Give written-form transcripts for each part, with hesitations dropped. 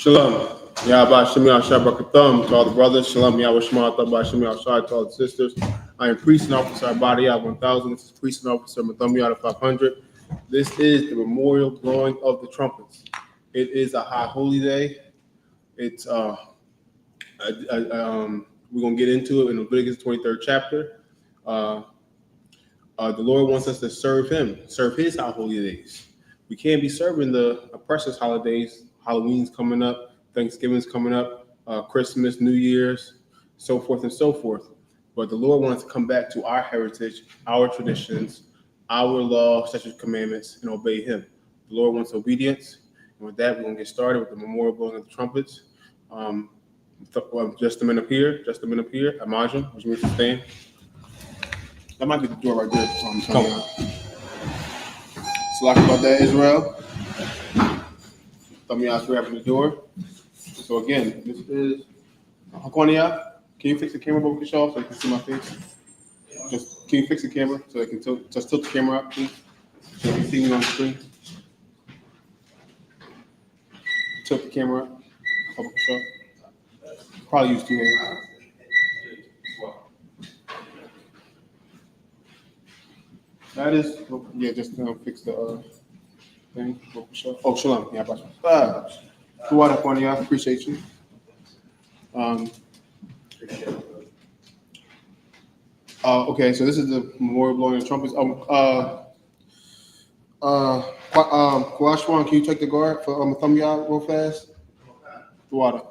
Shalom. Yahweh Shem Yahshua Barakatham to all the brothers. Shalom. Yahweh Shema Thabah Shem Yahshua to all the sisters. I am priest and officer Abadiyah 1000. This is priest and officer Mathamiah 500. This is the memorial blowing of the trumpets. It is a high holy day. It's we're gonna get into it in Leviticus 23rd chapter. The Lord wants us to serve Him, serve His high holy days. We can't be serving the precious holidays. Halloween's coming up, Thanksgiving's coming up, Christmas, New Year's, so forth and so forth. But the Lord wants to come back to our heritage, our traditions, our law, statutes, commandments, and obey Him. The Lord wants obedience. And with that, we're going to get started with the memorial blowing of the trumpets. Just a minute up here. Imagine, which means to stand. That might be the door right there. Come on. Slack about that, Israel. Thumb your eyes grabbing the door. So again, this is Hakwaniya. Can you fix the camera over the shelf so you can see my face? Just can you fix the camera so I can tilt the camera up, please? So you can see me on the screen. Tilt the camera up over the shelf. Probably use 2 hands. That is, yeah, just fix the thing. Oh, Shalom. Yeah, about you. I appreciate you. Okay, so this is the memorial blowing of trumpets. Kawashwan, can you take the guard for Mathamiah real fast? The water.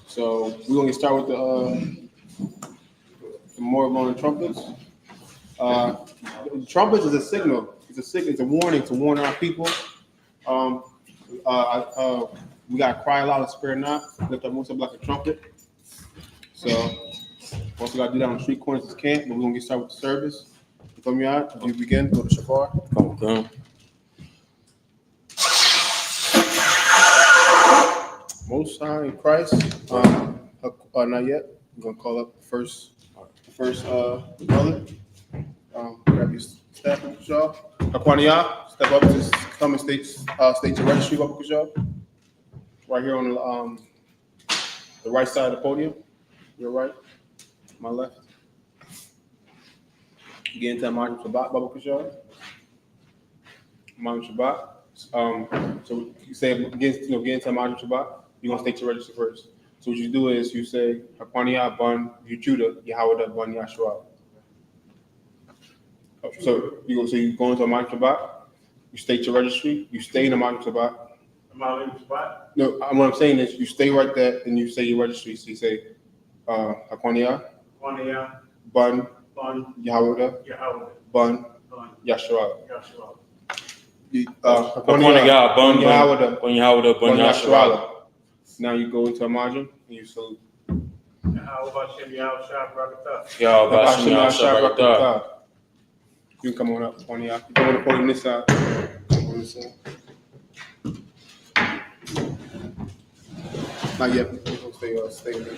So we're gonna start with the memorial blowing of trumpets. Trumpets is a signal. It's a warning to warn our people. We gotta cry loud and spare not. Lift our voice up like a trumpet. So also gotta do that on the street corners as camp. But we're gonna get started with the service. From you out, as you begin, go to Shafar. Okay. Most High in Christ. Not yet. I'm gonna call up the first brother. Grab your staff, Kushaw. Hakwaniya, step up to come and state your registry, Kushaw. Right here on the right side of the podium. Your right, my left. Get into Imam Shabbat, Baba Kushaw. Imam Shabbat. So you say get into Imam Shabbat. You're gonna state your registry first. So what you do is you say Hakwaniya Ban Judah Yahweh Ban Yahshua. So you go into Imam Shabbat. You state your registry. You stay in Imam Shabbat. No, what I'm saying is you stay right there and you say your registry. So you say Hakwaniya Ban Yahweh Ban Yahshua. Hakwaniya Ban Yahweh Ban Yahshua. Now you go into Imam and you salute. Yahweh Shem Yahshua Barakatah. You can come on up, Hakwaniya. You come on the podium this side. On this side. Not yet. We're gonna stay in there.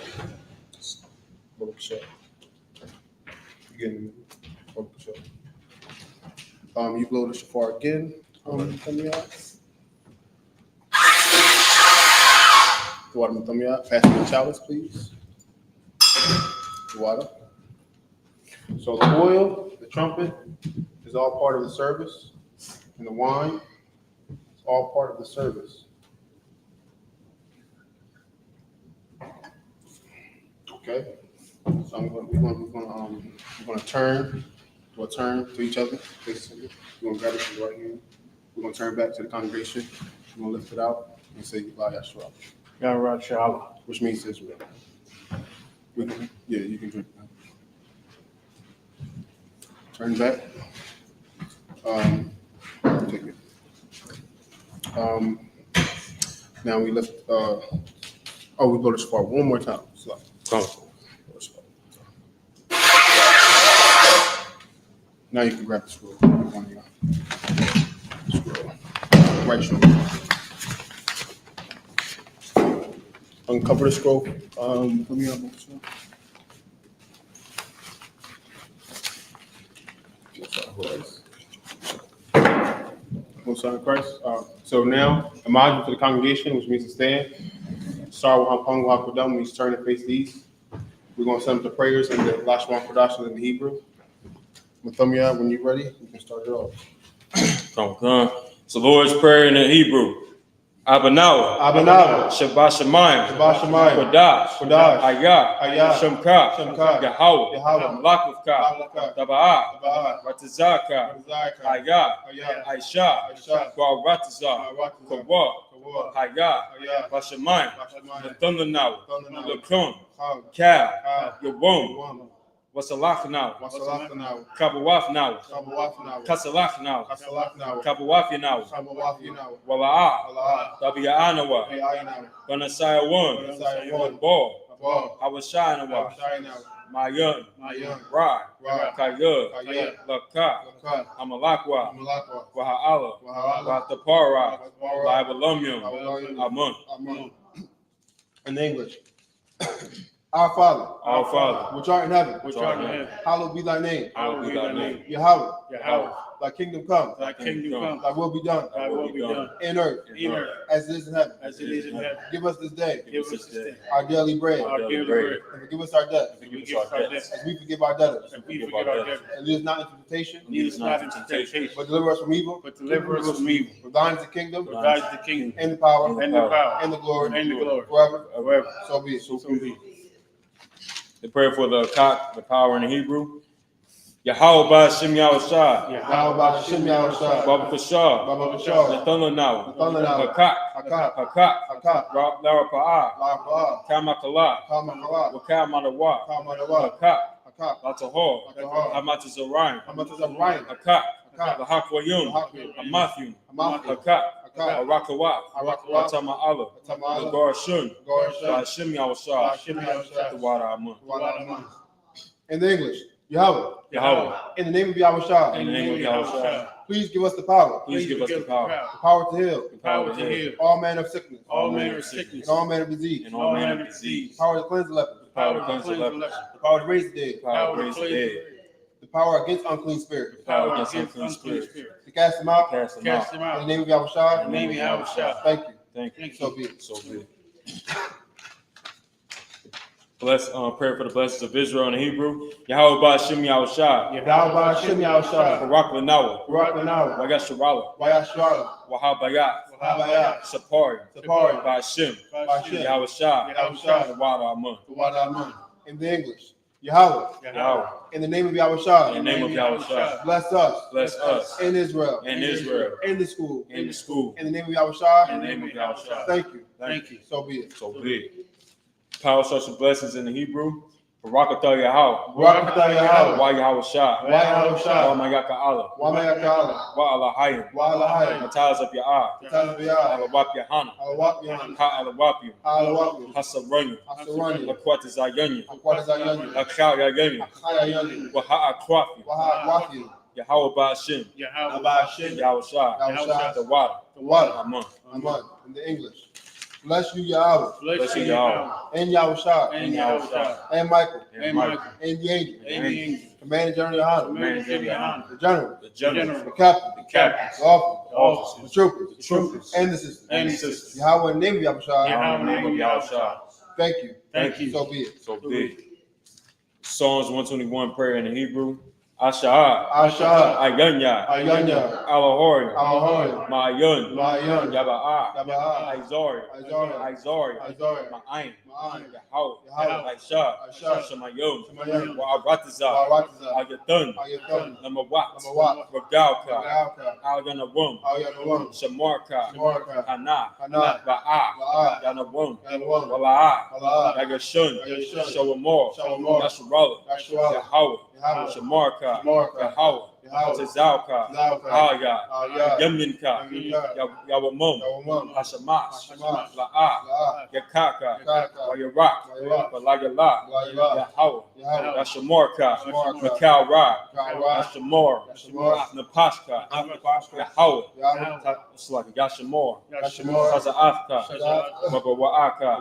You blow the shofar again. Pass me the chalice, please. The water. So the oil, the trumpet, is all part of the service, and the wine is all part of the service. Okay, so we're gonna turn to each other. We're gonna grab it from right here. We're gonna turn back to the congregation. We're gonna lift it out and say YAHANNA. Yahweh Shalom. Which means Israel. You can drink now. Turn back. Take it. Now we lift. We go to Shafar one more time. Slow. Come. Now you can grab the scroll. Scroll. Right scroll. Uncover the scroll. Put me up on the scroll. Most Lord, Son, and Christ. So now, a module for the congregation, which means to stand. Start with Hong Kong, means turn and face these. We're going to send them to prayers in the Lashwan Production in the Hebrew. Mathumya, when you're ready, you can start it off. Come. So Lord's Prayer in the Hebrew. Abanawa. Shabbat Shemayim. Kodash. Ayah. Shemka. Yahweh. Malakuvka. Taba'ah. Ratazaka. Ayah. Aisha. Gwaratiza. Kawa. Hayah. Bashamayim. The thunder now. The come. Kal. Yawom. Wasalach now. Kabawaf now. Kasalach now. Kabawaf now. Wala'ah. Tabiya'anawa. Banasaya one. Ball. Hawashanawa. Mayan. Ra. Kayud. Laka. Amalakwa. Waha'ala. Wahatapara. Labalumium. Amun. In English. Our Father, which art in heaven, hallowed be thy name. Yahweh, thy kingdom come, thy will be done, in earth, as it is in heaven. Give us this day our daily bread, and forgive us our debts, as we forgive our debtors. And lead us not into temptation, but deliver us from evil. For thine is the kingdom, and the power, and the glory, forever. So be it. The prayer for the cock, the power in the Hebrew. Yahweh Ba'Shem Yahushua. Baba Kashah. The thunder now. Hakak. Lara Pa'ah. Kamakala. Wakal Madawa. Hakak. Latahor. Hamata Zarayim. Hakak. Lahakwayum. Hamathium. Hakak. Arakawa. Watama'ala. Lagar Shun. Ba'Shem Yahushua. The water Amun. In the English, Yahweh. In the name of Yahushua. Please give us the power. The power to heal. All manner of sickness. And all manner of disease. The power to cleanse the lepers. The power to raise the dead. The power against unclean spirits. To cast them out. In the name of Yahushua. Thank you. So be it. Bless, prayer for the blessings of Israel in the Hebrew. Yahweh Ba'Shem Yahushua. Barak Lanawa. Wagasharala. Wahabayat. Sapari. Ba'Shem. Yahushua. The water Amun. In the English, Yahweh. In the name of Yahushua. Bless us. In Israel. In the school. In the name of Yahushua. Thank you. So be it. Power, social blessings in the Hebrew. Barakatah Yahweh. Yahushua. Wamayaka Allah. Wa'alahayim. Mataz of Ya'ah. Alawap Yahanna. Ha'alawapim. Hasaranyim. Lakwata Zayanyim. Lakal Yayanyim. Waha'akwafim. Yahweh Ba'Shem. Yahushua. The water. Amun. In the English. Bless you, Yahweh. And Yahushua. And Michael. And the angel. Commander General YAHANNA. The general. The captain. The officers. The troopers. And the sisters. Yahweh in the name of Yahushua. Thank you. So be it. Psalms 121 prayer in the Hebrew. Asha'ah. Ayanya. Alahori. Ma'ayun. Yaba'ah. Aizori. Ma'ayin. Yahweh. Aisha. Shemayom. Wa'aratazah. Ayatun. Lamawat. Ragalka. Alganawum. Shamarka. Hana. Ba'ah. Yanawum. Wala'ah. Yagashun. Shawamor. Yasharala. Yahweh. Shamarka, Yahweh, Tezauka, Aya, Yaminka, Yawamum, Hashamash, La'ah, Yakaka, Wayarak, Balagala, Yahweh, Yashamarka, Makal Ra, Yashamor, Napashka, Yahweh, it's like Yashamor, Taza'afka, Magawa'aka,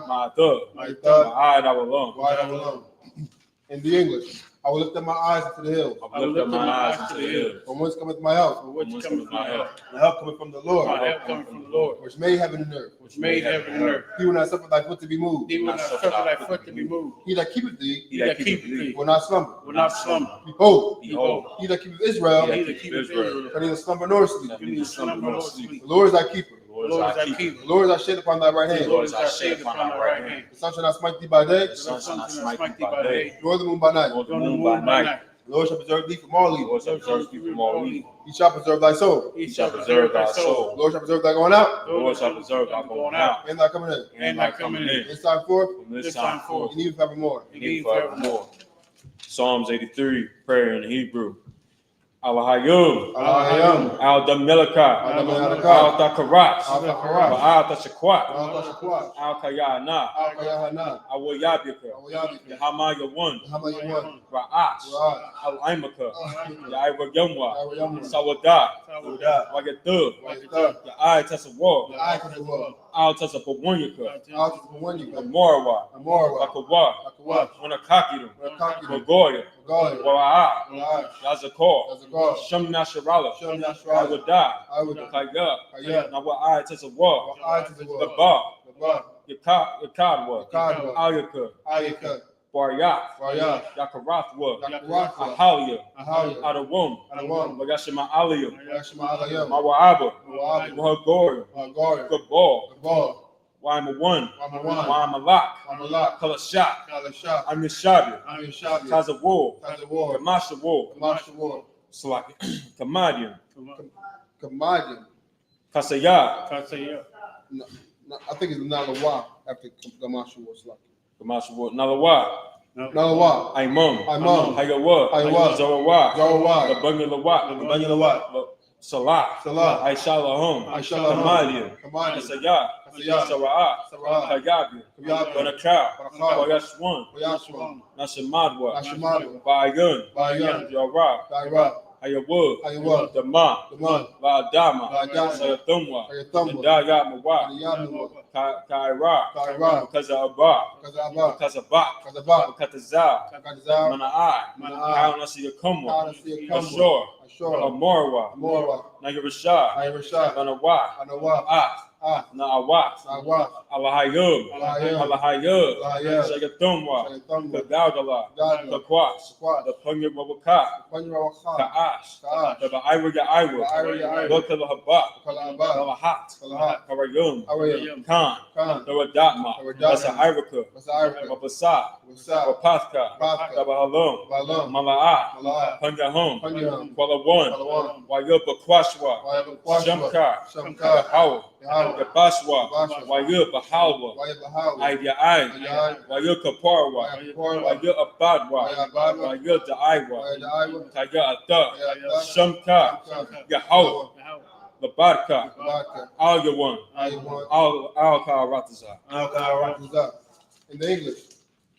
Ma'adud, Ma'ad Awalum. In the English, I will lift up my eyes into the hills. I will lift up my eyes into the hills. From whence cometh my help? From whence cometh my help? My help cometh from the Lord. My help cometh from the Lord, Which made heaven and earth. which made heaven and earth. He will not suffer thy foot to be moved. He will not suffer thy foot to be moved. He that keepeth thee He that keepeth thee will not slumber. will not slumber. Behold, Behold, he that keepeth Israel he that keepeth Israel shall neither slumber nor sleep. shall neither slumber nor sleep. The Lord is thy keeper. The Lord is thy keeper. The Lord is thy shade upon thy right The hand. Lord is thy shade upon thy right hand. The sun shall not smite thee by day, The sun shall not smite thee by day, nor the moon by night. nor the moon by night. The Lord shall preserve thee from all The evil. Lord shall preserve thee from all evil. He shall preserve thy soul. He shall preserve thy The soul. Lord shall preserve thy going out The Lord shall preserve thy going out and thy coming in. and thy coming in. This time forth From this time forth and even forevermore. and even forevermore. Psalms 83, prayer in Hebrew. Al-Hayyum, Al-Hayyum, Al-Damelaka, Al-Damelaka, Al-Takarat, Al-Takarat, Al-Tashakwat, Al-Tashakwa, Al-Kayana, Al-Yahanna, Al-Wayabika, Al-Yabika, Yahama-Yawan, Al-Hamayawan, Ra'ash, Ra'ad, Al-Aimaka, Al-Yamwa, Ya'iwa-Yamwa, Al-Yamwa, Sawadah, Al-Huda, Wagathub, Al-Kitab, Ya'i-Tasawar, Al-Ayatul, Al-Tasapawanyaka, Al-Tashakwa, Amorwa, Amorwa, Wakawa, Akawa, Wanakakirum, Al-Kakidu, Wagoya, Al-Goya, Wara'a, Al-Ayash, Yazakor, Al-Zakar, Shem Nasharala, Shem Yashra, Awadah, Awuda, Kaya, Kaya, Nawa'ai-Tasawar, Al-Ayatul, the Ba, Al-Ba, Yakadwa, Al-Kadwa, Ayaka, Ayaka, Baryat, Rayah, Yakarathwa, Yakurathwa, Ahalia, Ahaya, Adawum, Adawam, Wagashima Aliyah, Yashma Alayam, Mawa'aba, Mawab, Wahagoria, Magor, Gabal, Gabal, Waima1, Wamawan, Waimalak, Wamalak, Kalashak, Kalashak, Amishabi, Amishabi, Tazawar, Tazawar, Kamashawar, Kamashawar, Salaki, Kamadian, Kamadian. Kasayah, No, I think it's Nalawa after Kamashawar. Kamashawar, Nalawa, Nalawa, Aimum, Imam, Hayawa, Hayawa, Zawawa, Zawawa, Labanyalawa, Banyalawat, Salah, Salah, Aishalahum, Aishalahum, Kamadian, Kamadian, Kasayah, Kasayah, Sara'ah, Sara'ah, Kayabi, Kayabi, Banakar, Barakah, Wayashwan, Yashwan, Nashimadwa, Nashimadwa, Bayun, Bayan, Yarah, Daira, Hayawud, Hayawa, Dama, Daman, La'adama, La'adama, Sayathumwa, Ayathumwa, Dayamawa, Ayathumwa, Kaira, Kaira, because of Abba, Kazaba, because of Bak, Kazaba, Katazal, Kazab, Mana'ai, Mana'ai, Kaunasiyakumwa, Kanasiyakumwa, Ashur, Ashur, Amorwa, Amorwa, Nagirashah, Ayarashah, Manawa, Anawa, Na'awat, Nawat, Allahayub, Allahayub, Allahayub, Allahayub, Shagathumwa, Shagathumwa, Kadagala, Gadla, Kakwas, Squat, the Punya Wabaka, Panyarawakha, Ka'ash, Ka'ash, the Ba'ira Ya'iwa, Ba'ira Ya'iwa, Lokala Habak, Kalaba, Kalahat, Kalahat, Karayum, Arayam, Khan, Khan, the Wadatma, Tawadatma, Basa Irika, Basairika, Wapasa, Wasa, Wapathka, Pathka, the Bahalum, Balam, Mala'ah, Mala'ah, Panyahum, Panyahum, Kwalawan, Palawan, Wayuba Kwashwa, Wayabakwashwa, Shamkar, Shamkar, Yahawa, Yahawa, Yabashwa, Yabashwa, Wayuba Halwa, Wayabahawa, Aydiyai, Aydiyai, Wayuka Parwa, Wayabaparwa, Wayubadwa, Wayabadwa, Wayudaiwa, Wayadaiwa, Kaya Atha, Wayatha, Shamkar, Shamkar, Yahawa, Labarka, Baraka, Al Yawan, Ayawan, Al Karatazah. Al-Karakazah. In the English,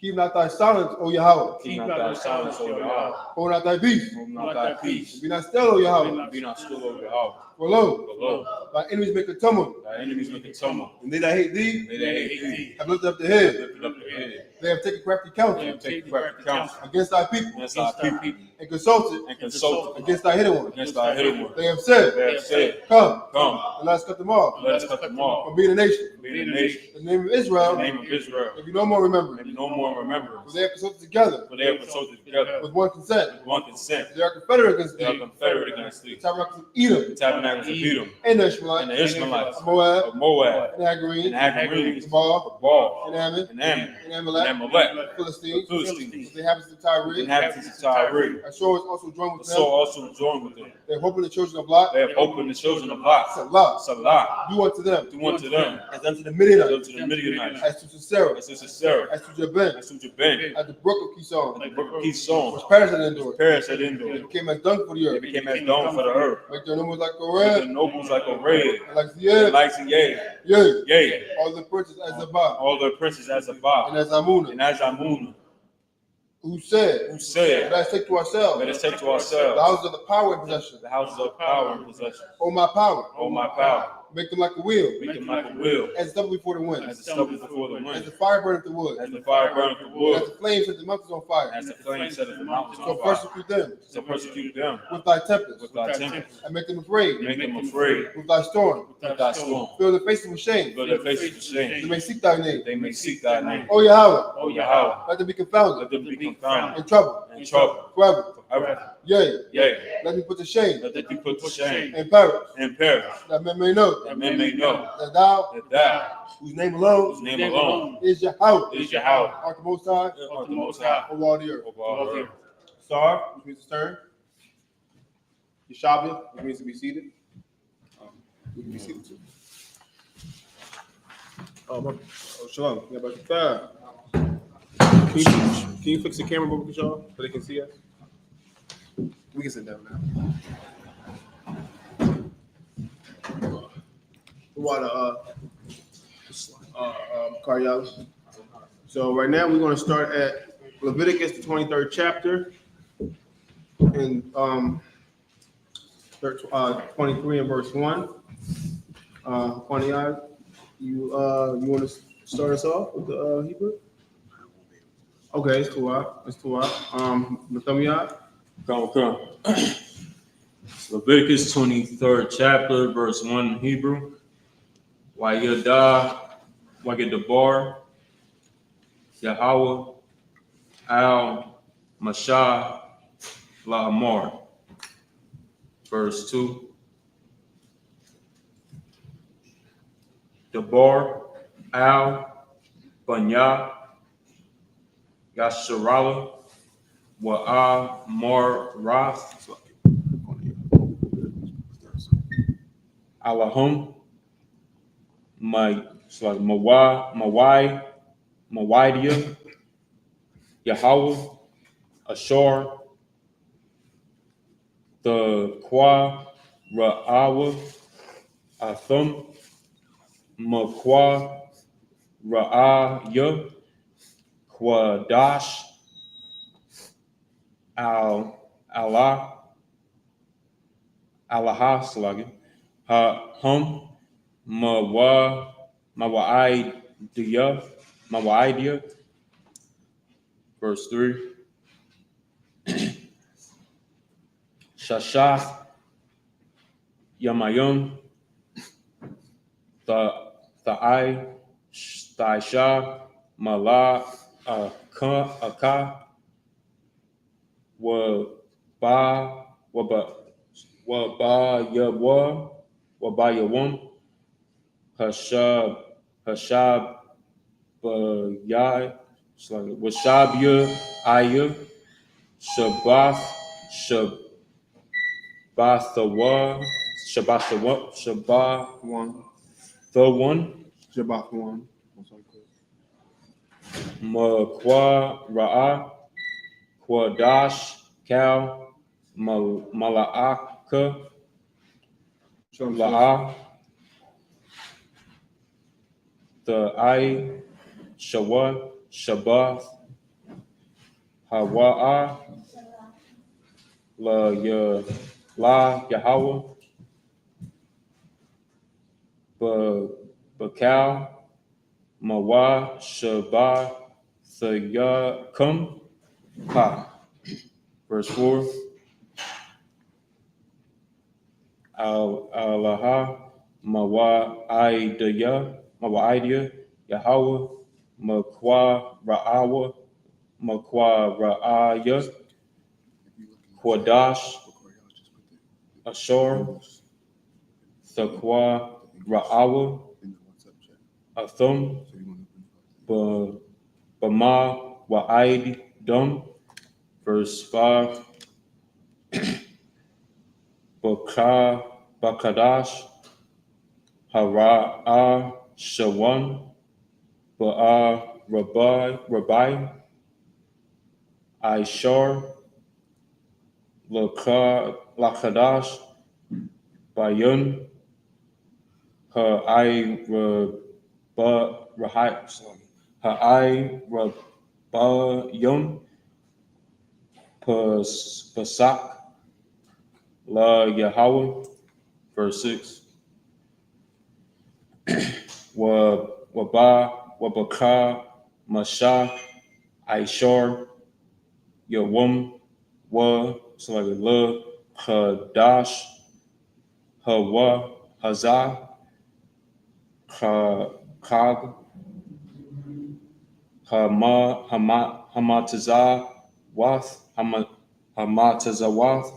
keep not thy silence, O Yahweh. Keep not thy silence, O Yahweh. Hold not thy peace. Hold not thy peace. Be not still, O Yahweh. Be not still, O Yahweh. For lo, For lo, thy enemies make a tumult, thy enemies make a tumult. and they that hate thee They that hate thee have lifted up their head. lifted up their head. They have taken crafty They counsel have taken correct counsel against thy people, against thy people and consulted and consulted against thy hidden ones. against thy hidden one. They have said, They have said, Come, Come, and let us cut them off, let us cut them off. from being a nation. Be the nation. In the name of In the Israel, name of Israel. there be no more remembrance. Maybe no more For remembrance. they have consulted together For they have consulted together with one consent. with one consent. They are confederate against They are thee, confederate against the thee. tabernacles of Edom, The tabernacles of Edom and the and Ishmaelites, the Ishmaelites of Moab, of Moab and Hagarines, and Hagarenes, Tabal, of Baal and Ammon, and Ammon and and Amalek, Amalek, the the Philistines, Philistines, with the inhabitants of Tyre. the inhabitants of Tyre. Ashur is also joined The with soul them. also joined with them. They have hope in the children of Lot. They have opened the children of Lot. Salah, Salah, do unto them do unto them as unto the as Midianites, unto the Midianites, as to Sisera, as unto Sarah, as to Jabin, as unto Ben, at the brook of Kishon, and the brook of Kishon, which Paris had endured. Paris had They endured. became as dung for the They earth. became as dung for the earth. Make their numbers like a Make the red, nobles like a red, and like and the like a yea, yea. yea, All the princes as Zabah, all the princes as a and Baal, as Amunah, and as Amunah, who said, who said, let us take to ourselves let us take to the ourselves houses of the power and possession. the houses of power and possession. O my power, O my power, Make them like a wheel. Make them like a wheel. As stubble before the wind. As the stubble before the As wind. the fire burneth the wood. As the fire burneth the And wood. as the flame set the mountains on fire. As the flame set the mountains So on fire. persecute them. So persecute them. With thy tempest. With thy tempest. And make them afraid. Make them afraid. With thy storm. With thy storm. Fill their faces with shame. Fill their faces with shame. They may seek thy name. They may seek thy name. O Yahweh. O Yahweh. Let them be confounded. Let them be confounded. In trouble. In trouble. Forever. Forever. Yea. Yea. Let me put to shame. Let them be put to shame. And perish. And perish. That men may know. That men may know. That thou. That thou. Whose name alone. Whose name alone. Is Yahweh. Is Yahweh. Art the Most High. Art the Most High. Over all the earth. Over all the earth. Star, which means to turn. Yeshabia, which means to be seated. We can be seated too. Shalom. Yeah, but can you fix the camera, Baba Kishar, so they can see us? We can sit down now. Water, Karyal. So right now we're going to start at Leviticus, the 23rd chapter, and 23 and verse 1. Kwaniad, you want to start us off with the Hebrew? Okay, it's Tuah. Nathamiah. Come. Leviticus 23rd chapter, verse 1 in Hebrew. Wagadabar, Yahweh, Al Mashah, La'amar. Verse 2. Dabar, Al Banya, Yasharala, Wa'a Rath, Alahum, Mawaidia, Yahweh, Ashur, the Kwa Ra'awa, Athum, Makwa Ra'aya, Kwadash, Allah, Hum, Mawaidia, verse 3. Shashah, Yamayum, Tha'ai, Thaisha, Mala, Aka, Wabayawum, Hashab, Washabya, Aya, Shabbathawa, Shabbat one. Makwa Ra'a, Kwadash, Kal, Mala'aka, La'a, the I, Shawa, Shabbath, Hawa'a, La Yahweh, Bakal, Mawa, Shabbat, Thayakum, Ha. Verse 4. Alaha, Mawaidia, Yahweh, Makwa Ra'aya, Kwadash, Ashur, Thakwa Ra'awa, Athum, Bama Wa'id Dum, verse 5. Bakadash, Hara'a Shawan, Ba'a Rabbi, Aishar, Lakadash, Bayun, Ha'ai Rabayun, Pasak, La Yahweh, verse 6. Wabaka, Masha, Aishar, Yawum, so like love, Hadash, Hawa, Hazah, Kag, Hamatazah, Wath, Hamatazawath,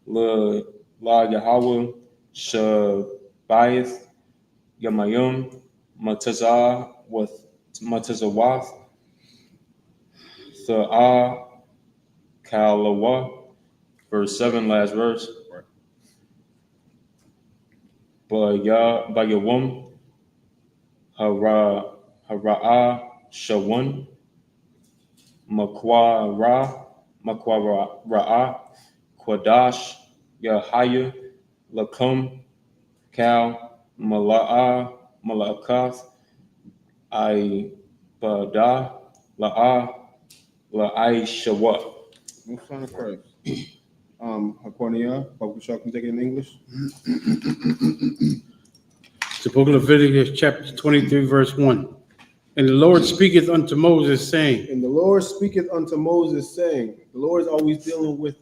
La Yahweh, Shabayith, Yamayum, Matazah, with Matazawath, Tha'ah, Kalawa, verse 7, last verse. Bayawum, Hara'ah, Shawun, Makwara, Quadash, Yahaya, Lakum, Kal, Malakath, Bada, La'aishawa. Most High Christ. Hakonia, Papa Shaw can take it in English. The book of Leviticus, chapter 23, verse 1. And the Lord speaketh unto Moses, saying, And the Lord speaketh unto Moses, saying, the Lord is always dealing with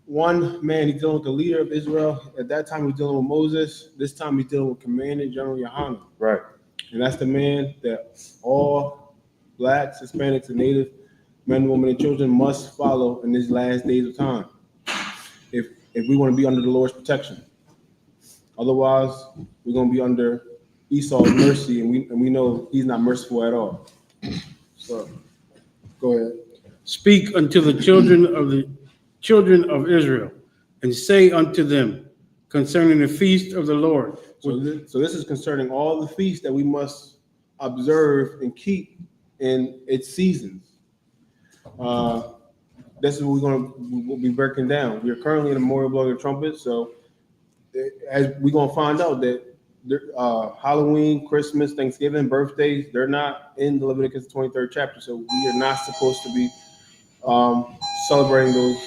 one man. He's dealing with the leader of Israel. At that time, he's dealing with Moses. This time, he's dealing with Commandant General YAHANNA. Right. And that's the man that all blacks, Hispanics, and Native men, women, and children must follow in these last days of time if we want to be under the Lord's protection. Otherwise, we're going to be under Esau's mercy, and we know he's not merciful at all. So, go ahead. Speak unto the children of Israel, and say unto them concerning the feast of the Lord. So this is concerning all the feasts that we must observe and keep in its seasons. This is what we'll be breaking down. We are currently in the memorial blowing of trumpets, so as we're gonna find out that Halloween, Christmas, Thanksgiving, birthdays, they're not in the Leviticus 23rd chapter, so we are not supposed to be celebrating those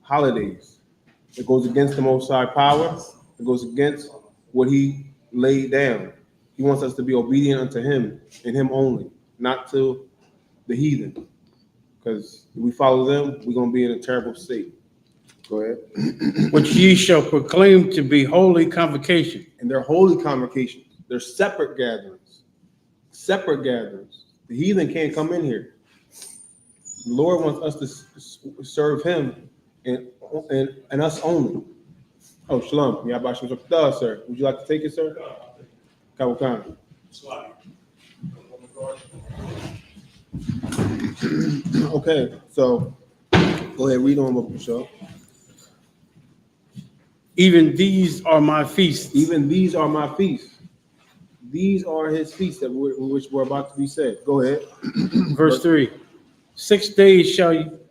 holidays. It goes against the Most High power. It goes against what He laid down. He wants us to be obedient unto Him and Him only, not to the heathen. Because if we follow them, we're going to be in a terrible state. Go ahead. Which ye shall proclaim to be holy convocation. And they're holy convocations. They're separate gatherings. Separate gatherings. The heathen can't come in here. The Lord wants us to serve Him and us only. Oh, Shalom. Sir. Would you like to take it, sir? Kawakana. Okay, so go ahead, read on, Papa Shaw. Even these are my feasts. Even these are my feasts. These are His feasts which were about to be said. Go ahead. Verse 3. 6 days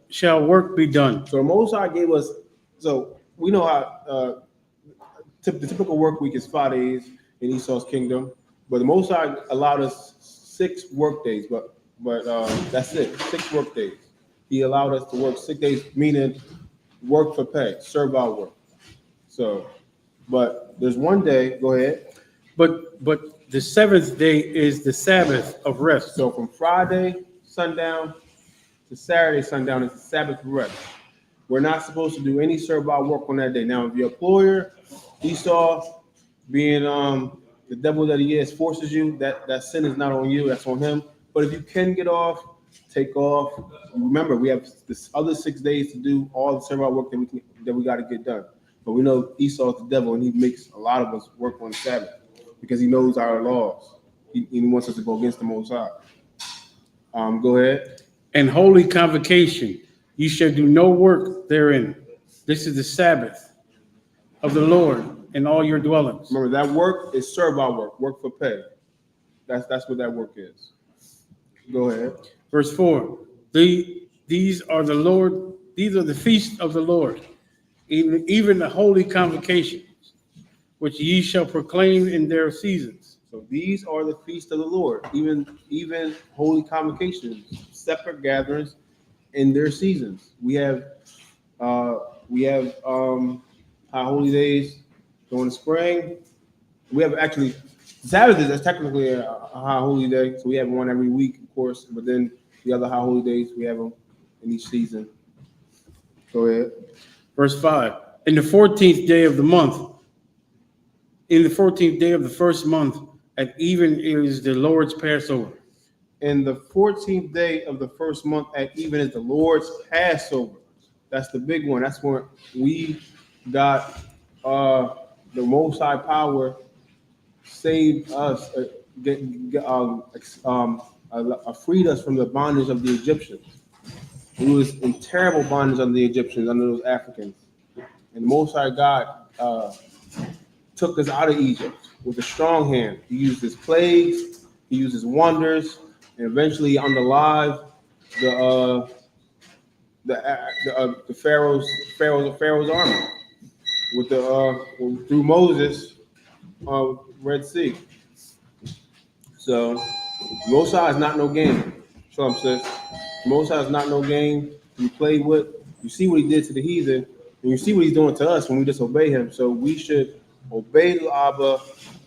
shall work be done. So the Most High gave us. So we know how the typical work week is 5 days in Esau's kingdom, but the Most High allowed us 6 work days. But that's it. 6 work days. He allowed us to work 6 days, meaning work for pay, servile work. So, but there's one day. Go ahead. But the 7th day is the Sabbath of rest. So from Friday sundown to Saturday sundown is the Sabbath of rest. We're not supposed to do any servile work on that day. Now, if your employer, Esau, being the devil that he is, forces you, that sin is not on you, that's on him. But if you can get off, take off. Remember, we have this other 6 days to do all the servile work that we got to get done. But we know Esau is the devil, and he makes a lot of us work on the Sabbath because he knows our laws. He wants us to go against the Most High. Go ahead. And holy convocation, you shall do no work therein. This is the Sabbath of the Lord in all your dwellings. Remember, that work is servile work for pay. That's what that work is. Go ahead. Verse 4. These are the feasts of the Lord, even the holy convocations, which ye shall proclaim in their seasons. So these are the feasts of the Lord, even holy convocations, separate gatherings in their seasons. We have high holy days during the spring. We have actually Saturdays. That's technically a high holy day, so we have one every week, of course. But then the other high holy days we have them in each season. Go ahead. Verse 5. In the 14th day of the month, in the 14th day of the first month, at even is the Lord's Passover. In the 14th day of the first month at even is the Lord's Passover. That's the big one. That's where we got the Most High power saved us, freed us from the bondage of the Egyptians. We was in terrible bondage under the Egyptians, under those Africans. And the Most High God took us out of Egypt with a strong hand. He used his plagues, he used his wonders, and eventually he unalived the Pharaoh's army with through Moses, Red Sea. So Most High is not no game. Trump says Most High is not no game you play with. You see what he did to the heathen, and you see what he's doing to us when we disobey him. So we should obey the Abba,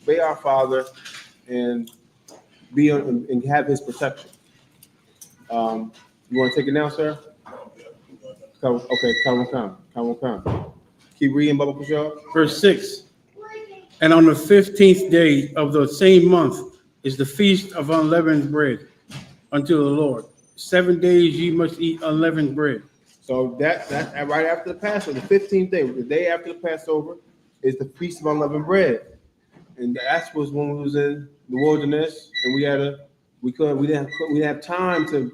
obey our Father, and and have his protection. You want to take it now, sir? Okay, come. Keep reading, Baba Kushal. Verse 6. And on the 15th day of the same month is the feast of unleavened bread unto the Lord. 7 days ye must eat unleavened bread. So that's right after the Passover, the 15th day, the day after the Passover, is the feast of unleavened bread, and that was when we was in the wilderness, and we didn't have time to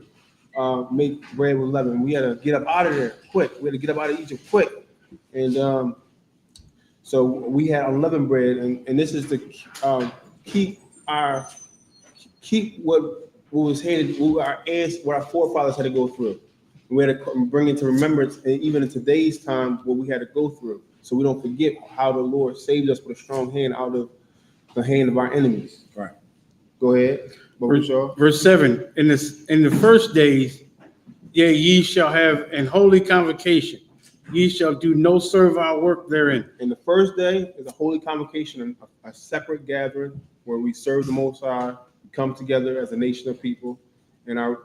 make bread with leaven. We had to get up out of there quick. We had to get up out of Egypt quick, and so we had unleavened bread, and this is to keep what was handed, what our forefathers had to go through. We had to bring into remembrance, and even in today's time, what we had to go through, so we don't forget how the Lord saved us with a strong hand out of the hand of our enemies. Right. Go ahead. Verse 7. In the first days, ye shall have an holy convocation. Ye shall do no servile work therein. And the first day is a holy convocation, a separate gathering where we serve the Most High, come together as a nation of people, and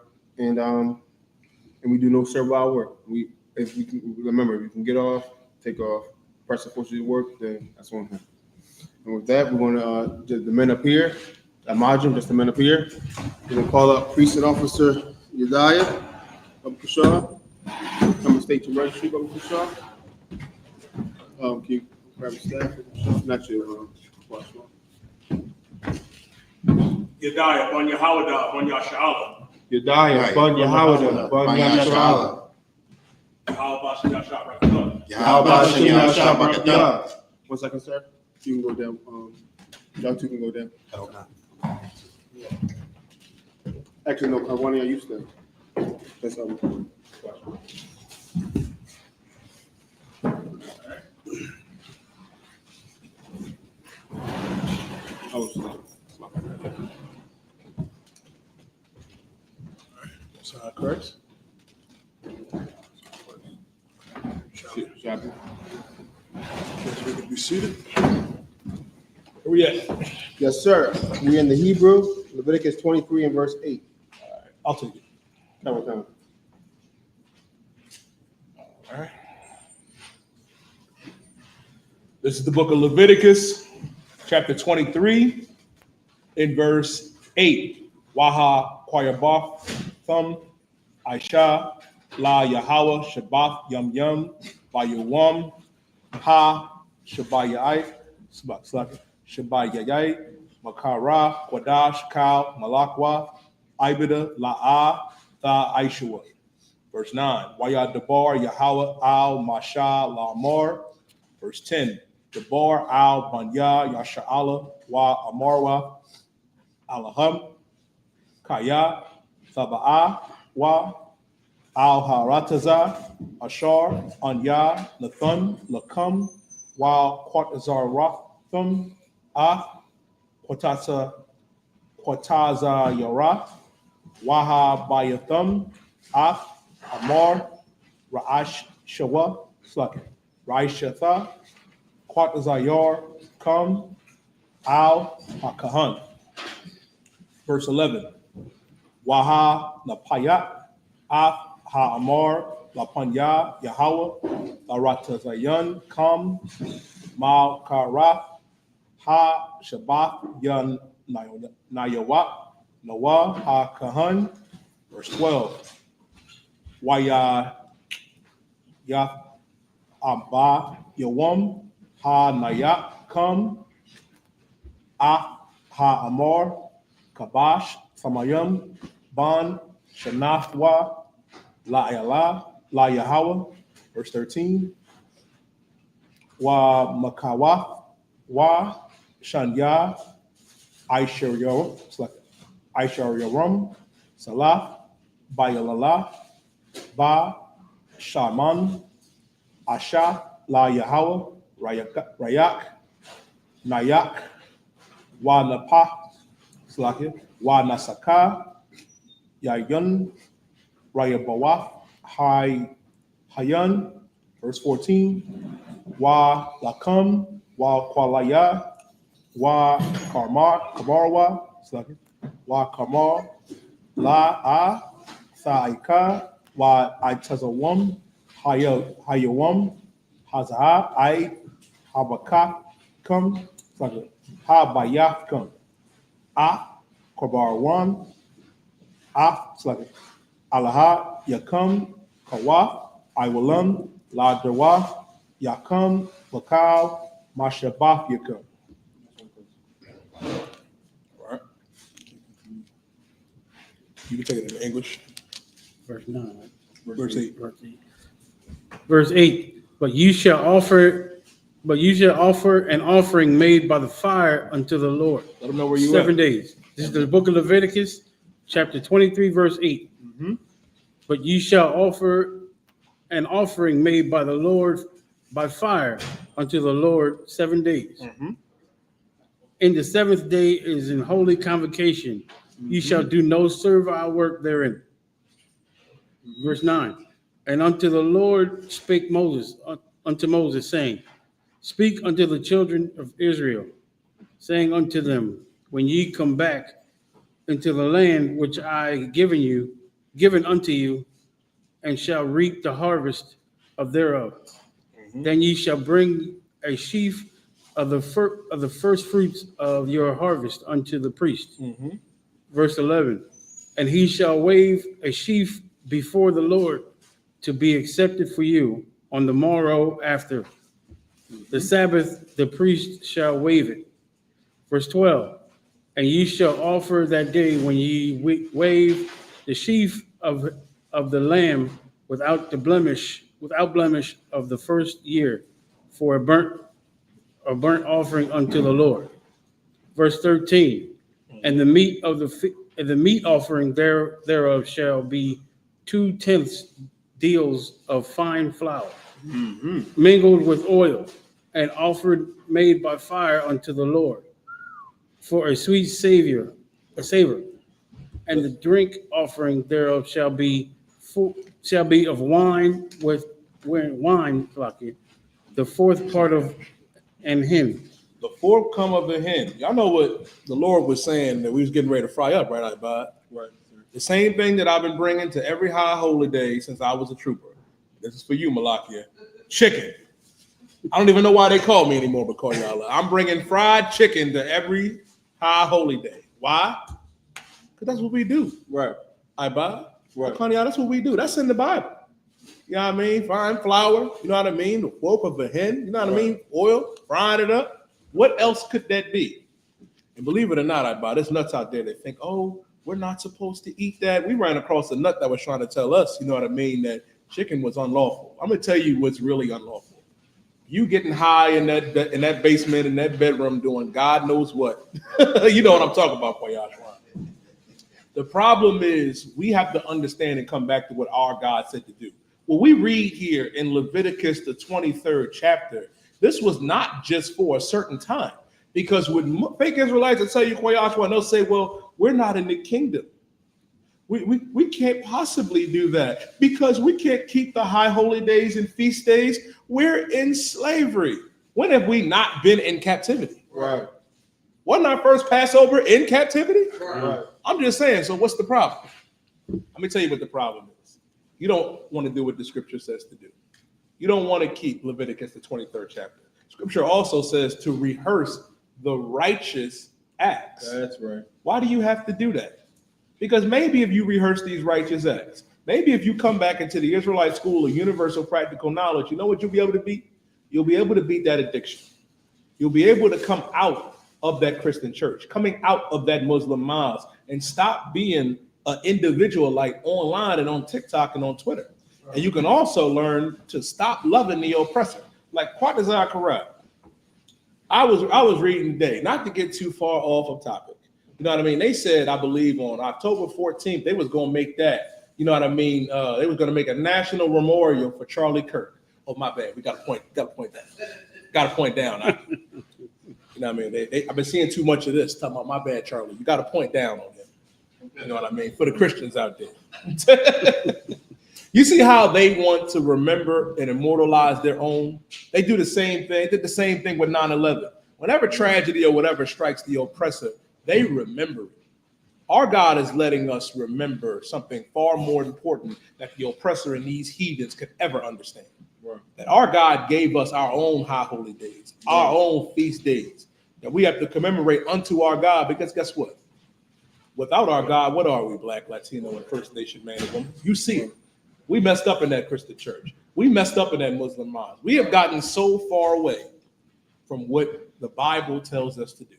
we do no servile work. If we can get off, take off, press the force to work, then that's one thing. And with that, we're going to just the men up here, Amajim, just the men up here. We're going to call up Priest and Officer Yediah, Baba Kushal. Come and state your registry, Baba Kushal. Can you grab a staff? Not you, watch one. Yediah, Bon Yahawada, Bon Yashala. Yediah, Bon Yahawada, Bon Yashala. Yahawah Shem Yashab Rakatah. Yahawah Shem Yashab Rakatah. 1 second, sir. You can go down. Y'all two can go down. Actually, no, one of y'all used to. That's Correct. Shopping. Yes, we can be seated. Where we at? Yes, sir. We're in the Hebrew, Leviticus 23 and verse 8. All right, I'll take it. Come on. All right. This is the book of Leviticus, chapter 23, in verse 8. Waha Kwayabath Thum Aisha La Yahweh Shabbath Yum Yum Bayawam Ha Shabbayai Shabbayai Makara Kwadash Kal Malakwa Ibida La'a Tha Aishua. Verse 9. Waya Debar Yahweh Al Masha Lamar. Verse 10. Debar Al Banya Yasha'ala Wa Amarwa Alaham Kaya Thaba'a Wa Al Harataza Ashar Anya Lathun Lakum Wa Quatazar Rathum Ah Quataza Yara Waha Bayathum Ah Amar Ra'ash Shawa Sluk Raishatha Quatazayar Kum al-Hakahan. Verse 11. Waha Napayat Af Ha-Amar Lapanya Yahweh Laratazayan Kam Mal Kara Ha Shabbat Yan Nayawat Nawa Ha Kahan. Verse 12. Waya Ya Abba Yawam Ha Nayat Kam Ah Ha Amar Kabash Samayam Ban Shanafwa La Yahweh. Verse 13. Wa Makawa Wa Shanya Aisharyaram Salah Bayalala Ba Shaman Asha La Yahweh Rayak Nayak Wa Napa Wa Nasaka Yayan Rayabawa Hayan. Verse 14. Wa Lakam Wa Kwalaya Wa Kamarwa Wa Kamar La A Saika Wa Itazawam Hayawam Hazah I Habakam Habayakam A Kabarwan A Alaha Yakam Kawa Iwalam La Dawa Yakam Bakal Mashabaf Yakam. All right. You can take it in English. Verse 9. Verse 8. Verse 8. But you shall offer an offering made by the fire unto the Lord. Let them know where you 7 at. days. This is the book of Leviticus, chapter 23, verse 8. Mm-hmm. But you shall offer an offering made by the Lord by fire unto the Lord 7 days. Mm-hmm. In the seventh day is in holy convocation. You shall do no servile work therein. Verse 9. And unto the Lord spake Moses, unto Moses, saying, Speak unto the children of Israel, saying unto them, When ye come back into the land which I given unto you, and shall reap the harvest of thereof, then ye shall bring a sheaf of the first fruits of your harvest unto the priest. Mm-hmm. Verse 11. And he shall wave a sheaf before the Lord to be accepted for you on the morrow after the Sabbath, the priest shall wave it. Verse 12. And ye shall offer that day when ye wave the sheaf of the lamb without blemish of the first year for a burnt offering unto the Lord. Verse 13. And the meat of the meat offering thereof shall be 2/10 deals of fine flour, mingled with oil, and offered made by fire unto the Lord, for a sweet savor. And the drink offering thereof shall be of wine the fourth part of an hin. The fourth come of the hen. Y'all know what the Lord was saying that we was getting ready to fry up, right, Ibad? Right. The same thing that I've been bringing to every high holy day since I was a trooper. This is for you, Malakia. Chicken. I don't even know why they call me anymore, but call y'all. I'm bringing fried chicken to every high holy day. Why? Because that's what we do. Right. Ibad. Right. Connie, that's what we do. That's in the Bible. You know what I mean? Frying flour. You know what I mean? The fourth of the hen. You know what I mean? Oil. Frying it up. What else could that be? And believe it or not, Ibad, there's nuts out there that think, oh, we're not supposed to eat that. We ran across a nut that was trying to tell us, you know what I mean, that chicken was unlawful. I'm gonna tell you what's really unlawful. You getting high in that basement, in that bedroom, doing God knows what. You know what I'm talking about, Poyash. The problem is we have to understand and come back to what our God said to do. What we read here in Leviticus, the 23rd chapter, this was not just for a certain time. Because when fake Israelites will tell you, Koyashwa, and they'll say, well, we're not in the kingdom. We can't possibly do that because we can't keep the high holy days and feast days. We're in slavery. When have we not been in captivity? Right. Wasn't our first Passover in captivity? Right. I'm just saying, so what's the problem? Let me tell you what the problem is. You don't want to do what the scripture says to do. You don't want to keep Leviticus, the 23rd chapter. Scripture also says to rehearse the righteous acts. That's right. Why do you have to do that? Because maybe if you rehearse these righteous acts, maybe if you come back into the Israelite school of universal practical knowledge, you know what you'll be able to beat? You'll be able to beat that addiction. You'll be able to come out of that Christian church, coming out of that Muslim mosque, and stop being an individual like online and on TikTok and on Twitter. And you can also learn to stop loving the oppressor. Like Quatazar Karat. I was reading today, not to get too far off of topic. You know what I mean? They said, I believe on October 14th, they was going to make that, you know what I mean? They was going to make a national memorial for Charlie Kirk. Oh, my bad. We got to point down. Got to point down. You know what I mean? I've been seeing too much of this. Talking about my bad, Charlie. You got to point down on him. You know what I mean? For the Christians out there. You see how they want to remember and immortalize their own? They do the same thing. They did the same thing with 9/11. Whenever tragedy or whatever strikes the oppressor, they remember it. Our God is letting us remember something far more important that the oppressor and these heathens could ever understand. Right. That our God gave us our own high holy days, our own feast days, that we have to commemorate unto our God, because guess what? Without our God, what are we, Black, Latino, and First Nation man and woman? You see it. We messed up in that Christian church. We messed up in that Muslim mosque. We have gotten so far away from what the Bible tells us to do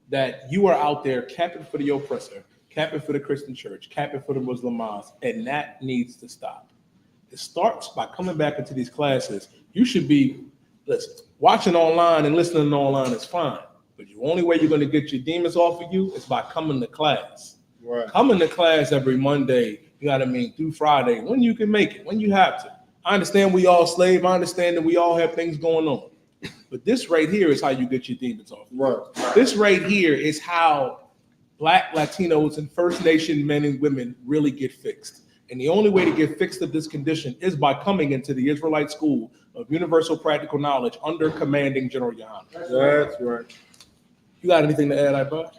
that you are out there capping for the oppressor, capping for the Christian church, capping for the Muslim mosque, and that needs to stop. It starts by coming back into these classes. You should be, listen, watching online and listening online is fine, but the only way you're going to get your demons off of you is by coming to class. Right. Coming to class every Monday, you know what I mean, through Friday, when you can make it, when you have to. I understand we all slave. I understand that we all have things going on. But this right here is how you get your demons off. Right. This right here is how Black, Latinos, and First Nation men and women really get fixed. And the only way to get fixed of this condition is by coming into the Israelite School of Universal Practical Knowledge under commanding General YAHANNA. That's right. You got anything to add, I-Bud?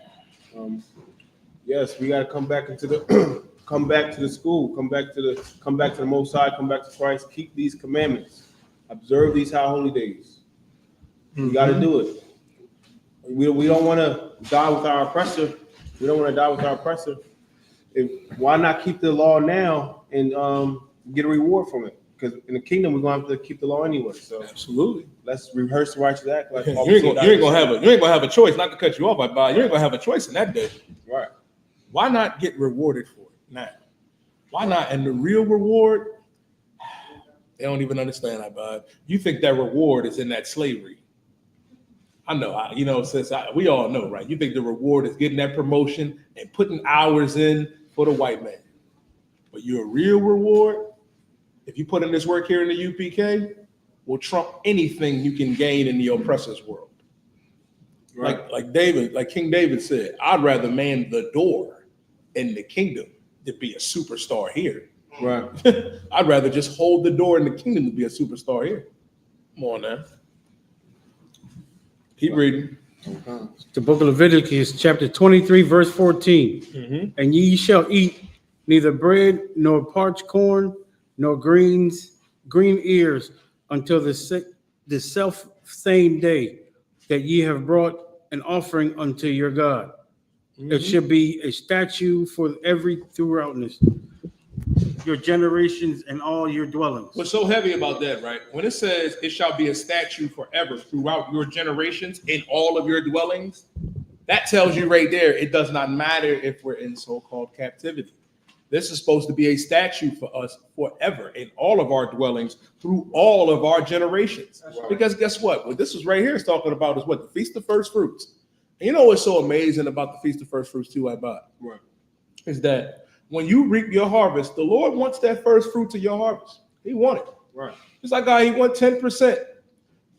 Yes, we got to come back into the come back to the school, come back to the Most High, come back to Christ, keep these commandments, observe these high holy days. We got to do it. We don't want to die with our oppressor. We don't want to die with our oppressor. Why not keep the law now and get a reward from it? Because in the kingdom we're gonna have to keep the law anyway. So Absolutely. let's rehearse the righteous act. Like You ain't gonna have a choice. Not to cut you off, I-Bud. You ain't gonna have a choice in that day. Right. Why not get rewarded for it now? Why not? And the real reward, they don't even understand, I-Bud. You think that reward is in that slavery. I know, we all know, right? You think the reward is getting that promotion and putting hours in for the white man. But your real reward, if you put in this work here in the U.P.K, will trump anything you can gain in the oppressor's world. Right. Like King David said, I'd rather man the door in the kingdom than be a superstar here. Right. I'd rather just hold the door in the kingdom to be a superstar here. Come on now. Keep reading. The book of Leviticus, chapter 23, verse 14. Mm-hmm. And ye shall eat neither bread nor parched corn nor green ears until the self same day that ye have brought an offering unto your God. Mm-hmm. It should be a statute for every throughoutness, your generations and all your dwellings. What's so heavy about that, right? When it says it shall be a statute forever throughout your generations in all of your dwellings, that tells you right there, it does not matter if we're in so-called captivity. This is supposed to be a statute for us forever in all of our dwellings through all of our generations. Right. Because guess what? What this is right here is talking about is what? The Feast of First Fruits. And you know what's so amazing about the Feast of First Fruits too, I-Bud? Right. Is that when you reap your harvest, the Lord wants that first fruits of your harvest. He wants it. Right. Just like God, he wants 10%.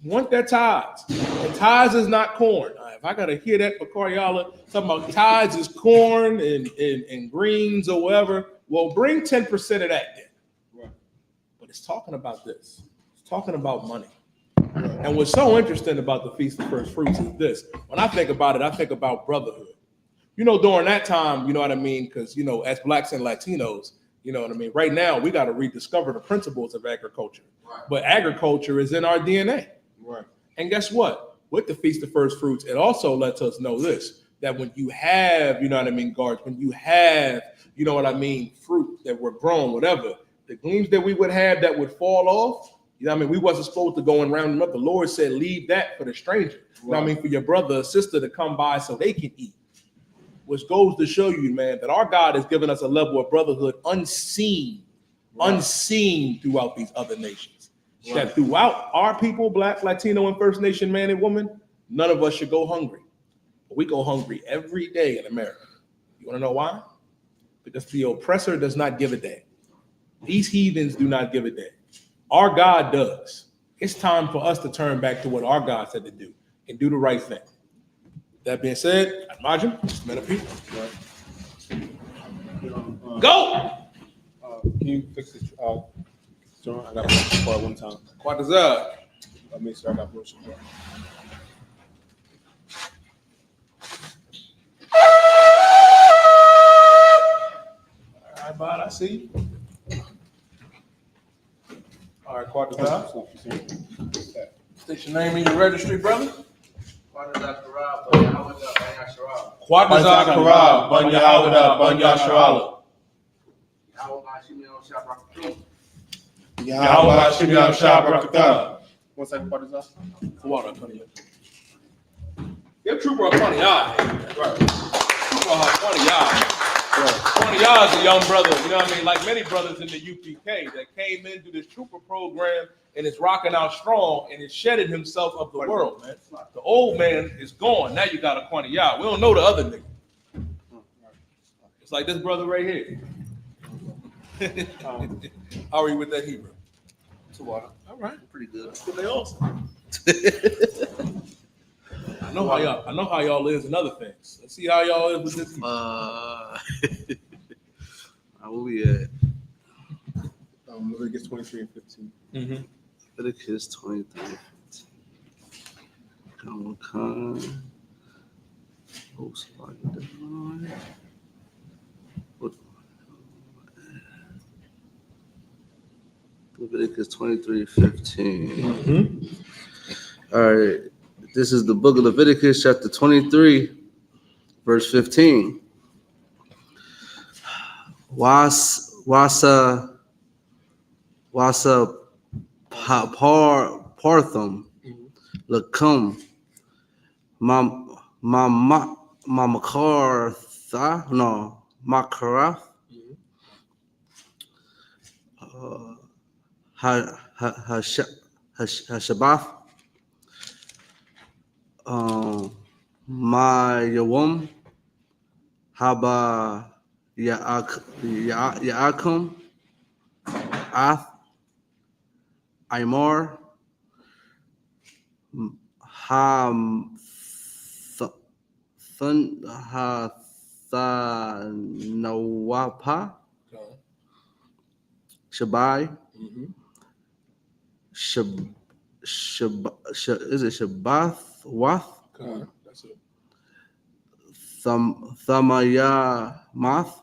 He wants that tithes. And tithes is not corn. If I gotta hear that for Coriala, talking about tithes is corn and greens or whatever, well, bring 10% of that then. Right. But it's talking about this. It's talking about money. And what's so interesting about the Feast of First Fruits is this. When I think about it, I think about brotherhood. You know, during that time, you know what I mean? Because, you know, as blacks and Latinos, you know what I mean? Right now, we got to rediscover the principles of agriculture. Right. But agriculture is in our DNA. Right. And guess what? With the Feast of First Fruits, it also lets us know this, that when you have, you know what I mean, guards, when you have, you know what I mean, fruit that were grown, whatever, the gleams that we would have that would fall off, you know what I mean, we wasn't supposed to go and round them up. The Lord said, leave that for the stranger. You know what I mean, for your brother or sister to come by so they can eat. Which goes to show you, man, that our God has given us a level of brotherhood unseen throughout these other nations. Right. That throughout our people, black, Latino, and First Nation man and woman, none of us should go hungry. But we go hungry every day in America. You want to know why? Because the oppressor does not give a damn. These heathens do not give a damn. Our God does. It's time for us to turn back to what our God said to do and do the right thing. That being said, Majim, men of people. Right. Go! Can you fix this? John, I got to part one time. What is that? Make sure I got motion. All right, bud, I see you. All right, Quadazar. State your name in your registry, brother. Quadazar Karab, Banya Quadazar Karab, Banya Hawada, Banya Sharala. Yahweh Shimmy Al-Shah. One second, Quadazar. Water, 20. Give Trooper a 20 yard. Right. Trooper a 20 yard. 20 yards, a young brother, you know what I mean? Like many brothers in the UPK that came into this Trooper program and is rocking out strong and is shedding himself of the world, man. The old man is gone. Now you got a 20 yard. We don't know the other nigga. It's like this brother right here. How are you with that Hebrew? To water. All right. Pretty good. That's what they all say. I know how y'all is in other things. Let's see how y'all is with this. Where we at? Leviticus 23 and 15. Mm-hmm. Leviticus 23 and 15. Come. Oh, somebody. Leviticus 23, 15. Mm-hmm. All right. This is the book of Leviticus, chapter 23, verse 15. Wasa parthum lakum makarath hashabath my yawum haba ya'akum ath imar ham thanawapa shabai is it shabath wath That's it. Thamaya math.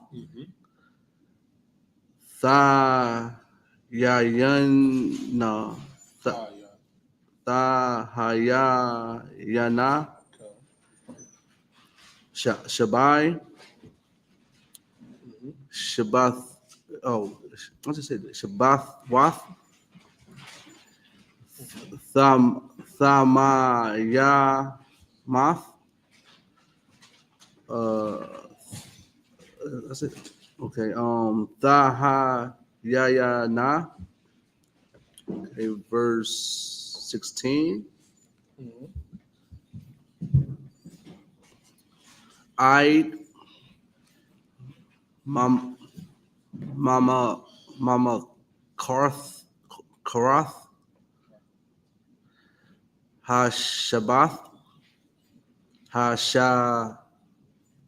Thayayana. Thayayana. Shabai. Shabath. Oh, what's it say? Shabath wath. Thamaya math. That's it. Okay. Taha Yaya Na. Okay, verse 16. I Mama Karath Hashabath Hasha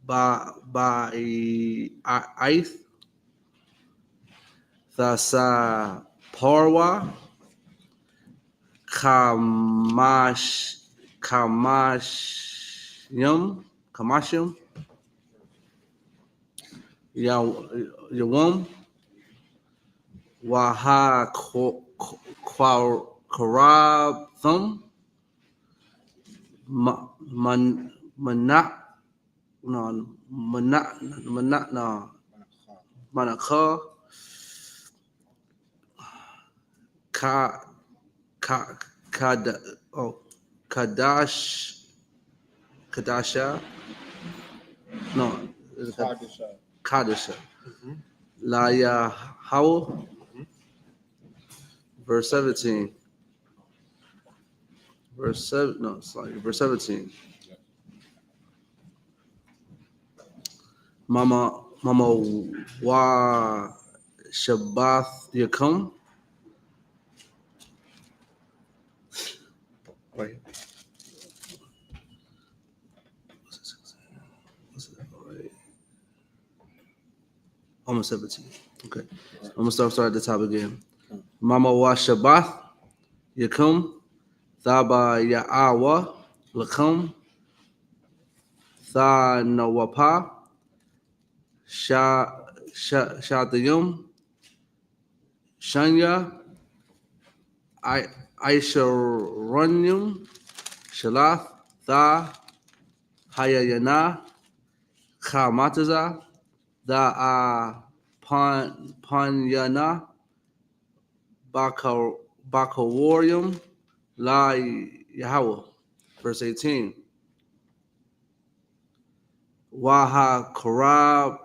Ba'ith Thasa Parwa Kamashim, Yawum, Wahakaratham, Manakha, Kadasha, no, Kadasha, La Yahweh, verse 17. Verse 7, no, sorry, verse 17. Mama wa Shabbath Yakum. Right. Right. Almost 17. Okay. I'm gonna start at the top again. Mama wa Shabbath Yakum. Thaba Ya'awa Lakum. Tha Nawapa. Shatayum. Shanya. I.S.U.P.K. Shalath. Tha Hayayana. Kamataza. Da Panyana. Bakawarium. La Yahweh. Verse 18. Waha Karab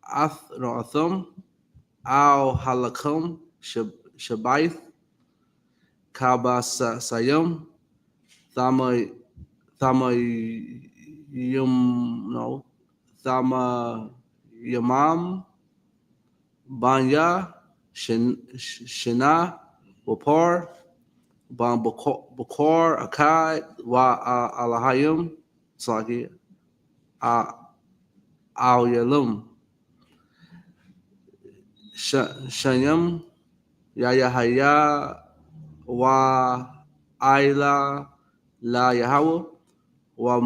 Athum. Al Halakum. Shabaith. Kabasayum. Thama Yamam. Banya. Shina. Wapar. Ban Bakar Akad Wa Alahayim Slaki Al Yalum Shanyam Yahaya Wa Ila La Yahweh Wa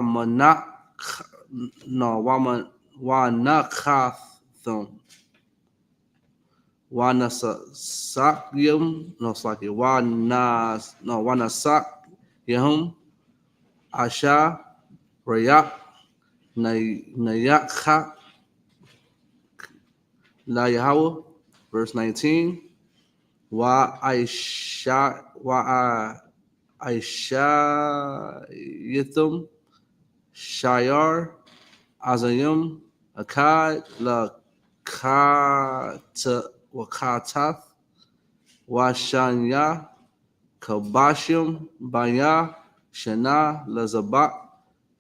Manak no Wa Nakathum Wanasakyum, no, it's like Wanasak Yahum, Asha, Rayak, Nayakha, La Yahweh, verse 19. Wa Aisha Yithum, Shayar, Azayum, Akkad, La Wakatath, Washanya, Kabashim, Banya, Shana, Lazabak,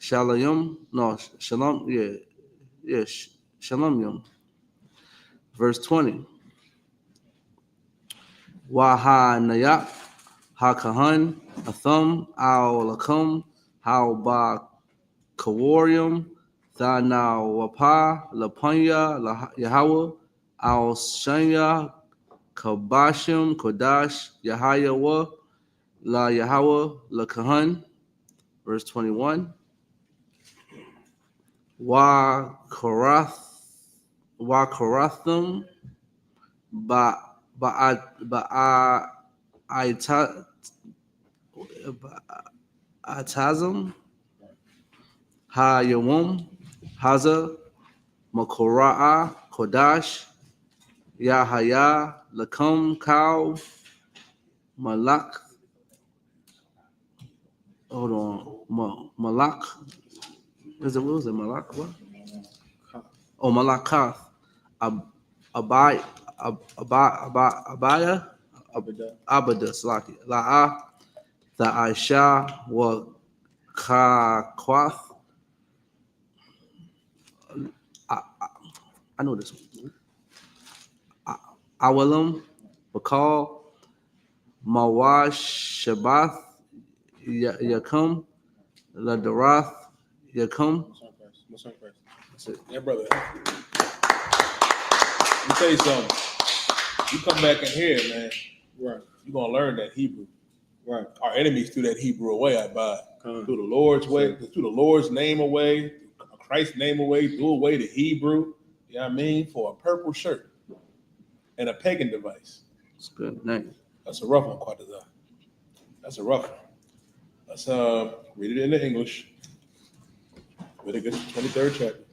Shalayum, no, Shalom, Shalom. Verse 20. YAHANNA, HaKahan, Athum, Al Lakum, Hal Ba Kawarium, Thana Wapa, Lapanya, Yahweh, Al Shanya, Kabashim, Kodash, Yahayawa, La Yahweh, La Kahan, verse 21. Wa Karathum, Atazim, Ha Yawum, Haza, Makora'a, Kodash, Yahaya, Lakum, Kau, Malak. Hold on, Malak. What was it? Malak? What? Oh, Malakath. Abaya. Abada. Slaki. La'a. The Aisha wa Kakwath. I know this one. Awalam. Bakal. Mawash Shabbath. Yakum. Ladarath. Yakum. Yeah, brother. Let me tell you something. You come back in here, man. Right. You're gonna learn that Hebrew. Right. Our enemies threw that Hebrew away, I buy. Come. Threw the Lord's way, threw the Lord's name away, Christ's name away, threw away the Hebrew, you know what I mean, for a purple shirt and a pagan device. It's good. Nice. That's a rough one, Quatazar. That's a rough one. Let's read it into English. Leviticus 23rd chapter.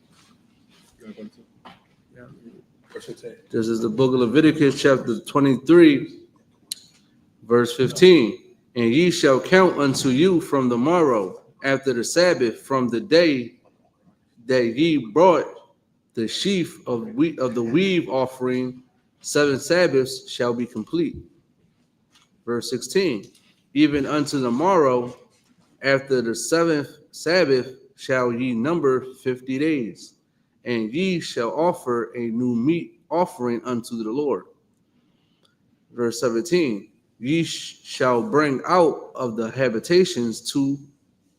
Verse 15. This is the book of Leviticus, chapter 23, verse 15. And ye shall count unto you from the morrow after the Sabbath, from the day that ye brought the sheaf of the weave offering, 7 Sabbaths shall be complete. Verse 16. Even unto the morrow after the 7th Sabbath shall ye number 50 days, and ye shall offer a new meat offering unto the Lord. Verse 17. Ye shall bring out of the habitations 2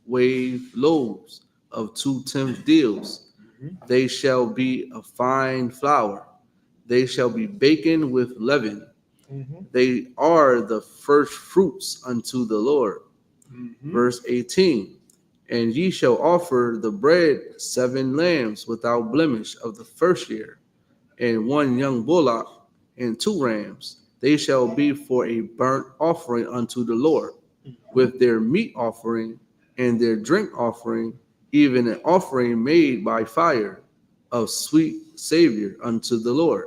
wave loaves of 2 tenth deals. They shall be of fine flour. They shall be baken with leaven. They are the first fruits unto the Lord. Verse 18. And ye shall offer the bread 7 lambs without blemish of the first year, and 1 young bullock, and 2 rams. They shall be for a burnt offering unto the Lord, with their meat offering and their drink offering, even an offering made by fire of sweet savior unto the Lord.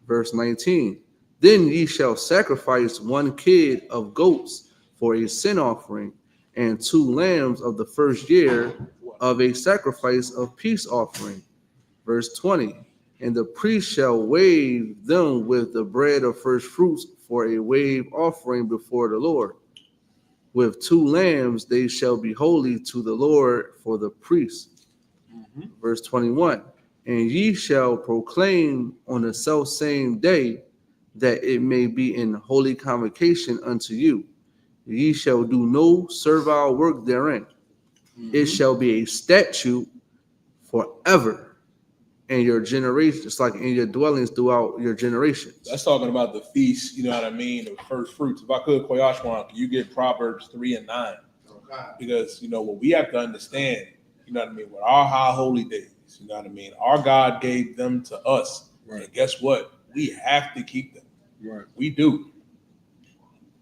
Verse 19. Then ye shall sacrifice 1 kid of goats for a sin offering, and 2 lambs of the first year of a sacrifice of peace offering. Verse 20. And the priest shall wave them with the bread of first fruits for a wave offering before the Lord. With 2 lambs they shall be holy to the Lord for the priest. Verse 21. And ye shall proclaim on the selfsame day, that it may be in holy convocation unto you. Ye shall do no servile work therein. It shall be a statute forever in your generations, it's like in your dwellings throughout your generations. That's talking about the feast, you know what I mean, the first fruits. If I could, Koyashwan, you get Proverbs 3 and 9. Because, you know, what we have to understand, you know what I mean, with our high holy days, you know what I mean, our God gave them to us. Right. And guess what? We have to keep them. Right. We do.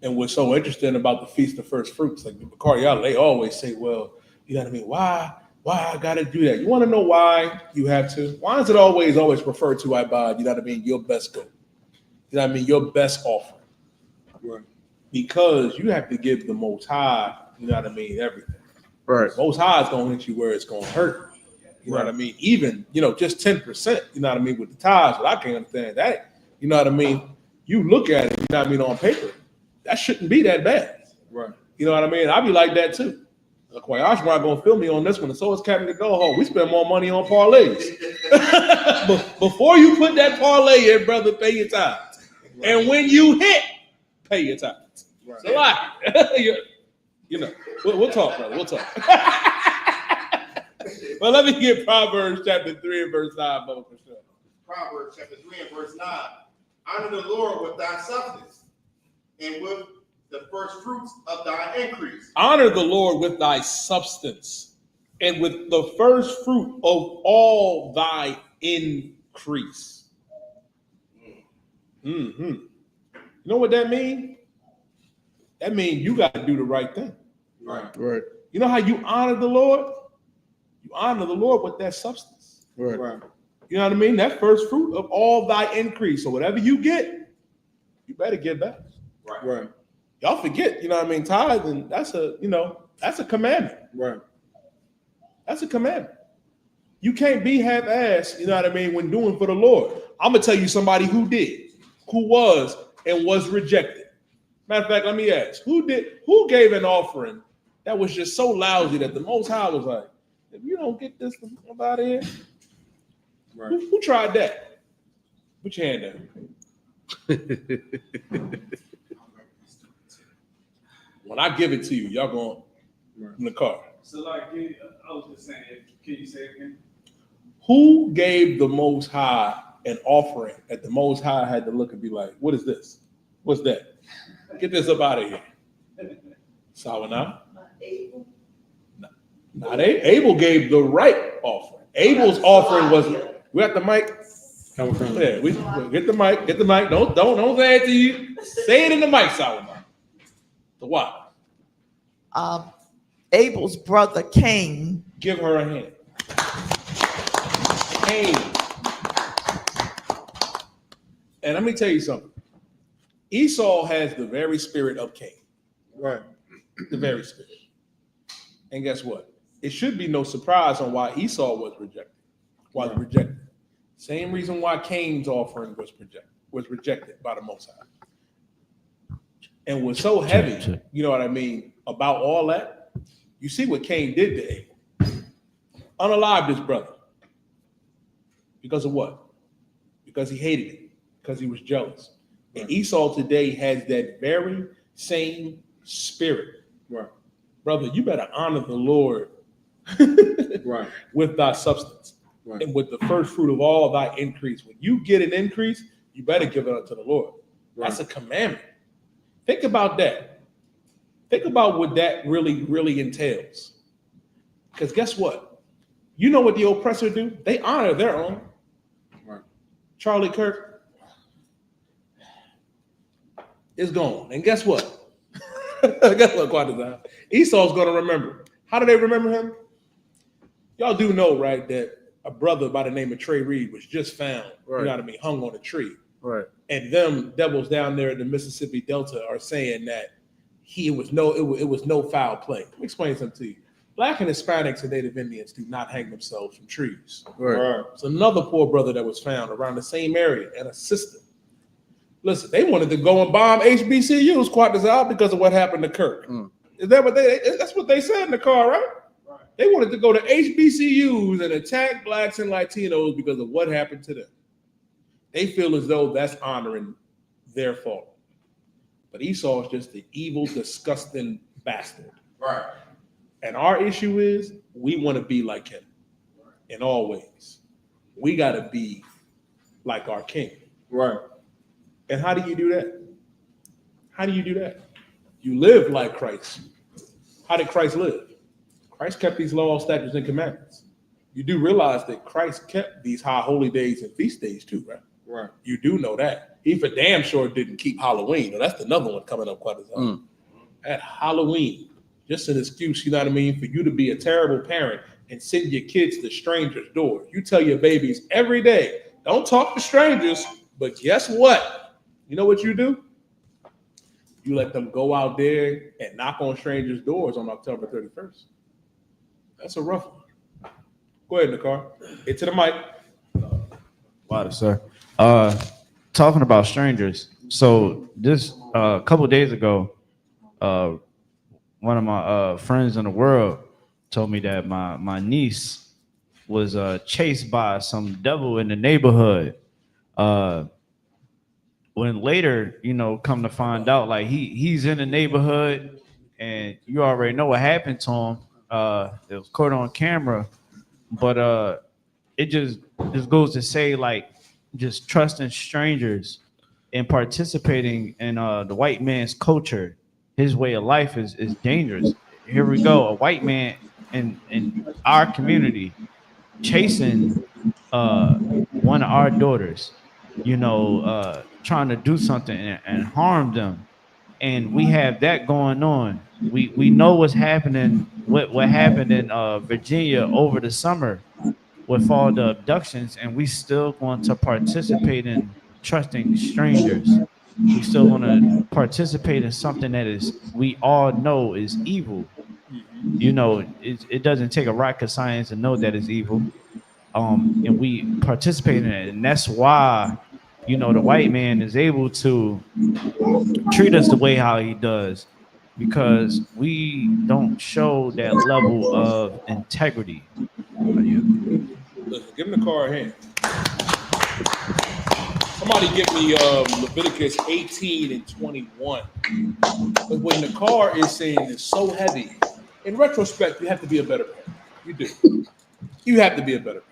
And what's so interesting about the Feast of First Fruits, like the Bakari, they always say, well, you know what I mean, why I gotta do that? You want to know why you have to? Why is it always referred to, Ibad, you know what I mean, your best goat? You know what I mean, your best offering. Right. Because you have to give the Most High, you know what I mean, everything. Right. The Most High is going to hit you where it's going to hurt. You know what I mean? Even, you know, just 10%, you know what I mean, with the tithes, but I can't understand that. You know what I mean? You look at it, you know what I mean, on paper, that shouldn't be that bad. Right. You know what I mean? I'd be like that too. Quayash not gonna feel me on this one, and so is Captain Go. We spend more money on parlays. But before you put that parlay in, brother, pay your tithes. Right. And when you hit, pay your tithes. Right. It's a lot. You know, we'll talk, brother. We'll talk. Well, let me get Proverbs chapter 3 and verse 9, brother, for sure. Proverbs chapter 3 and verse 9. Honor the Lord with thy substance and with the first fruits of thy increase. Honor the Lord with thy substance and with the first fruit of all thy increase. Mm-hmm. You know what that means? That means you got to do the right thing. Right. Right. You know how you honor the Lord? You honor the Lord with that substance. Right. Right. You know what I mean? That first fruit of all thy increase. So whatever you get, you better get back. Right. Right. Y'all forget, you know what I mean, tithing, that's a commandment. Right. That's a commandment. You can't be half-assed, you know what I mean, when doing for the Lord. I'm going to tell you somebody who did, who was and was rejected. Matter of fact, let me ask, who gave an offering that was just so lousy that the Most High was like, if you don't get this from out of here, right. Who tried that? Put your hand down. When I give it to you, y'all going in the car. So, like, I was just saying, can you say it again? Who gave the Most High an offering that the Most High had to look and be like, what is this? What's that? Get this up out of here. Sour now. Not Abel gave the right offering. Abel's offering was. We got the mic. Yeah, we get the mic. Get the mic. Don't say it to you. Say it in the mic, Sour now. The what? Abel's brother Cain. Give her a hand. Cain. And let me tell you something. Esau has the very spirit of Cain. Right. The very spirit. And guess what? It should be no surprise on why Esau was rejected. Why rejected. Same reason why Cain's offering was rejected by the Most High. And was so heavy, you know what I mean, about all that. You see what Cain did to Abel. Unalived his brother. Because of what? Because he hated him. Because he was jealous. And Esau today has that very same spirit. Right. Brother, you better honor the Lord Right. with thy substance. Right. And with the first fruit of all thy increase. When you get an increase, you better give it unto the Lord. Right. That's a commandment. Think about that. Think about what that really entails. Because guess what? You know what the oppressor do? They honor their own. Right. Charlie Kirk is gone. And guess what? Guess what, Quadazan? Esau's going to remember. How do they remember him? Y'all do know, right, that a brother by the name of Trey Reed was just found, Right. you know what I mean, hung on a tree. Right. And them devils down there in the Mississippi Delta are saying that it was no foul play. Let me explain something to you. Black and Hispanics and Native Indians do not hang themselves from trees. Right. It's another poor brother that was found around the same area and a sister. Listen, they wanted to go and bomb HBCUs Quadazan because of what happened to Kirk. Is that what that's what they said in the car, right? They wanted to go to HBCUs and attack blacks and Latinos because of what happened to them. They feel as though that's honoring their fault. But Esau is just the evil, disgusting bastard. Right. And our issue is we want to be like him in all ways. We got to be like our king. Right. And how do you do that? How do you do that? You live like Christ. How did Christ live? Christ kept these laws, statutes, and commandments. You do realize that Christ kept these high holy days and feast days too, right? Right. You do know that. He for damn sure didn't keep Halloween. Now, that's another one coming up quite a lot. At Halloween, just an excuse, you know what I mean, for you to be a terrible parent and send your kids to strangers' doors. You tell your babies every day, don't talk to strangers, but guess what? You know what you do? You let them go out there and knock on strangers' doors on October 31st. That's a rough one. Go ahead, Nakar. Get to the mic. Water, sir. Talking about strangers. So this a couple of days ago, one of my friends in the world told me that my niece was chased by some devil in the neighborhood. When later, come to find out, like he's in the neighborhood, and you already know what happened to him. It was caught on camera, but it just goes to say, like, just trusting strangers and participating in the white man's culture, his way of life is dangerous. Here we go, a white man in our community chasing one of our daughters, trying to do something and harm them. And we have that going on. We know what's happening, what happened in Virginia over the summer with all the abductions, and we still want to participate in trusting strangers. We still want to participate in something that is, we all know is evil. It doesn't take a rocket science to know that it's evil. And we participate in it. And that's why, the white man is able to treat us the way how he does, because we don't show that level of integrity. Listen, give him the car a hand. Somebody give me Leviticus 18 and 21. Because when the car is saying it's so heavy, in retrospect, you have to be a better parent. You do. You have to be a better parent.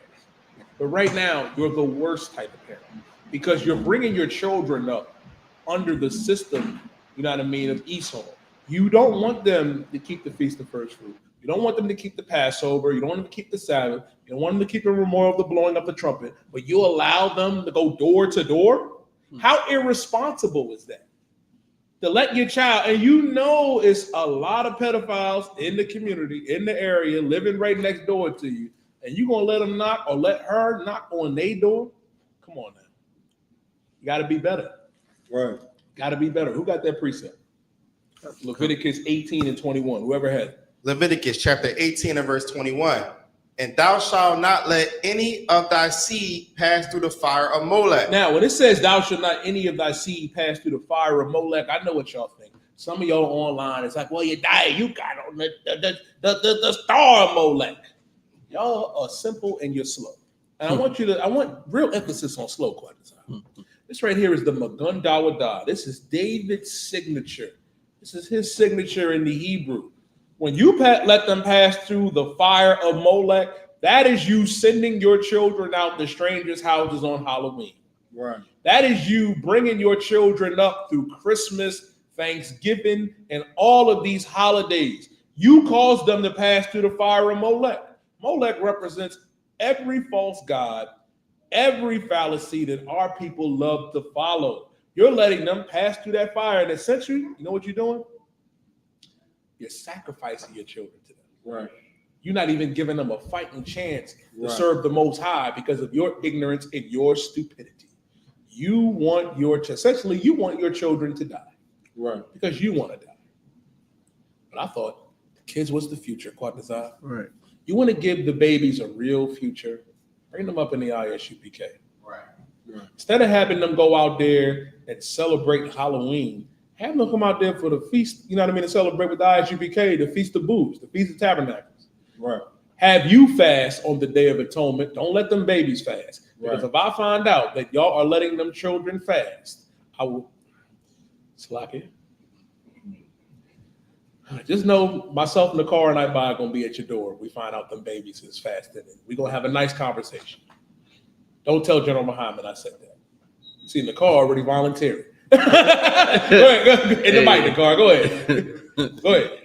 But right now, you're the worst type of parent, because you're bringing your children up under the system you know what I mean, of Esau. You don't want them to keep the Feast of First Fruit. You don't want them to keep the Passover. You don't want them to keep the Sabbath. You don't want them to keep the memorial of the blowing of the trumpet. But you allow them to go door to door? How irresponsible is that? To let your child, and you know it's a lot of pedophiles in the community, in the area, living right next door to you, and you gonna let them knock or let her knock on their door? Come on now. You gotta be better. Right. Gotta be better. Who got that precept? Leviticus 18 and 21. Whoever had it. Leviticus chapter 18 and verse 21. And thou shalt not let any of thy seed pass through the fire of Molech. Now, when it says thou shalt not any of thy seed pass through the fire of Molech, I know what y'all think. Some of y'all online, it's like, well, you die, you got on the star of Molech. Y'all are simple and you're slow. And I want real emphasis on slow, quite design. This right here is the Magun Dawadah. This is David's signature. This is his signature in the Hebrew. When you let them pass through the fire of Molech, that is you sending your children out to strangers' houses on Halloween. Right. That is you bringing your children up through Christmas, Thanksgiving, and all of these holidays. You cause them to pass through the fire of Molech. Molech represents every false god, every fallacy that our people love to follow. You're letting them pass through that fire. And essentially, you know what you're doing? You're sacrificing your children to them. Right. You're not even giving them a fighting chance to serve the Most High because of your ignorance and your stupidity. You want essentially, you want your children to die. Right. Because you want to die. But I thought the kids was the future, Quatazar. Right. You want to give the babies a real future, bring them up in the I.S.U.P.K. Right. Instead of having them go out there and celebrate Halloween, have them come out there for the feast, you know what I mean, to celebrate with the I.S.U.P.K, the Feast of Booths, the Feast of Tabernacles. Right. Have you fast on the Day of Atonement. Don't let them babies fast. Because if I find out that y'all are letting them children fast, I will slack it. Just know myself in the car and I buy gonna be at your door. We find out them babies is fasting. We're gonna have a nice conversation. Don't tell General Muhammad I said that. See, in the car already volunteering. Go ahead. In the mic, the car. Go ahead. Go ahead.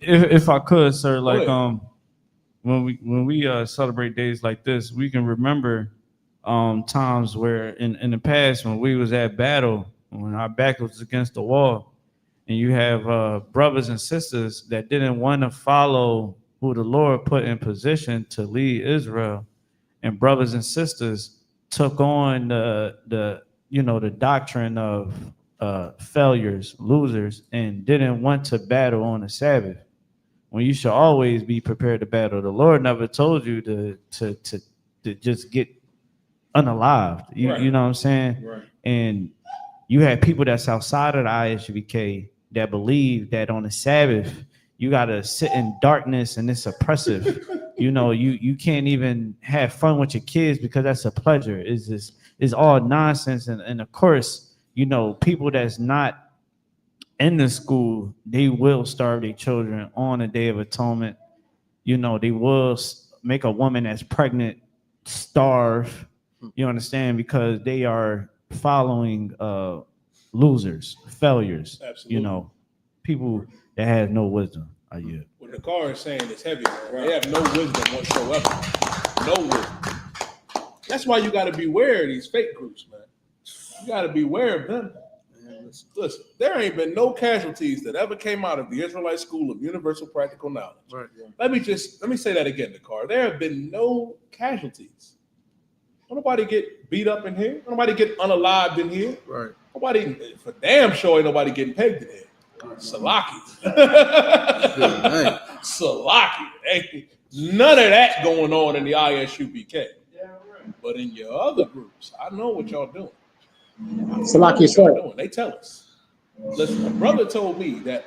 If I could, sir, like when we celebrate days like this, we can remember times where in the past when we was at battle, when our back was against the wall, and you have brothers and sisters that didn't want to follow who the Lord put in position to lead Israel, and brothers and sisters took on the doctrine of failures, losers, and didn't want to battle on the Sabbath. When you should always be prepared to battle. The Lord never told you to just get unalived. You know what I'm saying? Right. And you had people that's outside of the I.S.U.P.K that believe that on the Sabbath you gotta sit in darkness and it's oppressive. You can't even have fun with your kids because that's a pleasure. It's all nonsense. And of course, people that's not in the school, they will starve their children on the Day of Atonement. They will make a woman that's pregnant starve. You understand? Because they are following losers, failures. Absolutely. People that have no wisdom. What the car is saying is heavy, man. They have no wisdom whatsoever. No wisdom. That's why you got to beware of these fake groups, man. You got to beware of them. Listen, there ain't been no casualties that ever came out of the Israelite School of Universal Practical Knowledge. Right. Let me say that again, Dakar. There have been no casualties. Don't nobody get beat up in here. Don't nobody get unalived in here. Right. Nobody, for damn sure, ain't nobody getting pegged in here. Salaki. Salaki. Ain't none of that going on in the I.S.U.P.K. But in your other groups, I know what y'all doing. Salaki, sir. They tell us. Listen, my brother told me that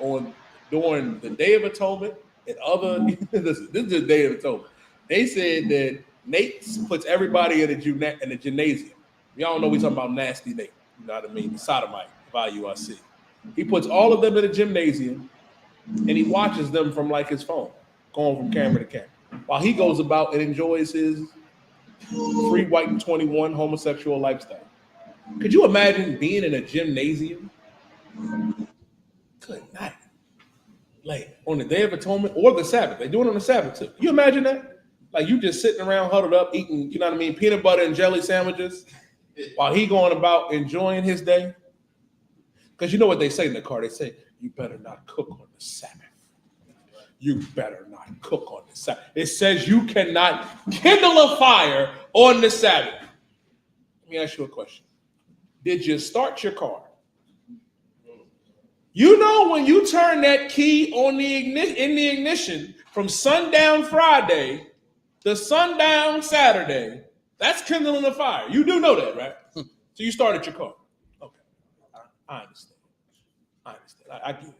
during the Day of Atonement and other this is the Day of Atonement. They said that Nate puts everybody in the gymnasium. Y'all know we talking about nasty Nate. You know what I mean? The sodomite of I.U.I.C. He puts all of them in a gymnasium and he watches them from like his phone, going from camera to camera, while he goes about and enjoys his free white and 21 homosexual lifestyle. Could you imagine being in a gymnasium Good night. Like on the Day of Atonement or the Sabbath. They do it on the Sabbath too. Can you imagine that? Like you just sitting around huddled up eating, you know what I mean, peanut butter and jelly sandwiches while he going about enjoying his day. Because you know what they say in the car? They say, you better not cook on the Sabbath. You better not cook on the Sabbath. It says you cannot kindle a fire on the Sabbath. Let me ask you a question. Did you start your car? You know when you turn that key on the ignition from sundown Friday to sundown Saturday, that's kindling a fire. You do know that, right? So you started your car. Okay. I understand. I get it.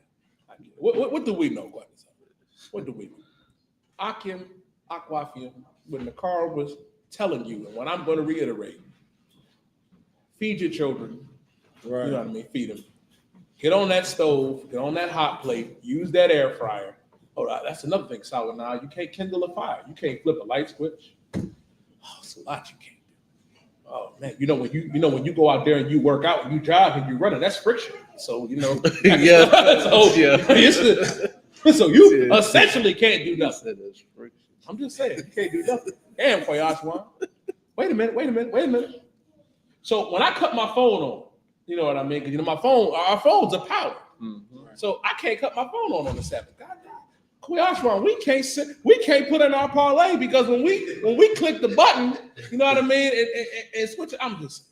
What do we know? What do we know? Akim, Aquafium, when the car was telling you, and what I'm going to reiterate, feed your children. Right. You know what I mean? Feed them. Get on that stove, get on that hot plate, use that air fryer. Oh, that's another thing, Salah. Now you can't kindle a fire. You can't flip a light switch. Oh, it's a lot you can't do. Oh man, when you go out there and you work out and you drive and you running, that's friction. So Yeah. So you essentially can't do nothing. I'm just saying, you can't do nothing. Damn, Koyashwan. Wait a minute. So when I cut my phone on, you know what I mean? Because our phones are powered. Mm-hmm. So I can't cut my phone on the Sabbath. God damn. Koyashwan, we can't put in our parlay because when we click the button, you know what I mean, and switch it, I'm just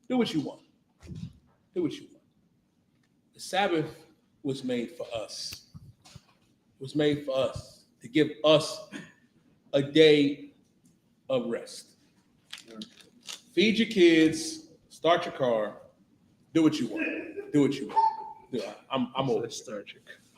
do what you want. Do what you want. The Sabbath was made for us. It was made for us to give us a day of rest. Feed your kids, start your car, do what you want. I'm over.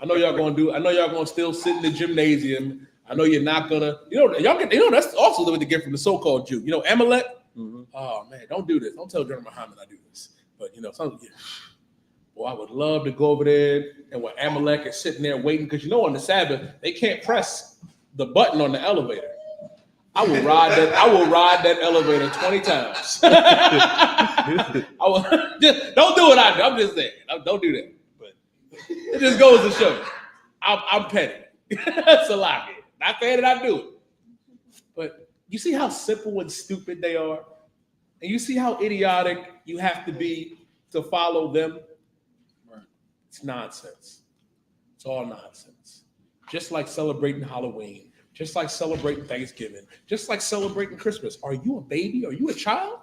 I know y'all gonna still sit in the gymnasium. I know you're not gonna, that's also what they get from the so-called Jew. You know, Amalek. Mm-hmm. Oh man, don't do this. Don't tell General Muhammad I do this. But I would love to go over there and when Amalek is sitting there waiting, because on the Sabbath they can't press the button on the elevator. I will ride that elevator 20 times. Don't do what I do. I'm just saying. Don't do that. But it just goes to show you. I'm petty. That's a lie. Not saying that I do it. But you see how simple and stupid they are? And you see how idiotic you have to be to follow them? Right. It's nonsense. It's all nonsense. Just like celebrating Halloween. Just like celebrating Thanksgiving, just like celebrating Christmas. Are you a baby? Are you a child?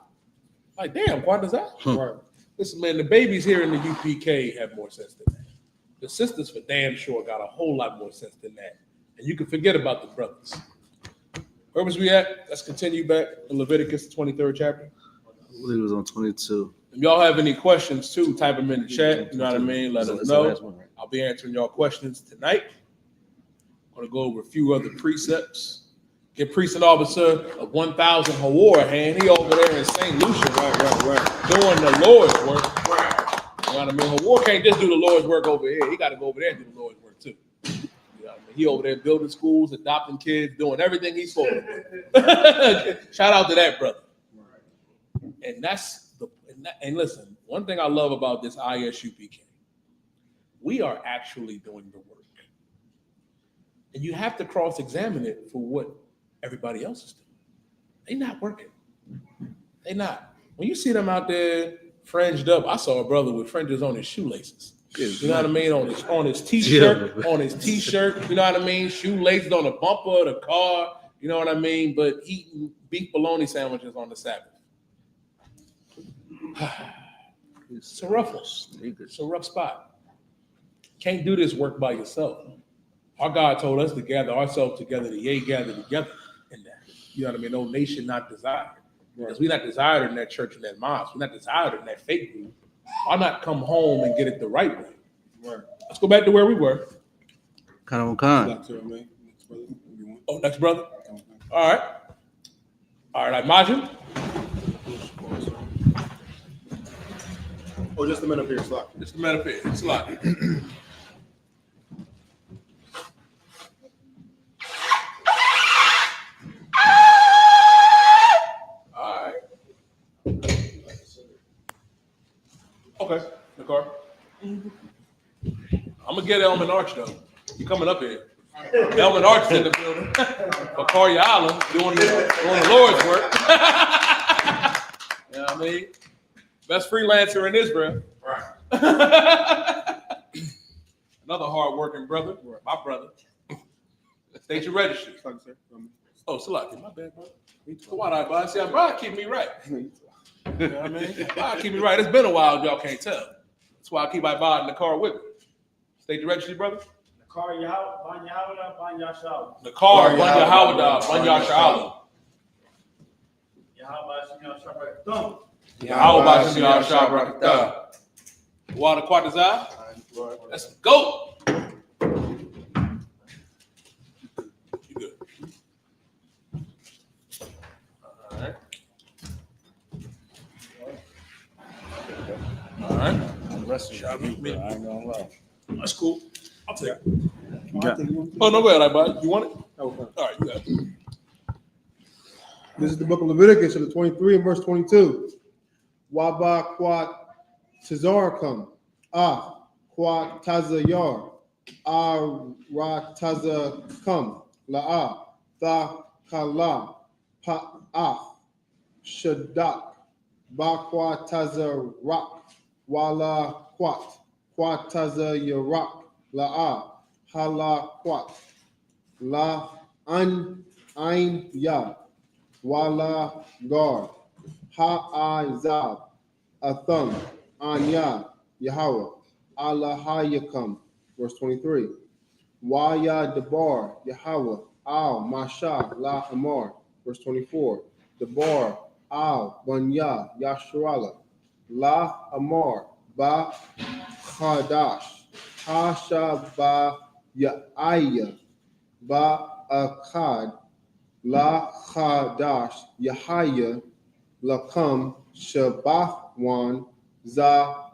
Like, damn, why does that? Right. Listen, man, the babies here in the UPK have more sense than that. The sisters for damn sure got a whole lot more sense than that. And you can forget about the brothers. Where was we at? Let's continue back in Leviticus, the 23rd chapter. I believe it was on 22. If y'all have any questions too, type them in the chat. You know what I mean? Let us know. I'll be answering y'all questions tonight. I'm going to go over a few other precepts. Get Priest and Officer of 1,000 Hawar a hand. He over there in St. Lucia, right, doing the Lord's work. Right. You know what I mean? Hawar can't just do the Lord's work over here. He got to go over there and do the Lord's work too. You know what I mean? He over there building schools, adopting kids, doing everything he's for. Shout out to that brother. And and listen, one thing I love about this I.S.U.P.K, we are actually doing the work. And you have to cross-examine it for what everybody else is doing. They're not working. They're not. When you see them out there fringed up, I saw a brother with fringes on his shoelaces. You know what I mean? On his t-shirt, you know what I mean? Shoelaces on the bumper of the car, you know what I mean? But eating beef bologna sandwiches on the Sabbath. It's a rough one. It's a rough spot. Can't do this work by yourself. Our God told us to gather ourselves together, to gather together in that. You know what I mean? No nation not desired. Because we're not desired in that church and that mosque. We're not desired in that faith group. Why not come home and get it the right way? Right. Let's go back to where we were. Khan. Oh, next brother? All right. All right, Majin. Oh, just a minute up here, Slot. Just a minute up here, Slot. Okay, the car. forget Elman Arch though. You coming up here? Elman Arch is in the building. Bakar Island doing the Lord's work. You know what I mean? Best freelancer in Israel. Right. Another hard-working brother, my brother. State your registry. Oh, Salaki, my bad, brother. Why not, bud? See, Bob keep me right. You know what I mean? Bob keep me right. It's been a while, y'all can't tell. That's why I keep my Bob in the car with me. State your registry, brother. The car Ban Yahawada, Ban Yashal. The car Ban Yahawada, Ban Yashal. Yahawada Shem Yahawada. Water Quatazah. Let's go. You good. All right. All right. I ain't gonna lie. That's cool. I'll take it. Oh, no, wait, bud. You want it? All right, you got it. This is the book of Leviticus, chapter 23 and verse 22. Waba quat tazarkum, quat tazayar, ra tazakam, la'a, tha kala, pa'af, shadak, bakwa tazarak, wala quat tazayarak, la'a, hala quat, la ain ya. Wala gar, ha'izab, atham, anya, Yahweh, Allah hayakam. Verse 23. Waya debar, Yahweh, al, masha, la amar. Verse 24. Debar, al, banya, yashrala, la amar, ba, chadash, hasha, ba, ya'aya, ba, akad, La Chadash Yahaya Lakam Shabbathwan Za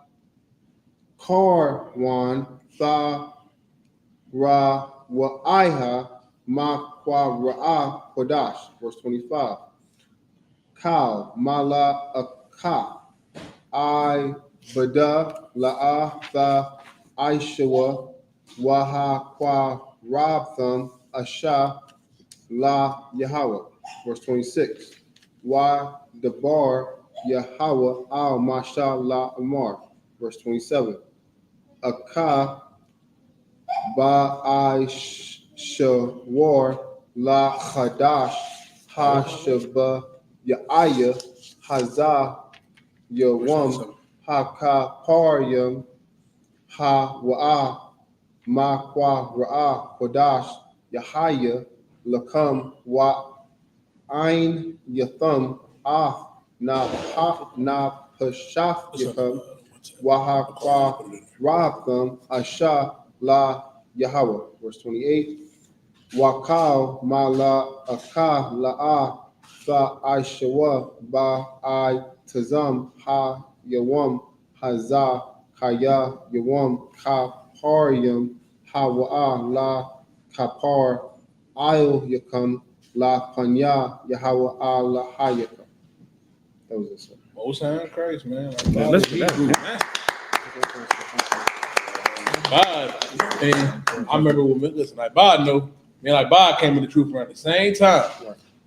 Karwan Tha Ra Wa'aiha Makwa Ra'a Kodash. Verse 25. Kal Mala Aka I Bada La'a Tha Aishawa Waha Kwa Rabtham Asha La Yahweh. Verse 26. Wa Debar Yahweh al Masha La Amar. Verse 27. Aka Ba I Shawar La Chadash Ha Shaba Ya'aya Haza Yawam Ha Kaparyam Ha Wa'a Ma Kwa Ra'a Kodash Yahaya Lakam wa ain yatham na pashaf yakam wa ha rabtham asha la Yahweh. Verse 28. Wakal mala akah la'a fa aishawa ba I tazam ha yawam haza kaya yawam ka paryam ha wa'a la kapar I'll yakam la panya Yahweh Allah hayakam. That was this one. Most time Christ, man. Let's get that. Bob, and I remember when like Bob like Bob came to the truth around the same time.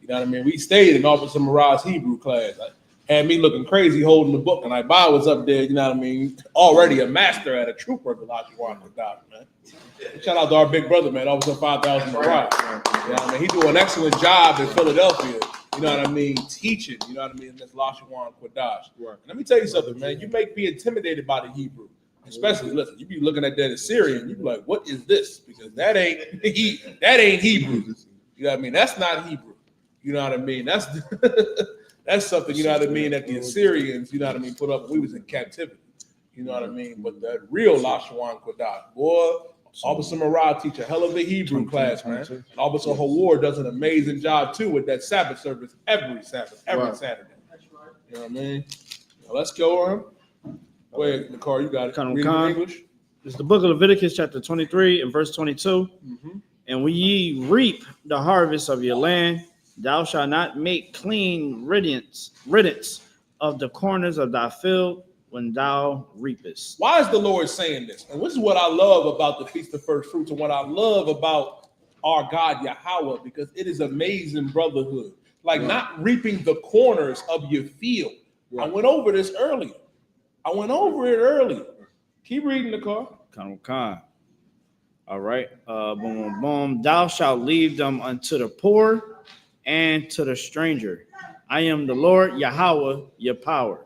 You know what I mean? We stayed in Officer Mirage Hebrew class. Like, had me looking crazy holding the book, and like Bob was up there, you know what I mean, already a master at a truth work of Elijah man. Shout out to our big brother, man, Officer 5,000 Mirage. You know what I mean? He do an excellent job in Philadelphia, you know what I mean, teaching, you know what I mean, in this Lashawan Quadash. And let me tell you something, man, you may be intimidated by the Hebrew. Especially, listen, you be looking at that Assyrian, you be like, what is this? Because that ain't Hebrew. You know what I mean? That's not Hebrew. You know what I mean? That's that's something, you know what I mean, that the Assyrians, you know what I mean, put up when we was in captivity. You know what I mean? But that real Lashawan Quadash, boy, Officer Marad teach a hell of a Hebrew class, man. And Officer Hawar does an amazing job too with that Sabbath service every Sabbath, every Saturday. You know what I mean? Now let's go on. Go ahead, Nicole, you got it. Read in English. It's the book of Leviticus, chapter 23 and verse 22. And when ye reap the harvest of your land, thou shalt not make clean riddance of the corners of thy field when thou reapest. Why is the Lord saying this? And this is what I love about the Feast of First Fruits and what I love about our God Yahweh, because it is amazing brotherhood. Like not reaping the corners of your field. I went over this earlier. Keep reading the car. Con. All right. Boom, boom. Thou shalt leave them unto the poor and to the stranger. I am the Lord Yahweh, your power.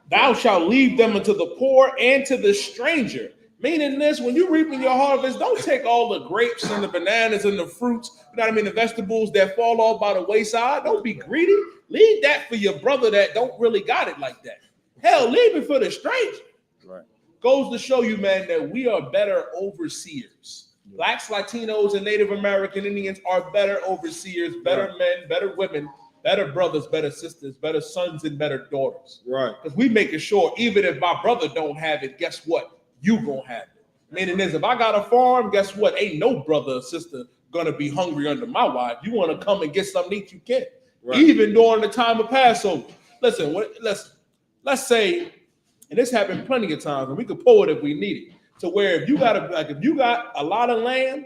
Thou shalt leave them unto the poor and to the stranger. Meaning this, when you're reaping your harvest, don't take all the grapes and the bananas and the fruits, you know what I mean, the vegetables that fall off by the wayside. Don't be greedy. Leave that for your brother that don't really got it like that. Hell, leave it for the stranger. Right. Goes to show you, man, that we are better overseers. Blacks, Latinos, and Native American Indians are better overseers, better men, better women, better brothers, better sisters, better sons, and better daughters. Right. Because we making sure, even if my brother don't have it, guess what? You gonna have it. Meaning is, if I got a farm, guess what? Ain't no brother or sister gonna be hungry under my wife. You want to come and get something to eat, you can. Right. Even during the time of Passover. Listen, let's say, and this happened plenty of times, and we could pull it if we need it. To where if you got a lot of land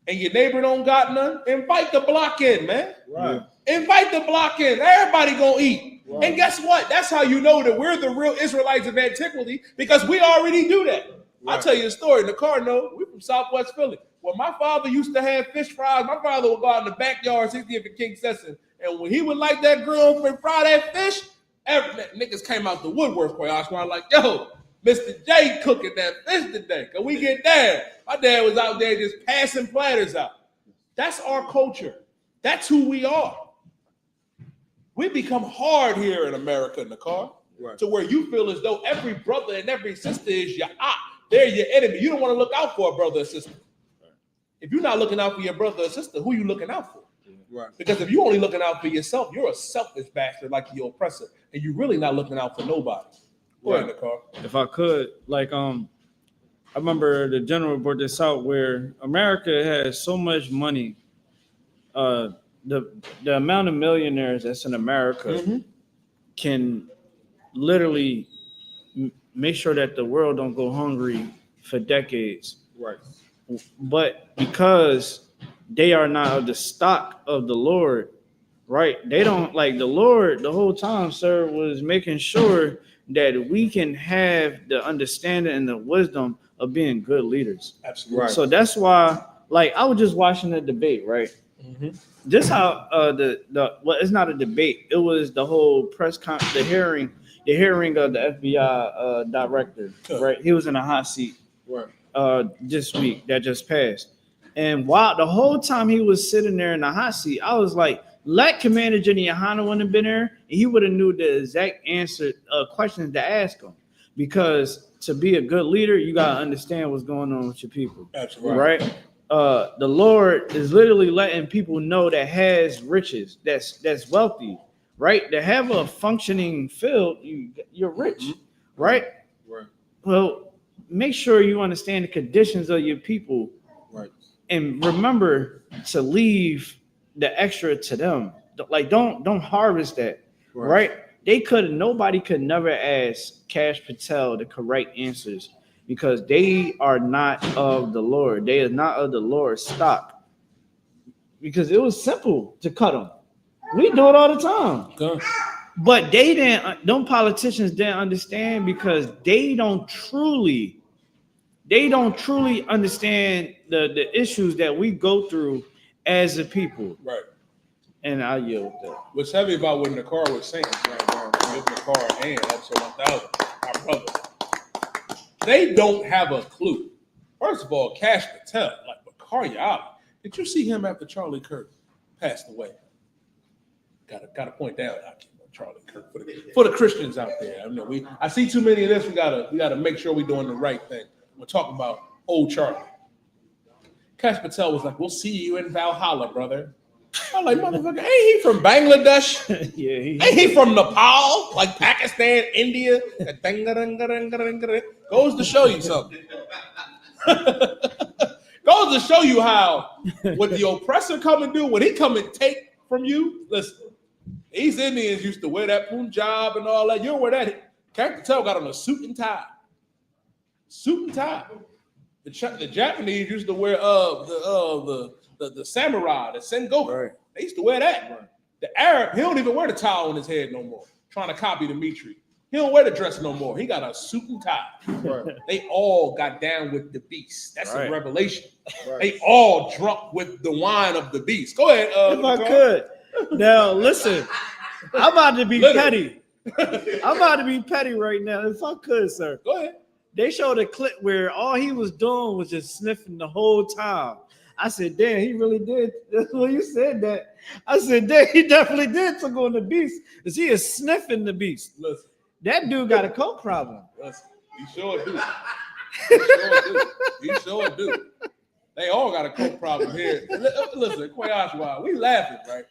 and your neighbor don't got none, invite the block in, man. Right. Invite the block in. Everybody gonna eat. Right. And guess what? That's how you know that we're the real Israelites of antiquity, because we already do that. Right. I'll tell you a story. The car, we're from Southwest Philly. Well, my father used to have fish fries. My father would go out in the backyard, 60th and King Sesson, and when he would light that grill and fry that fish, niggas came out the woodwork for us. I was like, yo, Mr. J cooking that fish today. Can we get there? My dad was out there just passing platters out. That's our culture. That's who we are. We become hard here in America in the car, right, to where you feel as though every brother and every sister is your op. They're your enemy. You don't want to look out for a brother or sister. If you're not looking out for your brother or sister, who are you looking out for? Right. Because if you're only looking out for yourself, you're a selfish bastard like the oppressor, and you're really not looking out for nobody. Go ahead, in the car. If I could, I remember the general brought this out where America has so much money. The amount of millionaires that's in America can literally make sure that the world don't go hungry for decades. Right. But because they are not of the stock of the Lord, right? They don't like the Lord the whole time, sir, was making sure that we can have the understanding and the wisdom of being good leaders. Absolutely. Right. So that's why, I was just watching the debate, right? Just how well, it's not a debate. It was the whole the hearing of the FBI director, right? He was in a hot seat, right, this week that just passed. And while the whole time he was sitting there in the hot seat, I was like, let Commander Jenny YAHANNA wouldn't have been there, and he would have knew the exact answer questions to ask him. Because to be a good leader, you gotta understand what's going on with your people. Absolutely. Right? The Lord is literally letting people know that has riches, that's wealthy, right? To have a functioning field, you're rich, right? Right. Well, make sure you understand the conditions of your people, right, and remember to leave the extra to them. Like don't harvest that, right? Nobody could never ask Cash Patel the correct answers, because they are not of the Lord. They are not of the Lord's stock. Because it was simple to cut them. We do it all the time. Okay. But politicians didn't understand, because they don't truly understand the issues that we go through as a people. Right. And I yield with that. What's heavy about what the car was saying, give the car a hand, episode 1000, our brother. They don't have a clue. First of all, Cash Patel, like Bakari Ali, did you see him after Charlie Kirk passed away? Gotta point that out, Charlie Kirk, for the Christians out there. I see too many of this. We gotta make sure we're doing the right thing. We're talking about old Charlie. Cash Patel was like, "We'll see you in Valhalla, brother." I'm like, motherfucker, ain't he from Bangladesh? Yeah, ain't he from Nepal? Like Pakistan, India? Goes to show you something. Goes to show you how what the oppressor come and do, when he come and take from you. Listen, these Indians used to wear that Punjab and all that. You don't wear that. Captain Patel got on a suit and tie. Suit and tie. The Japanese used to wear the samurai, the sengoku. Right. They used to wear that. Right. The Arab, he don't even wear the towel on his head no more. Trying to copy Dimitri. He don't wear the dress no more. He got a suit and tie. Right. They all got down with the beast. That's Right. a revelation. Right. They all drunk with the wine of the beast. Go ahead. If I could. Now, listen, I'm about to be Literally. petty. I'm about to be petty right now. If I could, sir. Go ahead. They showed a clip where all he was doing was just sniffing the whole time. I said, damn, he really did. That's when you said that. I said, damn, he definitely did took on the beast. Because he is sniffing the beast. Listen, That dude got a coke problem. listen. He sure do. He sure do. He sure do. They all got a coke problem here. Listen, Kwayashwa, we laughing, right?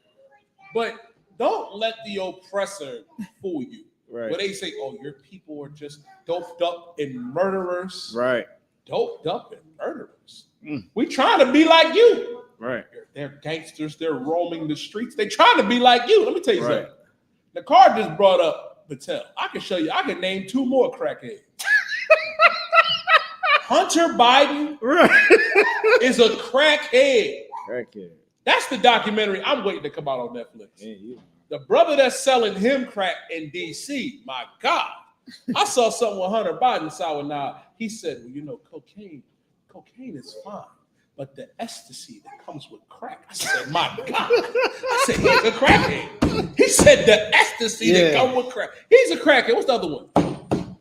But don't let the oppressor fool you. Right. Where they say, oh, your people are just doped up and murderers. Right. Doped up and murderers. We trying to be like you. Right. They're gangsters. They're roaming the streets. They trying to be like you. Let me tell you Right. something. The car just brought up Patel. I can show you. I can name 2 more crackheads. Hunter Biden is a crackhead. Crackhead. That's the documentary I'm waiting to come out on Netflix. Yeah, yeah. The brother that's selling him crack in D.C., my God. I saw something with Hunter Biden saw now. He said, well, you know, cocaine is fine, but the ecstasy that comes with crack. I said, my God. I said, he's a crackhead. He said the ecstasy that comes with crack. He's a crackhead. What's the other one?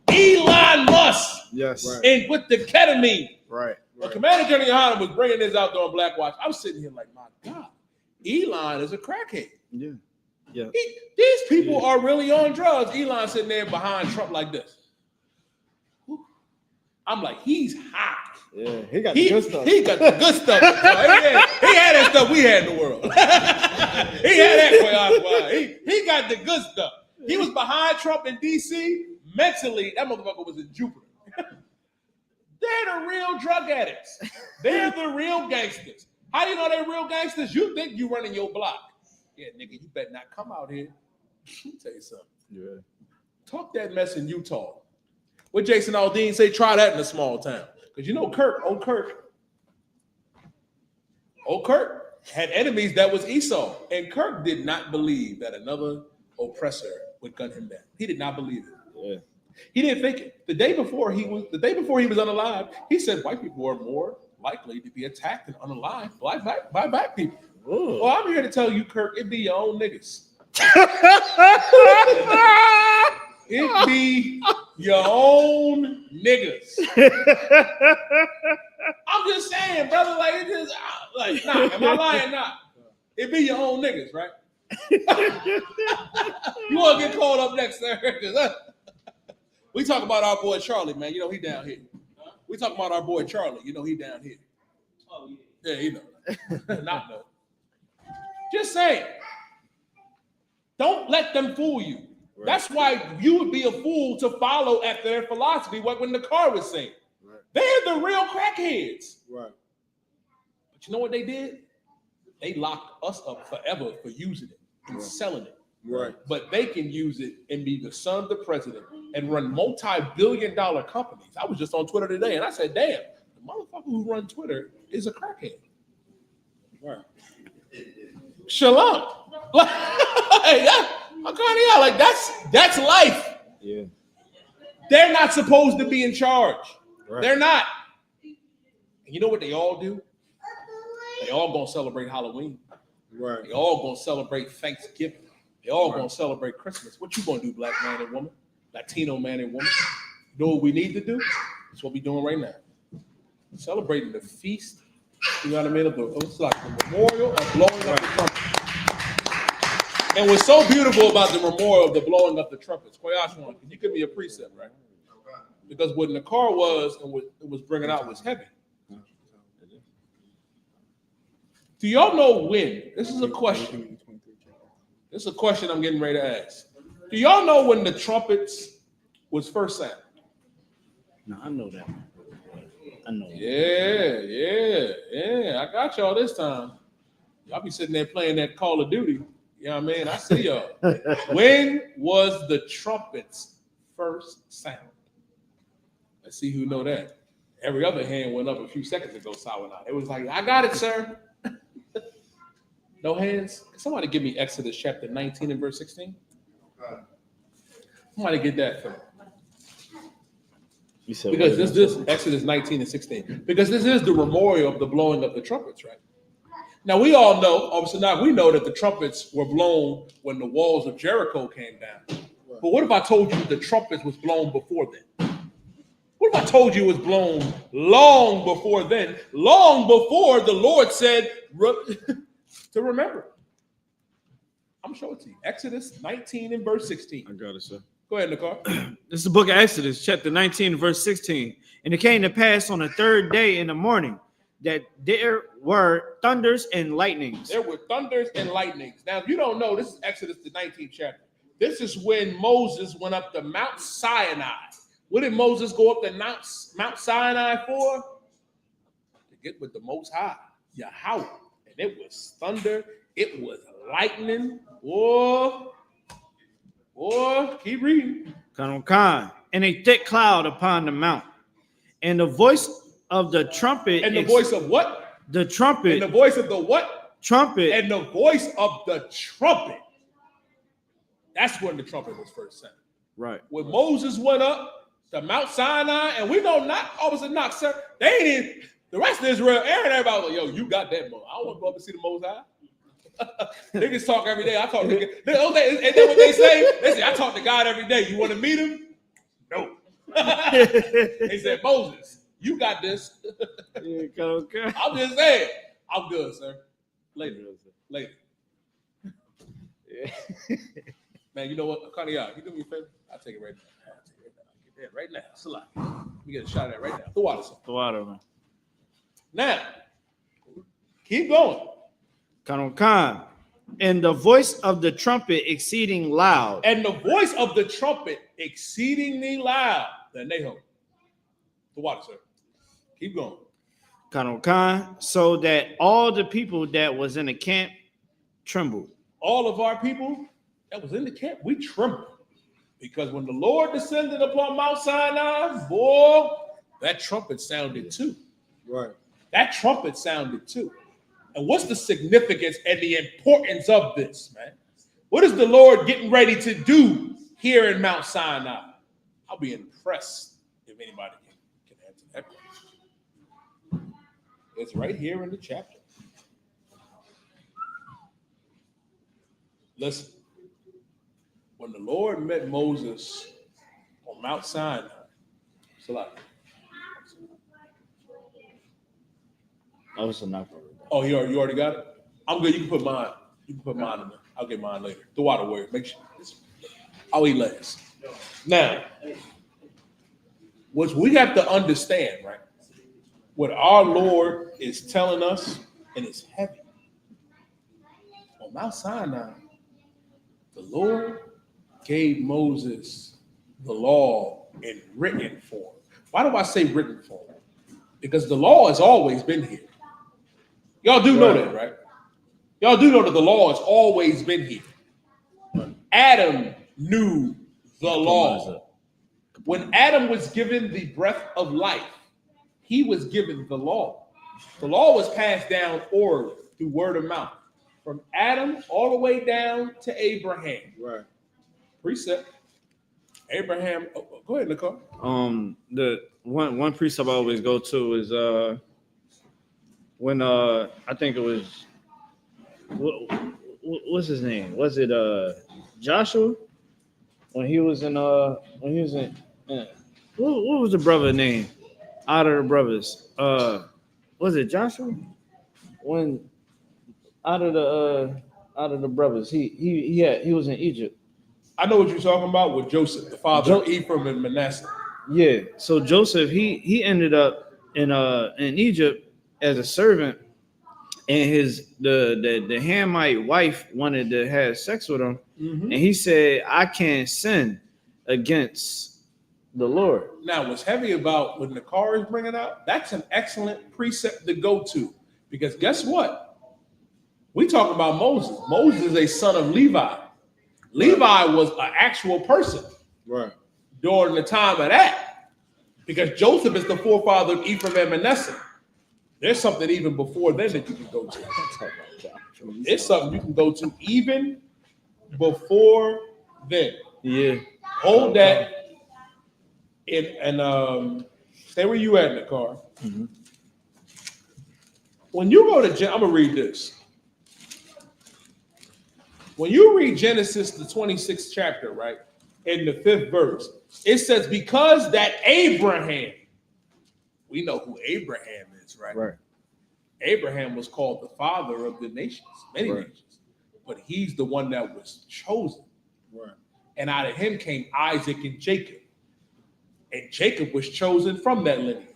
Elon Musk. Yes. Right. And with the ketamine. Right. When Commander General YAHANNA was bringing this out during Black Watch, I was sitting here like, my God, Elon is a crackhead. Yeah. Yeah. These people are really on drugs. Elon sitting there behind Trump like this. I'm like, he's high. Yeah. He got the good stuff. He got the good stuff. he had that stuff we had in the world. He had that. He got the good stuff. He was behind Trump in D.C. Mentally, that motherfucker was in Jupiter. They're the real drug addicts. They're the real gangsters. How do you know they're real gangsters? You think you running your block. Yeah, nigga, you better not come out here. Let me tell you something. Yeah. Talk that mess in Utah. What Jason Aldean say, try that in a small town. Because you know Kirk had enemies that was Esau. And Kirk did not believe that another oppressor would gun him down. He did not believe it. Yeah. He didn't think it. The day before he was unalive, he said white people are more likely to be attacked and unalived by black people. Ooh. Well, I'm here to tell you, Kirk, it be your own niggas. It be your own niggas. I'm just saying, brother, like it just nah, am I lying? Nah. It be your own niggas, right? You want to get called up next, sir? We talk about our boy Charlie, man. You know he down here. We talk about our boy Charlie. You know he down here. Oh yeah. Yeah, you know. Not know. Just saying. Don't let them fool you. Right. That's why you would be a fool to follow after their philosophy. What when the car was saying, right. They're the real crackheads. Right. But you know what they did? They locked us up forever for using it and selling it. Right. But they can use it and be the son of the president and run multi-billion-dollar companies. I was just on Twitter today and I said, damn, the motherfucker who runs Twitter is a crackhead. Right. Shalom. Like that's life. Yeah. They're not supposed to be in charge. Right. They're not. And you know what they all do? They all gonna celebrate Halloween. Right. They all gonna celebrate Thanksgiving. They all gonna celebrate Christmas. What you gonna do, black man and woman, Latino man and woman? You know what we need to do? That's what we're doing right now. Celebrating the feast. You know what I mean? It's like the memorial of blowing up the trumpets. And what's so beautiful about the memorial of the blowing up the trumpets, Koyashwan, can you give me a precept, right? Because what the car was and what it was bringing out was heavy. Do y'all know when? This is a question. This is a question I'm getting ready to ask. Do y'all know when the trumpets was first sounded? No, I know that. I know. Yeah. I got y'all this time. Y'all be sitting there playing that Call of Duty. You know what I mean? I see y'all. When was the trumpets first sound. Let's see who know that. Every other hand went up a few seconds ago, Sinai. It was like, I got it, sir. No hands? Can somebody give me Exodus chapter 19 and verse 16? Somebody get that for me. Because this Exodus 19 and 16. Because this is the memorial of the blowing of the trumpets, right? Now we all know, obviously now we know that the trumpets were blown when the walls of Jericho came down. But what if I told you the trumpets was blown before then? What if I told you it was blown long before then? Long before the Lord said to remember. I'm showing it to you. Exodus 19 and verse 16. I got it, sir. Go ahead, Nicole. This is the book of Exodus, chapter 19, verse 16. And it came to pass on the third day in the morning that there were thunders and lightnings. There were thunders and lightnings. Now, if you don't know, this is Exodus, the 19th chapter. This is when Moses went up to Mount Sinai. What did Moses go up to Mount Sinai for? To get with the Most High, Yahweh. And it was thunder. It was lightning. Whoa. Whoa. Keep reading. And a thick cloud upon the mount. And the voice of the trumpet. And the voice of what? The trumpet. And the voice of the what? Trumpet. And the voice of the trumpet. That's when the trumpet was first sounded. Right. When Moses went up to Mount Sinai, and we know not all of a sudden, not sir, they ain't in the rest of Israel. Aaron, everybody was like, yo, you got that, Mo. I don't want to go up and see the Most High. Niggas talk every day. I talk to God. Ain't that what they say? They say, I talk to God every day. You want to meet him? No. They said, Moses, you got this. Okay. I'm just saying. I'm good, sir. Later. Yeah. Man, you know what? Connie, you do me a favor? I'll take it right now. I'll get that right now. Salah. Let me get a shot at that right now. The water, sir. The water, man. Now, keep going. And the voice of the trumpet exceeding loud. And the voice of the trumpet exceedingly loud. Then they hold. The water, sir. Keep going. So that all the people that was in the camp trembled. All of our people that was in the camp, we trembled. Because when the Lord descended upon Mount Sinai, boy, that trumpet sounded too. Right. That trumpet sounded too. And what's the significance and the importance of this, man? What is the Lord getting ready to do here in Mount Sinai? I'll be impressed if anybody can answer that question. It's right here in the chapter. Listen, when the Lord met Moses on Mount Sinai, oh, you already got it? I'm good. You can put mine. You can put mine in there. I'll get mine later. The water warrior. Make sure. I'll eat last. Now, what we have to understand, right? What our Lord is telling us, and it's heavy. On Mount Sinai, the Lord gave Moses the law in written form. Why do I say written form? Because the law has always been here. Y'all do know that, right? Y'all do know that the law has always been here. Adam knew the law. When Adam was given the breath of life, he was given the law. The law was passed down orally through word of mouth. From Adam all the way down to Abraham. Right. Precept. Abraham. Oh, go ahead, Nicole. The one precept I always go to is when I think it was what's his name? Was it Joshua? When he was in what was the brother name? Out of the brothers. Was it Joshua? When out of the brothers, he was in Egypt. I know what you're talking about with Joseph, the father of Ephraim and Manasseh. Yeah. So Joseph, he ended up in Egypt as a servant, and the Hamite wife wanted to have sex with him, and he said, "I can't sin against the Lord." Now, what's heavy about what Nakar is bringing out? That's an excellent precept to go to, because guess what? We talk about Moses. Moses is a son of Levi. Levi was an actual person. Right. during the time of that, because Joseph is the forefather of Ephraim and Manasseh. There's something even before then that you can go to. It's something you can go to even before then. Yeah. Hold that and stay where you at in the car. Mm-hmm. When you go to, I'm gonna read this. When you read Genesis, the 26th chapter, right, in the 5th verse, it says, because that Abraham, we know who Abraham is, right? Right. Abraham was called the father of the nations, many Right. nations, but he's the one that was chosen. Right. And out of him came Isaac and Jacob. And Jacob was chosen from that lineage.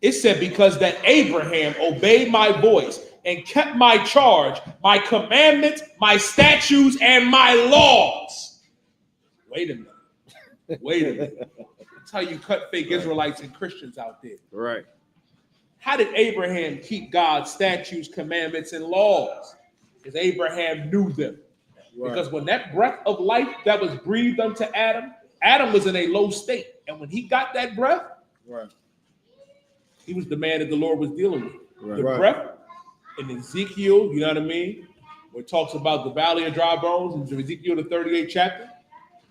It said, because that Abraham obeyed my voice and kept my charge, my commandments, my statutes, and my laws. Wait a minute. Wait a minute. That's how you cut fake Israelites and Christians out there. Right. How did Abraham keep God's statutes, commandments, and laws? Because Abraham knew them. Right. Because when that breath of life that was breathed unto Adam, Adam was in a low state. And when he got that breath, Right. he was the man that the Lord was dealing with. Right. The Right. breath in Ezekiel, you know what I mean? Where it talks about the valley of dry bones in Ezekiel, the 38th chapter.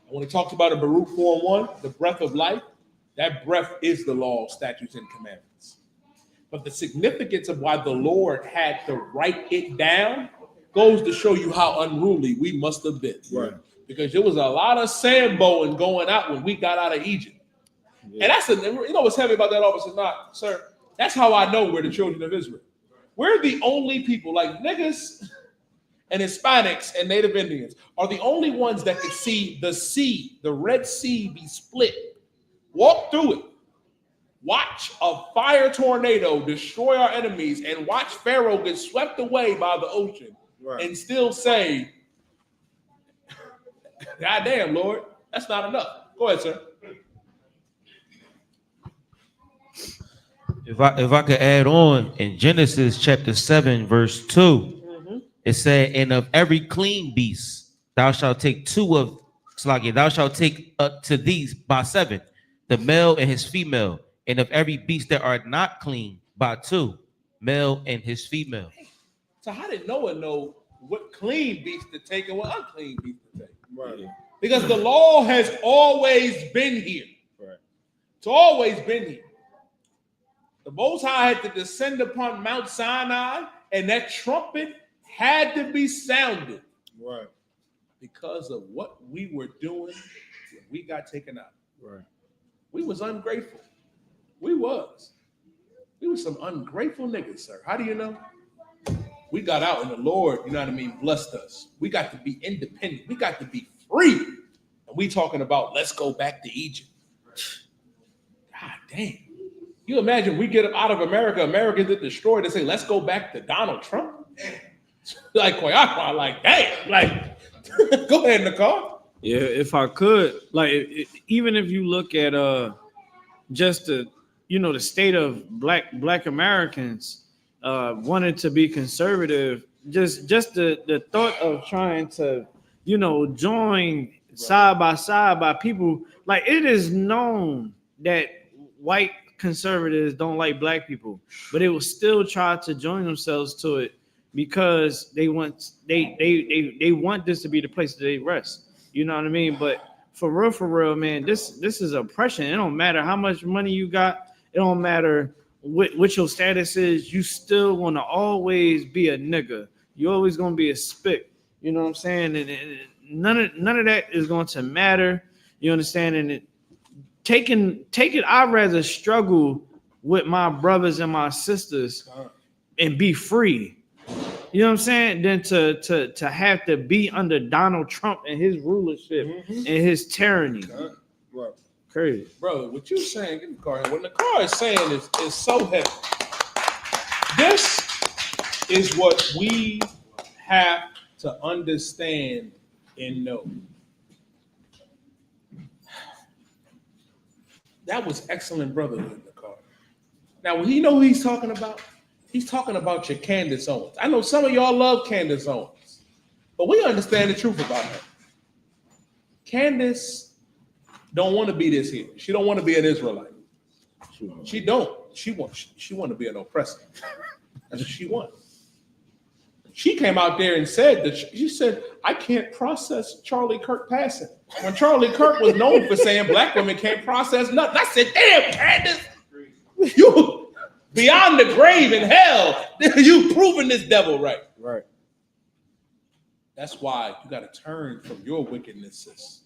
And when it talks about in Baruch 4:1, the breath of life, that breath is the law, statutes, and commandments. But the significance of why the Lord had to write it down goes to show you how unruly we must have been. Right. Because there was a lot of sandbowing going out when we got out of Egypt. And that's you know what's heavy about that, officer? Not, sir. That's how I know we're the children of Israel. We're the only people, like niggas and Hispanics and Native Indians, are the only ones that could see the sea, the Red Sea, be split, walk through it, watch a fire tornado destroy our enemies, and watch Pharaoh get swept away by the ocean, Right. and still say, God damn, Lord, that's not enough. Go ahead, sir. If I could add on, in Genesis chapter 7, verse 2, it said, and of every clean beast thou shalt take two of Slakia, thou shalt take to these by 7, the male and his female, and of every beast that are not clean by 2, male and his female. So how did Noah know what clean beast to take and what unclean beast to take? Right. Because the law has always been here. Right. It's always been here. The Most High had to descend upon Mount Sinai, and that trumpet had to be sounded. Right. Because of what we were doing when we got taken out. Right. We was ungrateful. We was some ungrateful niggas, sir. How do you know? We got out and the Lord, you know what I mean, blessed us. We got to be independent. We got to be free. And we talking about let's go back to Egypt. God damn. You imagine we get out of America, Americans get destroyed, they say, let's go back to Donald Trump. Like, like, damn, like, go ahead in the car. Yeah, if I could, like, even if you look at just the, you know, the state of black Americans wanted to be conservative, just the thought of trying to, you know, join side by side by people, like, it is known that white conservatives don't like black people, but they will still try to join themselves to it because they want this to be the place that they rest. You know what I mean? But for real, man, this is oppression. It don't matter how much money you got. It don't matter what your status is. You still want to always be a nigga. You always gonna be a spick. You know what I'm saying? And none of that is going to matter. You understand? And take it. I'd rather struggle with my brothers and my sisters and be free. You know what I'm saying? Than to have to be under Donald Trump and his rulership and his tyranny. Right. Crazy. Brother, what you saying, get in the car. What the car is saying is so heavy. This is what we have to understand and know. That was excellent brotherhood in the car. Now, when you know who he's talking about? He's talking about your Candace Owens. I know some of y'all love Candace Owens, but we understand the truth about her. Candace don't want to be this here. She don't want to be an Israelite. She don't. She want to be an oppressor. That's what she wants. She came out there and said that she said, I can't process Charlie Kirk passing. When Charlie Kirk was known for saying black women can't process nothing. I said, damn, Candace, you beyond the grave in hell, you proving this devil right. Right. That's why you got to turn from your wickedness, sis.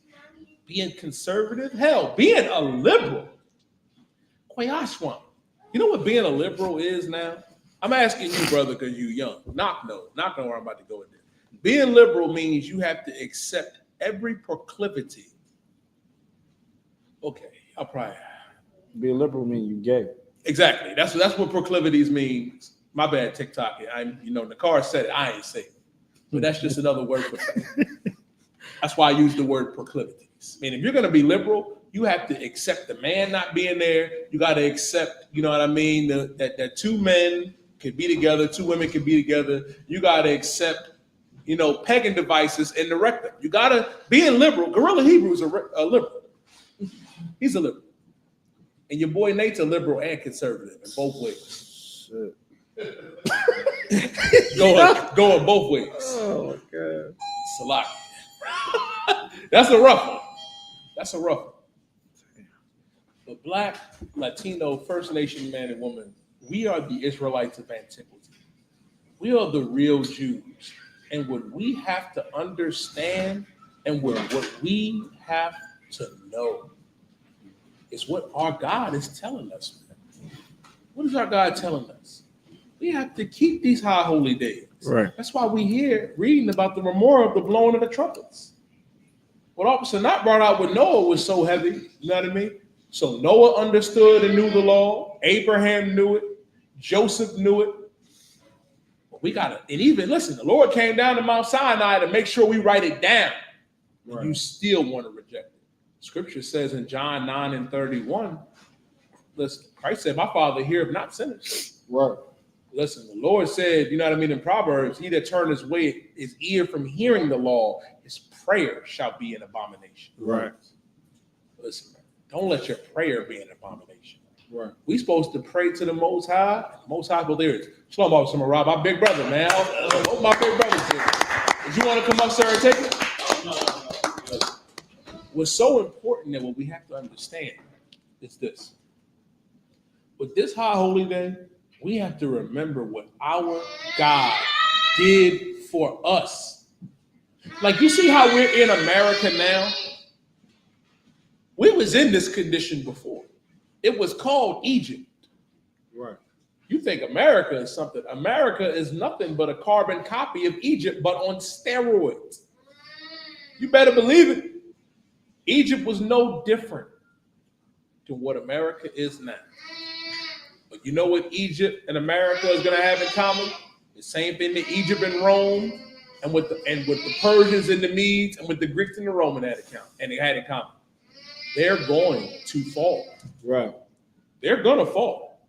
Being conservative, hell, being a liberal. Kwayashwan. You know what being a liberal is now? I'm asking you, brother, because you're young. Not know where I'm about to go with this. Being liberal means you have to accept every proclivity. Okay, I'll probably Be a liberal mean you gay. exactly. That's what proclivities means. My bad, TikTok. Nakar said it. I ain't say it, but that's just another word for that. That's why I use the word proclivities. I mean, if you're going to be liberal, you have to accept the man not being there. You got to accept, you know what I mean, that two men could be together, two women could be together. You got to accept, pagan devices in the rectum. You got to be a liberal. Gorilla Hebrew is a liberal. He's a liberal. And your boy Nate's a liberal and conservative in both ways. Going both ways. Oh, my God. Salaki. That's a rough one. That's a rough one. But Black, Latino, First Nation man and woman, we are the Israelites of antiquity. We are the real Jews. And what we have to understand and what we have to know is what our God is telling us. What is our God telling us? We have to keep these high holy days. Right. That's why we here reading about the memorial of the blowing of the trumpets. What Officer Not brought out with Noah was so heavy, you know what I mean? So Noah understood and knew the law. Abraham knew it. Joseph knew it. But we got to, and even listen, the Lord came down to Mount Sinai to make sure we write it down. Right. You still want to reject it. Scripture says in John 9:31, listen, Christ said, my Father heareth not sinners. Right. Listen, the Lord said, you know what I mean, in Proverbs, he that turneth his ear from hearing the law, his prayer shall be an abomination. Right. Listen, man, don't let your prayer be an abomination. Right. We supposed to pray to the Most High. The Most High, well, there it is. Shalom, Officer Marab, my big brother, man. What my big brother here? Did you want to come up, sir, and take it? What's so important that what we have to understand is this. With this high holy day, we have to remember what our God did for us. Like, you see how we're in America now? We was in this condition before. It was called Egypt. Right. You think America is something. America is nothing but a carbon copy of Egypt, but on steroids. You better believe it. Egypt was no different to what America is now. But you know what Egypt and America is going to have in common? The same thing that Egypt and Rome and with the Persians and the Medes and with the Greeks and the Romans had in common. They're going to fall. Right. They're going to fall.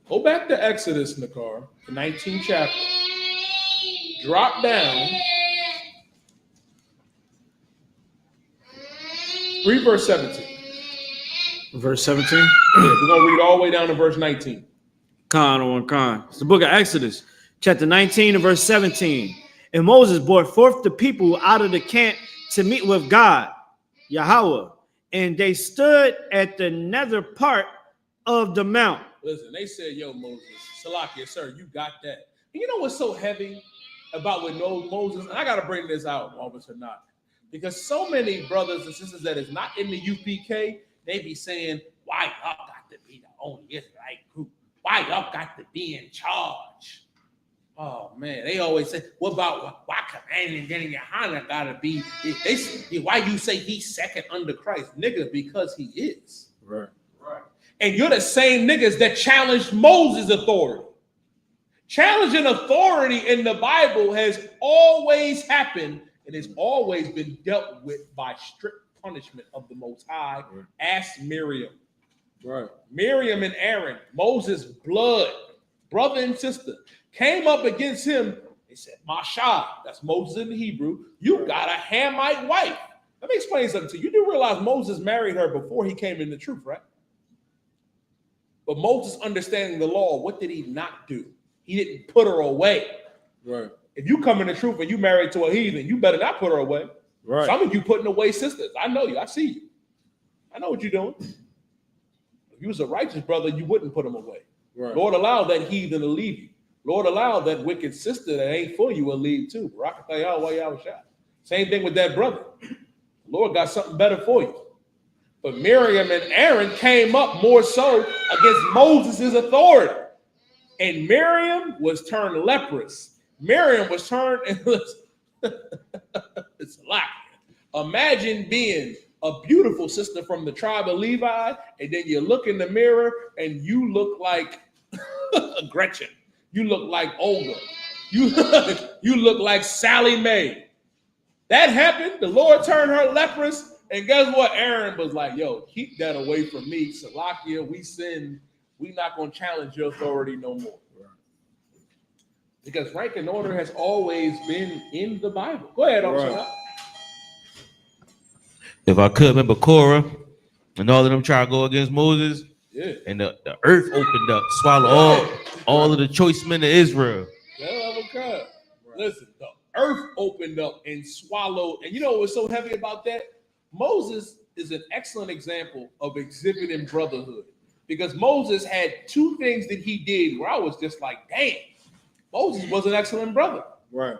Go back to Exodus, Nakar, the 19th chapter. Drop down. Read verse 17. Verse 17. We're going to read all the way down to verse 19. Khan. It's the book of Exodus, chapter 19 and verse 17. And Moses brought forth the people out of the camp to meet with God, Yahweh. And they stood at the nether part of the mount. Listen, they said, yo, Moses, Salakia, sir, you got that. And you know what's so heavy about what Moses, and I got to bring this out, Officer Not, because so many brothers and sisters that is not in the UPK, they be saying, why y'all got to be the only Israelite group? Why y'all got to be in charge? Oh, man, they always say, what about why Commanding General YAHANNA got to be, why you say he's second under Christ? Nigga, because he is. Right. And you're the same niggas that challenged Moses' authority. Challenging authority in the Bible has always happened and has always been dealt with by strict punishment of the Most High. Right. Ask Miriam. Right. Miriam and Aaron, Moses' blood, brother and sister, came up against him. They said, Masha, that's Moses in the Hebrew, you got a Hamite wife. Let me explain something to you. You do realize Moses married her before he came in the truth, right? But Moses understanding the law, what did he not do? He didn't put her away. Right. If you come in the truth and you married to a heathen, you better not put her away. Right. Some of you putting away sisters. I know you. I see you. I know what you're doing. If you was a righteous brother, you wouldn't put them away. Right. Lord allowed that heathen to leave you. Lord allowed that wicked sister that ain't for you will leave too. Same thing with that brother. Lord got something better for you. But Miriam and Aaron came up more so against Moses' authority. And Miriam was turned leprous. Miriam was turned, it's a lot. Imagine being a beautiful sister from the tribe of Levi, and then you look in the mirror and you look like Gretchen. You look like Olga. You look like Sally Mae. That happened. The Lord turned her leprous. And guess what? Aaron was like, yo, keep that away from me. Salakia, we sin. We not going to challenge your authority no more. Because rank and order has always been in the Bible. Go ahead, Right. If I could remember Korah and all of them try to go against Moses, Yeah. and the earth opened up, swallowed all of the choice men of Israel. Listen, the earth opened up and swallowed. And you know what's so heavy about that? Moses is an excellent example of exhibiting brotherhood. Because Moses had two things that he did where I was just like, damn, Moses was an excellent brother. Right.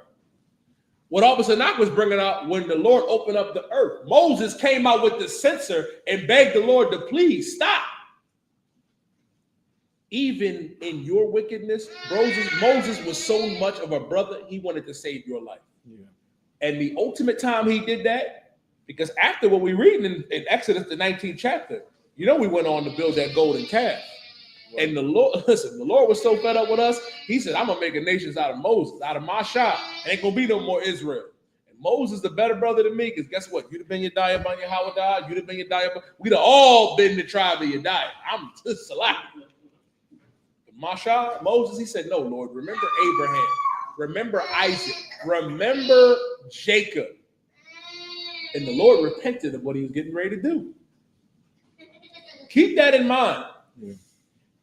What Abba was bringing out when the Lord opened up the earth, Moses came out with the censer and begged the Lord to please stop. Even in your wickedness, Moses was so much of a brother, he wanted to save your life. Yeah. And the ultimate time he did that, because after what we read in Exodus, the 19th chapter, you know, we went on to build that golden calf. Right. And the Lord was so fed up with us, he said, I'm going to make a nation out of Moses, out of my shop. Ain't going to be no more Israel. And Moses, the better brother than me, because guess what? You'd have been Yediah by Yahweh, you'd have been Yediah. We'd have all been the tribe of Yediah. I'm just Salah. Masha, Moses, he said, no, Lord, remember Abraham, remember Isaac, remember Jacob. And the Lord repented of what he was getting ready to do. Keep that in mind. Yeah.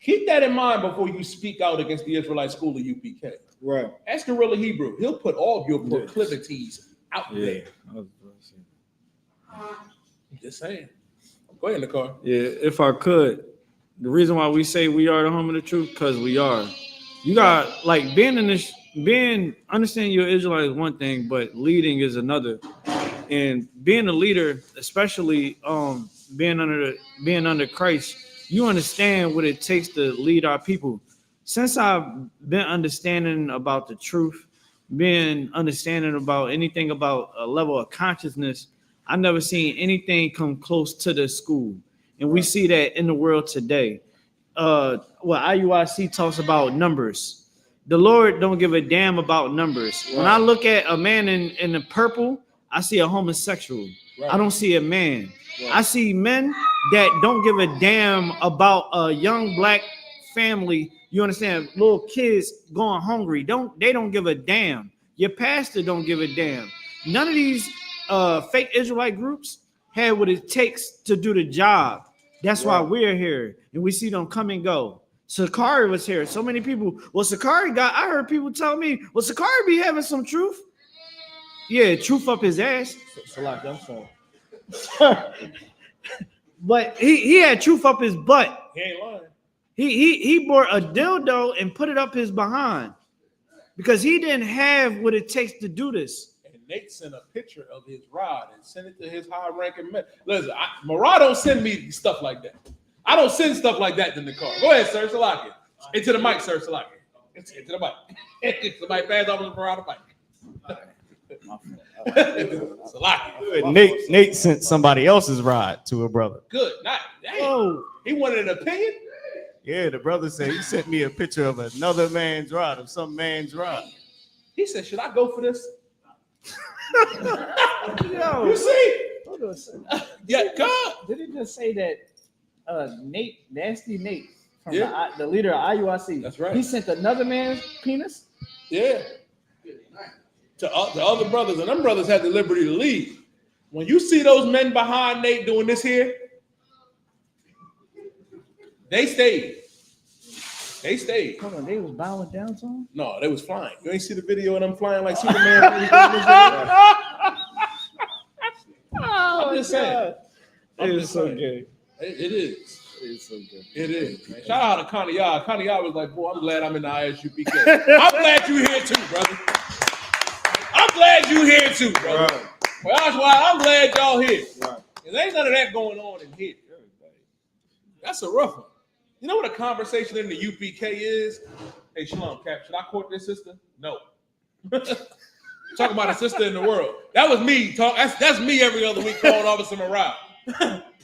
Keep that in mind before you speak out against the Israelite school of U.P.K. Right. Ask Gorilla Hebrew. He'll put all your proclivities out there. I'm just saying. Go ahead, Nicole. Yeah, if I could. The reason why we say we are the home of the truth, because we are. You got like understanding you're Israelite is one thing, but leading is another. And being a leader, especially being under Christ, you understand what it takes to lead our people. Since I've been understanding about the truth, been understanding about anything about a level of consciousness, I've never seen anything come close to the school. And we see that in the world today. IUIC talks about numbers. The Lord don't give a damn about numbers. Right. When I look at a man in the purple, I see a homosexual. Right. I don't see a man. Right. I see men that don't give a damn about a young black family. You understand? Little kids going hungry. They don't give a damn. Your pastor don't give a damn. None of these fake Israelite groups have what it takes to do the job. That's why we're here, and we see them come and go. Sakari was here. So many people. Well, Sakari I heard people tell me, well, Sakari be having some truth. Yeah, truth up his ass. But he had truth up his butt. He ain't lying. He bought a dildo and put it up his behind because he didn't have what it takes to do this. Nate sent a picture of his rod and sent it to his high-ranking man. Listen, Marad don't send me stuff like that. I don't send stuff like that in the car. Go ahead, sir. Salaki. Into the mic, sir. Salaki. Into the mic. Somebody pass over to Marad the mic. Nate sent somebody else's rod to a brother. Good. Oh, he wanted an opinion? Yeah, the brother said he sent me a picture of another man's rod, of some man's rod. He said, should I go for this? Yo, you see? Yeah, God. Did it just say that Nasty Nate from the leader of IUIC? That's right. He sent another man's penis? Yeah. To other brothers, and them brothers had the liberty to leave. When you see those men behind Nate doing this here, they stayed. They stayed. Hold on, they was bowing down to him? No, they was flying. You ain't see the video of them flying like Superman? I'm just saying. It is so good. It is. It's so good. It is. Man. Shout out to Connie Yah. Connie Yah was like, boy, I'm glad I'm in the I.S.U.P.K. I'm glad you here too, brother. I'm glad you here too, brother. Right. Well, that's why I'm glad y'all here. Right. There ain't none of that going on in here. That's a rough one. You know what a conversation in the UPK is? Hey, Shalom, Cap, should I court this sister? No. Talk about a sister in the world. That was me. That's me every other week calling Officer Morale.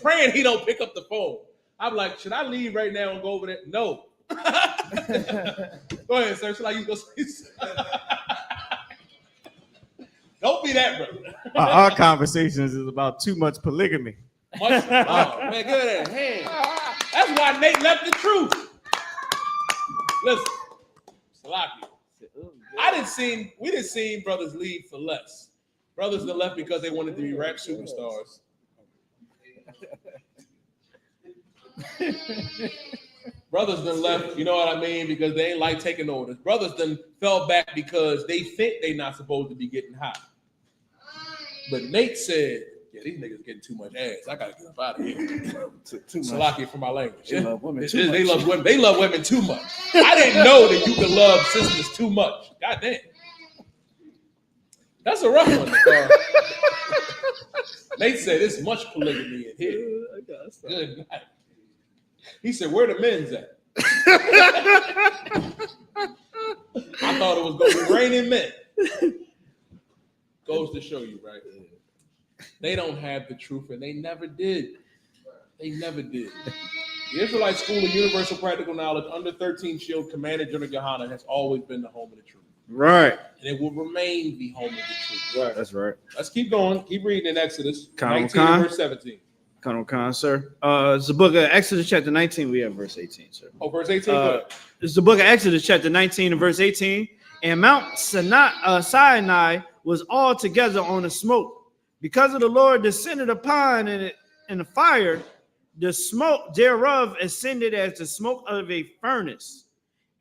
Praying he don't pick up the phone. I'm like, should I leave right now and go over there? No. Go ahead, sir. Should I use those? Don't be that, brother. Our conversations is about too much polygamy. Oh, man, give that hand. That's why Nate left the truth. Listen, Salaki. We didn't see brothers leave for less. Brothers that left because they wanted to be rap superstars. Brothers done left, you know what I mean, because they ain't like taking orders. Brothers done fell back because they think they not supposed to be getting hot. But Nate said, yeah, these niggas getting too much ass. I gotta get up out of here. Too Salaki for my language. They love women too much. They love women. They love women too much. I didn't know that you could love sisters too much. God damn. That's a rough one. Nate said there's much polygamy in here. Good night. He said, where the men's at? I thought it was going to be raining men. Goes to show you, right? They don't have the truth, and they never did. They never did. The Israelite School of Universal Practical Knowledge under 13 Shield, Commander General YAHANNA, has always been the home of the truth. Right. And it will remain the home of the truth. Right. That's right. Let's keep going. Keep reading in Exodus 19 verse 17. Khan, sir. It's the book of Exodus chapter 19. We have verse 18, sir. Oh, verse 18. It's the book of Exodus chapter 19 and verse 18. And Mount Sinai was all together on the smoke, because of the Lord descended upon it in the fire. The smoke thereof ascended as the smoke of a furnace,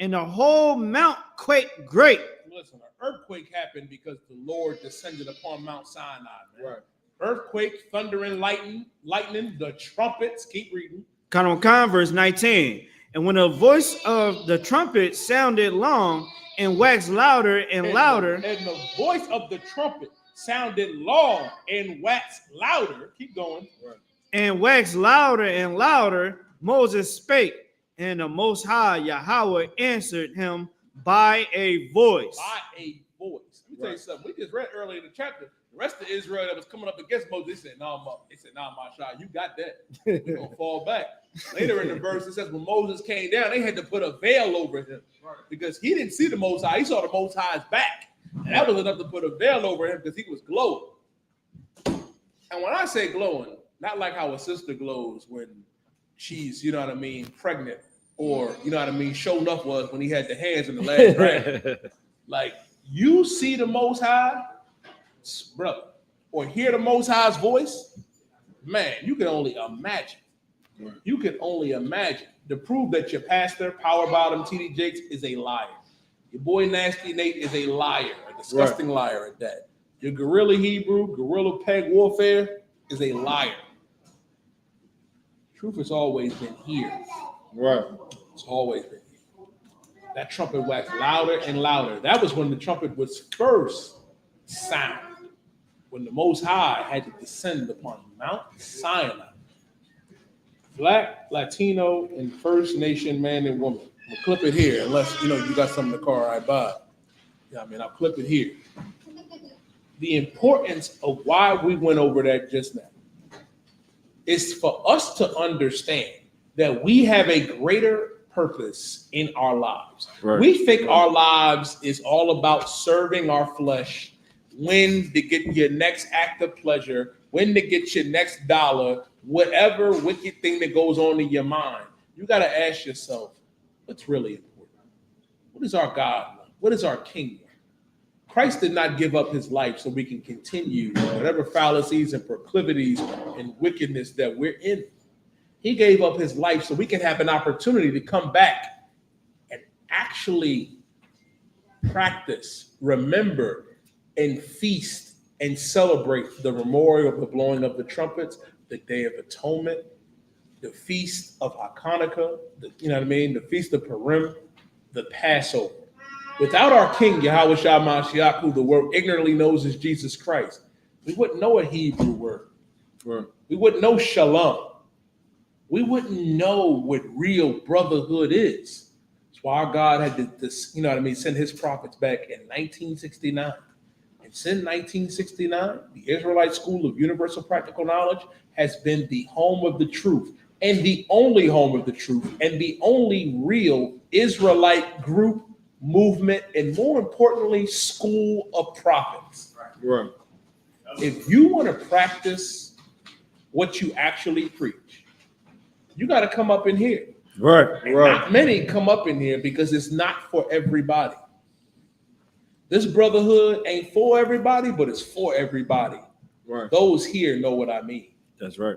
and the whole mount quaked great. Listen, an earthquake happened because the Lord descended upon Mount Sinai. Man. Right. Earthquake, thunder, and lightning, the trumpets. Keep reading. Khan, verse 19. And when the voice of the trumpet sounded long and waxed louder and louder, and the voice of the trumpet sounded long and waxed louder. Keep going. Right. And waxed louder and louder, Moses spake, and the Most High Yahweh answered him by a voice. By a voice. Let me tell you something. We just read earlier in the chapter. The rest of Israel that was coming up against Moses, they said, nah, Masha, you got that. We're going to fall back. Later in the verse, it says when Moses came down, they had to put a veil over him because he didn't see the Most High. He saw the Most High's back. And that was enough to put a veil over him because he was glowing. And when I say glowing, not like how a sister glows when she's, you know what I mean, pregnant, or, you know what I mean, show enough was when he had the hands in the last round. Like, you see the Most High, brother, or hear the Most High's voice, man, you can only imagine. You can only imagine to prove that your pastor, Power Bottom, TD Jakes, is a liar. Your boy Nasty Nate is a liar, a disgusting liar at that. Your Guerrilla Hebrew, Guerrilla Peg Warfare is a liar. Truth has always been here. Right. It's always been here. That trumpet waxed louder and louder. That was when the trumpet was first sound, when the Most High had to descend upon Mount Sinai. Black, Latino, and First Nation man and woman. I'll clip it here, unless you got something in the car I buy. Yeah, I mean, I'll clip it here. The importance of why we went over that just now is for us to understand that we have a greater purpose in our lives. Right. We think our lives is all about serving our flesh, when to get your next act of pleasure, when to get your next dollar, whatever wicked thing that goes on in your mind. You got to ask yourself, what's really important? What is our God? What is our kingdom? Christ did not give up his life so we can continue whatever fallacies and proclivities and wickedness that we're in. He gave up his life so we can have an opportunity to come back and actually practice, remember, and feast and celebrate the memorial of the blowing of the trumpets, the Day of Atonement, the Feast of Hanukkah, the Feast of Purim, the Passover. Without our King, Yahweh Shah Mashiach, who the world ignorantly knows is Jesus Christ, we wouldn't know a Hebrew word. We wouldn't know Shalom. We wouldn't know what real brotherhood is. That's why our God had to send his prophets back in 1969. And since 1969, the Israelite School of Universal Practical Knowledge has been the home of the truth, and the only home of the truth, and the only real Israelite group, movement, and more importantly, school of prophets. Right. If you want to practice what you actually preach, you got to come up in here. Right. And not many come up in here because it's not for everybody. This brotherhood ain't for everybody, but it's for everybody. Right. Those here know what I mean. That's right.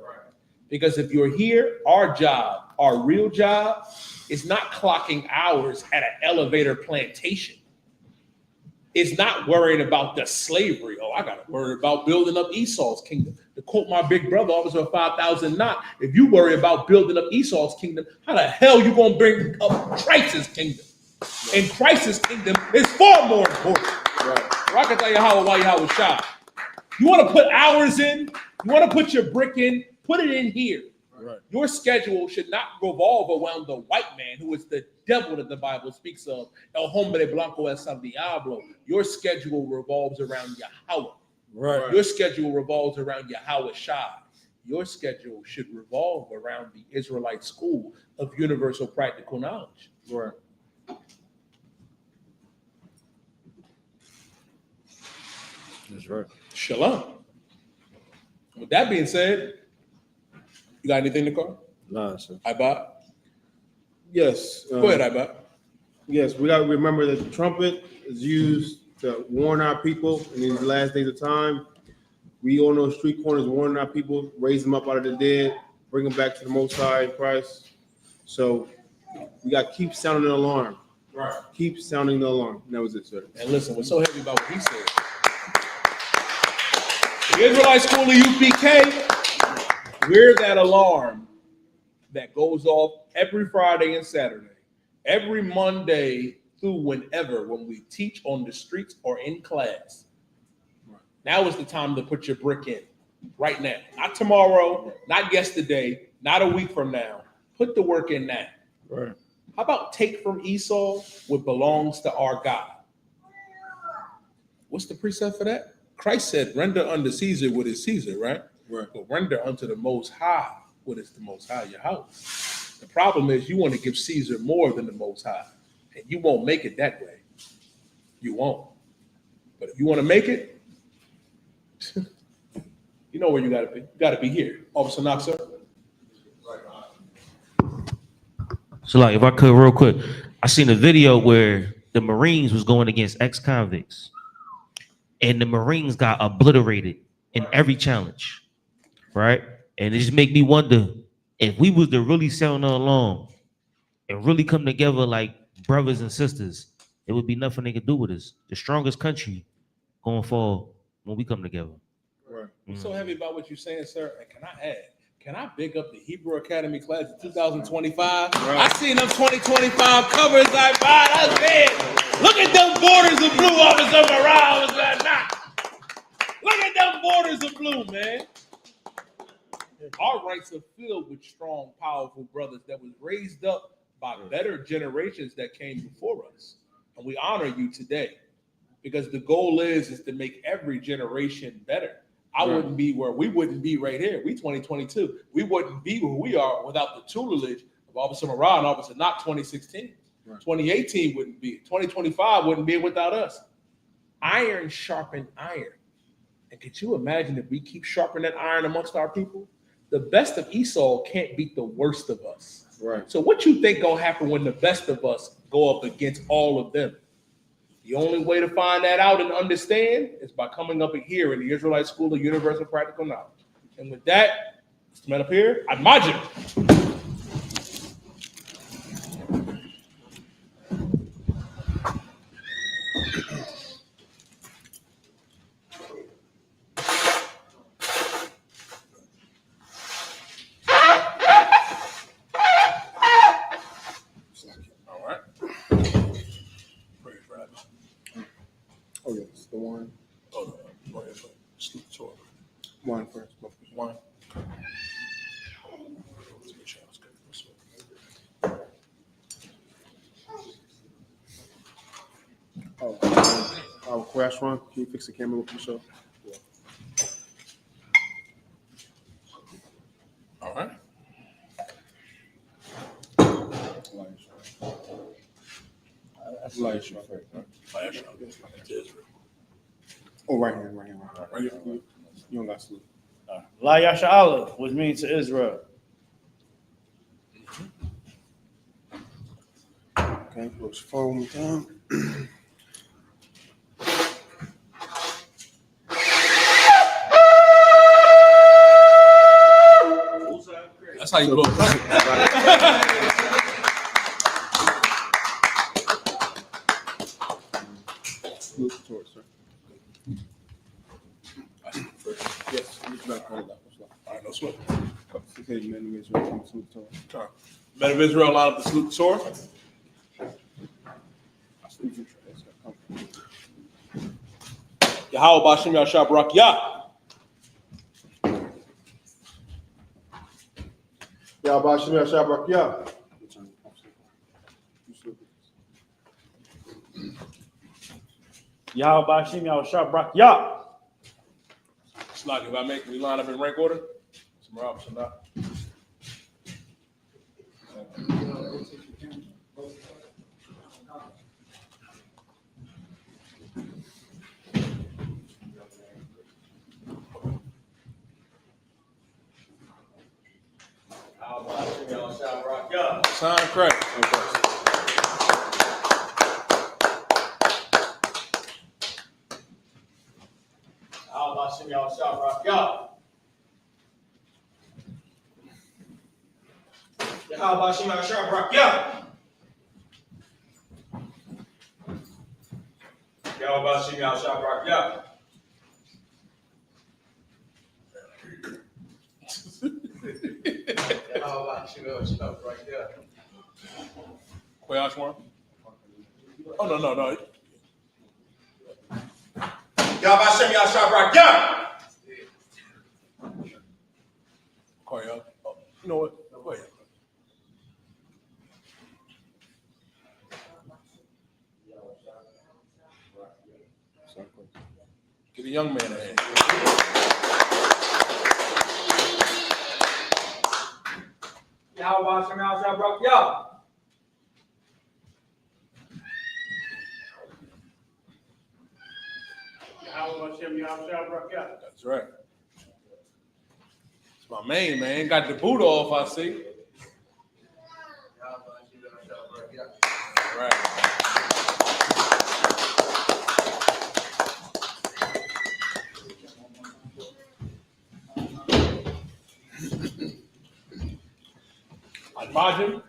Because if you're here, our job, our real job, is not clocking hours at an elevator plantation. It's not worrying about the slavery. Oh, I got to worry about building up Esau's kingdom. To quote my big brother, Officer 5,000 Knot, if you worry about building up Esau's kingdom, how the hell you going to bring up Christ's kingdom? And Christ's kingdom is far more important. Right. I can tell you why Yahweh Shah. You want to put hours in? You want to put your brick in? Put it in here. Right. Your schedule should not revolve around the white man, who is the devil that the Bible speaks of. El hombre blanco es el diablo. Your schedule revolves around Yahweh. Right. Your schedule revolves around Yahweh Shah. Your schedule should revolve around the Israelite School of Universal Practical Knowledge. Right. That's right. Shalom. With that being said, you got anything to call? Nah, sir. I-B-O? Yes. Go ahead, I-B-O. Yes, we got to remember that the trumpet is used to warn our people in these last days of time. We on those street corners warning our people, raise them up out of the dead, bring them back to the Most High in Christ. So we got to keep sounding the alarm. Right. Keep sounding the alarm. That was it, sir. And listen, what's so heavy about what he said? The Israelite School of U.P.K, we're that alarm that goes off every Friday and Saturday, every Monday through whenever, when we teach on the streets or in class. Now is the time to put your brick in. Right now. Not tomorrow, not yesterday, not a week from now. Put the work in now. Right. How about take from Esau what belongs to our God? What's the precept for that? Christ said, render unto Caesar what is Caesar, right? Right. But render unto the Most High what is the Most High, Yahweh. The problem is you want to give Caesar more than the Most High, and you won't make it that way. You won't. But if you want to make it, you know where you got to be. You got to be here. Officer Knox, sir. So, like, if I could, real quick, I seen a video where the Marines was going against ex-convicts, and the Marines got obliterated in every challenge, right? And it just make me wonder if we was to really sound along and really come together like brothers and sisters, it would be nothing they could do with us. The strongest country going forward when we come together. Right. I'm so heavy about what you're saying, sir. And can I add? Can I big up the Hebrew Academy class of 2025? Right. I seen them 2025 covers. I buy. I said, look at them borders of blue, Officer Morales. Look at them borders of blue, man. Our ranks are filled with strong, powerful brothers that was raised up by better generations that came before us. And we honor you today because the goal is to make every generation better. I wouldn't be where we wouldn't be right here. We 2022. We wouldn't be who we are without the tutelage of Officer Moran, Officer not 2016. Right. 2018 wouldn't be. 2025 wouldn't be without us. Iron sharpened iron. And could you imagine if we keep sharpening that iron amongst our people? The best of Esau can't beat the worst of us. Right. So what you think gonna happen when the best of us go up against all of them? The only way to find that out and understand is by coming up here in the Israelite School of Universal Practical Knowledge. And with that, this man up here, Admajim. All right. Oh, yes, the one. Oh, no. Go ahead. Sleep Torah. One first. One. Oh, crash one. Can you fix the camera with Michelle? All right. Oh, right hand. Right here. You don't got salute. La Yasha'Allah, which means to Israel. Okay, push forward one time. That's how you blow. Salute the Torah, sir. Yes, you can call that. All right, no sweat. Okay, men of Israel, salute the Torah. Men of Israel, line up the salute the Torah. Yahweh Bashim Yahshua Barak Yah. Yahweh Bashim Yahshua Barak Yah. Yahweh Bashim Yahshua Barak Yah. Slug, if I make we line up in rank order, somewhere else or not. Sign credit. Koyash one? Oh, no. Yahweh Yahshua Barak Yah. Koyash. Oh, you know what? Go ahead. Get a young man a hand. Yahweh Shem Yahshua Barak Yah. That's right. It's my main man. Got the boot off, I see. All right. Admajim.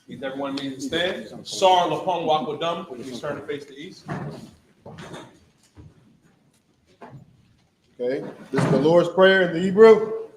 Needs everyone needs to stand. Sar Lapong Wakwadum. Please turn to face the east. Okay, this is the Lord's Prayer in the Hebrew.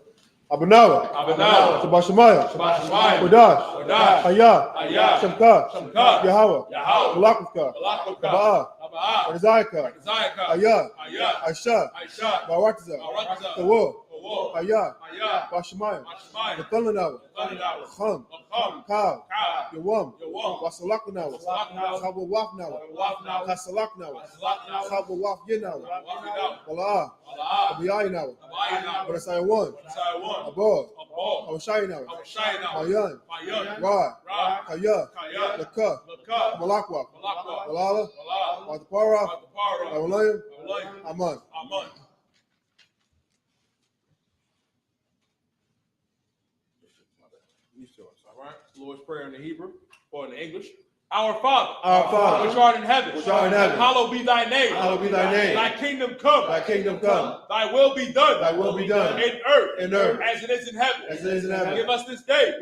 Abanawa. Abanawa. Shabbat Shemayim. Shabbat Shemayim. Kodash. Kodash. Hayah. Hayah. Shemkash. Shemkash. Yahweh. Yahweh. Malakavka. Malakavka. Taba'ah. Taba'ah. Barzayka. Barzayka. Hayah. Hayah. Aisha. Aisha. Barakza. Barakza. Tawah. Tawah. Hayah. Hayah. Bashemayim. Bashemayim. Nathanawa. Nathanawa. Cham. Cham. Kav. Kav. Yawam. Yawam. Wasalaknawa. Wasalaknawa. Chabawafnawa. Wafnawa. Kasalaknawa. Kasalaknawa. Chabawaf Yinawa. Wafnawa. Wala'ah. Wala'ah. Abiyayinawa. Abayinawa. Barasayawan. Barasayawan. Abor. Abor. Awashayinawa. Awashayinawa. Mayan. Mayan. Ra. Ra. Kaya. Kaya. Laka. Laka. Malakwa. Malakwa. Walala. Wala'ah. Watapara. Watapara. Awalayim. Awalayim. Aman. Aman. All right. Lord's Prayer in the Hebrew or in the English. Our Father, which art in heaven, hallowed be thy name. Thy kingdom come. Thy will be done. In earth, as it is in heaven. Give us this day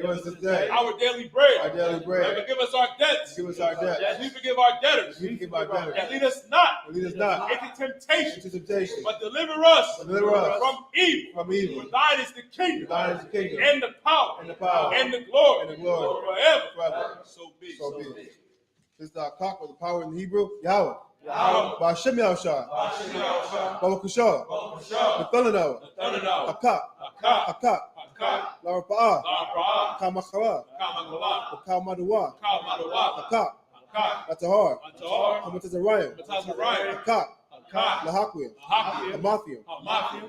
our daily bread. And forgive us our debts, as we forgive our debtors. And lead us not into temptation, but deliver us from evil. For thine is the kingdom, and the power, and the glory, forever. So be. This is the cock with the power in the Hebrew. Yahweh. Ba'ashem Yahushua. Babakashah. Nathanael. Hakak. Larapa'ah. Kamakara. Kamaduwa. Hakak. Atahar. Hamatazariah. Hakak. Lahakwi. Hamathium.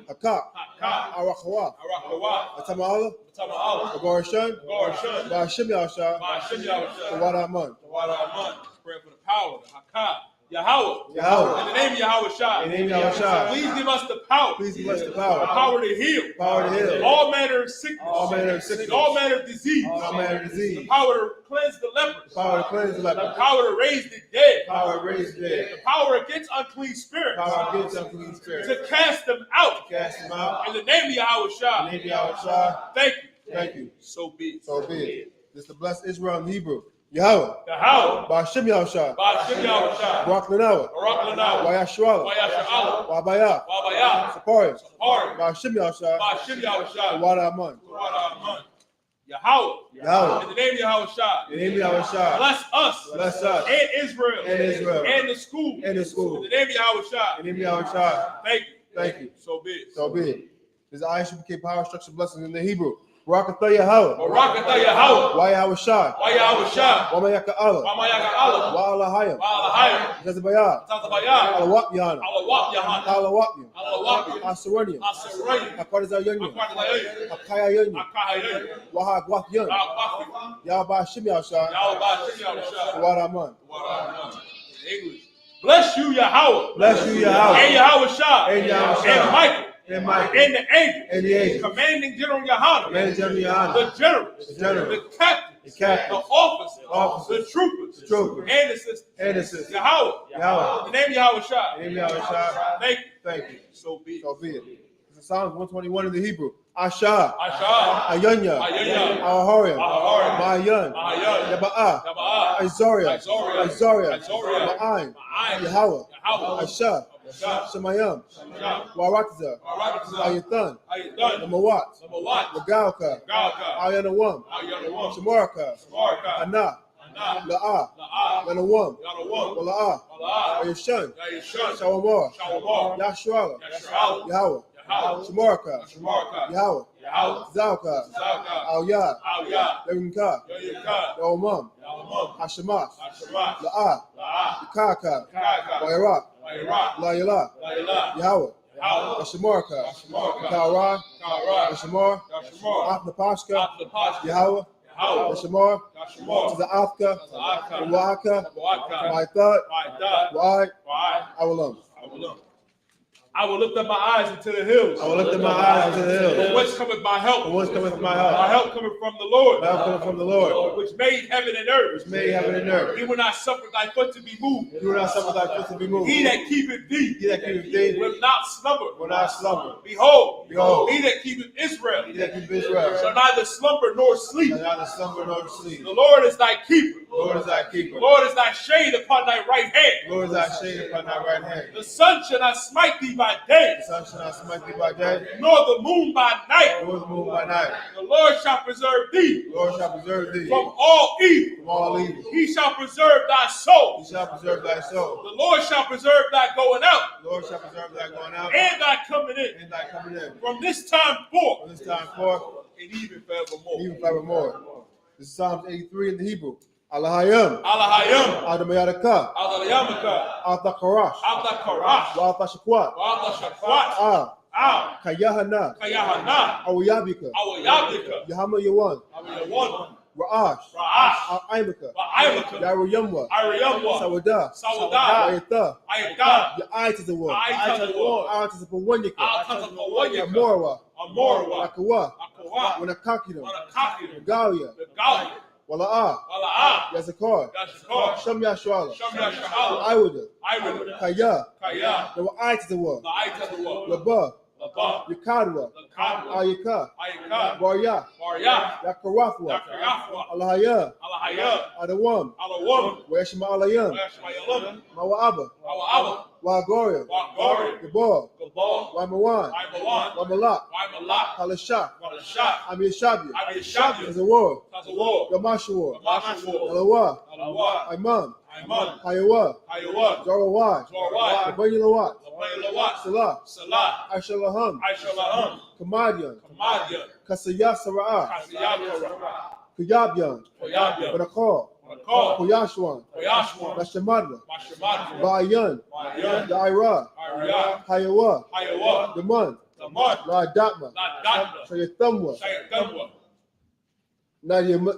Hakak. Arachawa. Atama'ala. Agorishan. Ba'ashem Yahushua. Wadaman. Prayer for the power, the Hakah, Yahweh. In the name of Yahweh Shai. Please give us the power. The power to heal. All manner of sickness. All manner of disease. The power to cleanse the lepers. The power to raise the dead. The power against unclean spirits. To cast them out. In the name of Yahweh Shai. Thank you. So be it. This is the blessed Israel in Hebrew. Yahweh. Ba'ashem Yahushua. Barak Lanawa. Wayashuala. Wabaya. Sapari. Ba'ashem Yahushua. Wadaman. Yahweh. In the name of Yahweh Shai. Bless us. And Israel. And the school. In the name of Yahweh Shai. Thank you. So be it. This is I.S.U.P.K power structure blessings in the Hebrew. Barakatah Yahweh. Yahweh Shai. Wamayaka Allah. Wa'alahayim. Jezebaya. Alawap Yahanna. Alawapyim. Asaranium. Akwadazayonium. Akayayonium. Wahagwathyon. Yahweh Ba'ashem Yahushua. Wadaman. English. Bless you, Yahweh. And Yahweh Shai. And Michael. And the angels, commanding General YAHANNA, the generals, the captains, the officers, the troopers, and the sisters. Yahweh. In the name of Yahweh Shai. Thank you. So be it. This is Psalms 121 in the Hebrew. Asha, Ayanya, Aharim, Ma'ayan, Yaba'ah, Isaiah, Ma'ayin, Yahweh, Asha, Shemayim, Warakza, Ayathan, Namawat, Lagalka, Ayanawam, Shamaraka, Anah, La'ah, Lanawam, Wala'ah, Ayashan, Shawamar, Yashuala, Yahweh, Shamaraka, Yahweh, Zalka, Al-Yad, Lerinka, Yawamam, Hashemash, La'ah, Yakaka, Wairak, Layala, Yahweh, Shamaraka, Kara, Shamar, Apnapashka, Yahweh, Shamar, Za'afka, Wa'aka, Ma'ithad, Wa'ai, Awalam. I will lift up my eyes into the hills. From whence cometh my help? My help cometh from the Lord. Which made heaven and earth. He will not suffer thy foot to be moved. He that keepeth thee will not slumber. Behold, he that keepeth Israel shall neither slumber nor sleep. The Lord is thy keeper. The Lord is thy shade upon thy right hand. The sun shall not smite thee by day, nor the moon by night. The Lord shall preserve thee from all evil. He shall preserve thy soul. The Lord shall preserve thy going out and thy coming in from this time forth and even forevermore. This is Psalms 83 in the Hebrew. Alahayim. Adamayadaka. Altakarash. Waltashakwat. Kayahanna. Awiyabika. Yahama Yawan. Ra'ash. Al-Aimaka. Yaruyamwa. Sawada. Ayatha. Ya'ayat is the one. Ayat is the Pawanyaka. Amorwa. Akawa. Wanakakinam. Galia. Wala'ah. Yazakar. Sham Yashwala. Iwada. Kaya. The Wa'ai to the world. Laba. Yakadwa. Ayaka. Warya. Yakarafwa. Alahaya. Adawam. Weshma Alayam. Mawa'aba. Wagoria. Gabor. Wamawan. Wamalak. Kalashak. Amishabi. Tazawar. Gamashua. Alawa. Imam. Hayawa. Jorawaj. Abayulawat. Salah. Aishalaham. Kamadian. Kasaya Sara'ah. Kuyabyan. Barakar. Kuyashwan. Mashamadra. Bayan. Daira. Hayawa. Daman. La Datma. Shayathamwa.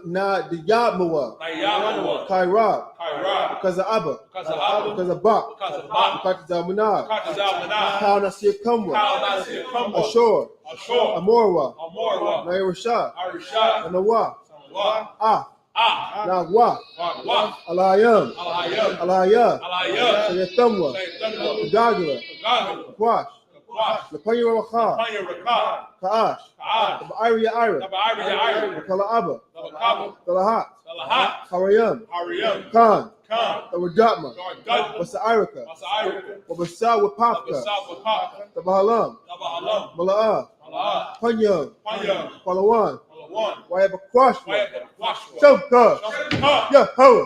Nadiyamawa. Kairab. Because of Abba. Because of Bak. Because of Zamunah. How Nasir Kamwa. Ashore. Amorwa. Nairashah. Anawa. Nagwa. Alayam. Alaya. Shayathamwa. Dagula. Kwash. Lapanya Rakha. Kaash. Ira. Kala'aba. Kalahat. Harayam. Khan. Tawadatma. Wasa'iraka. Wabasa Wapapka. Tabahalam. Mala'ah. Panyam. Palawan. Wayabakwashwa. Shamka. Yahawa.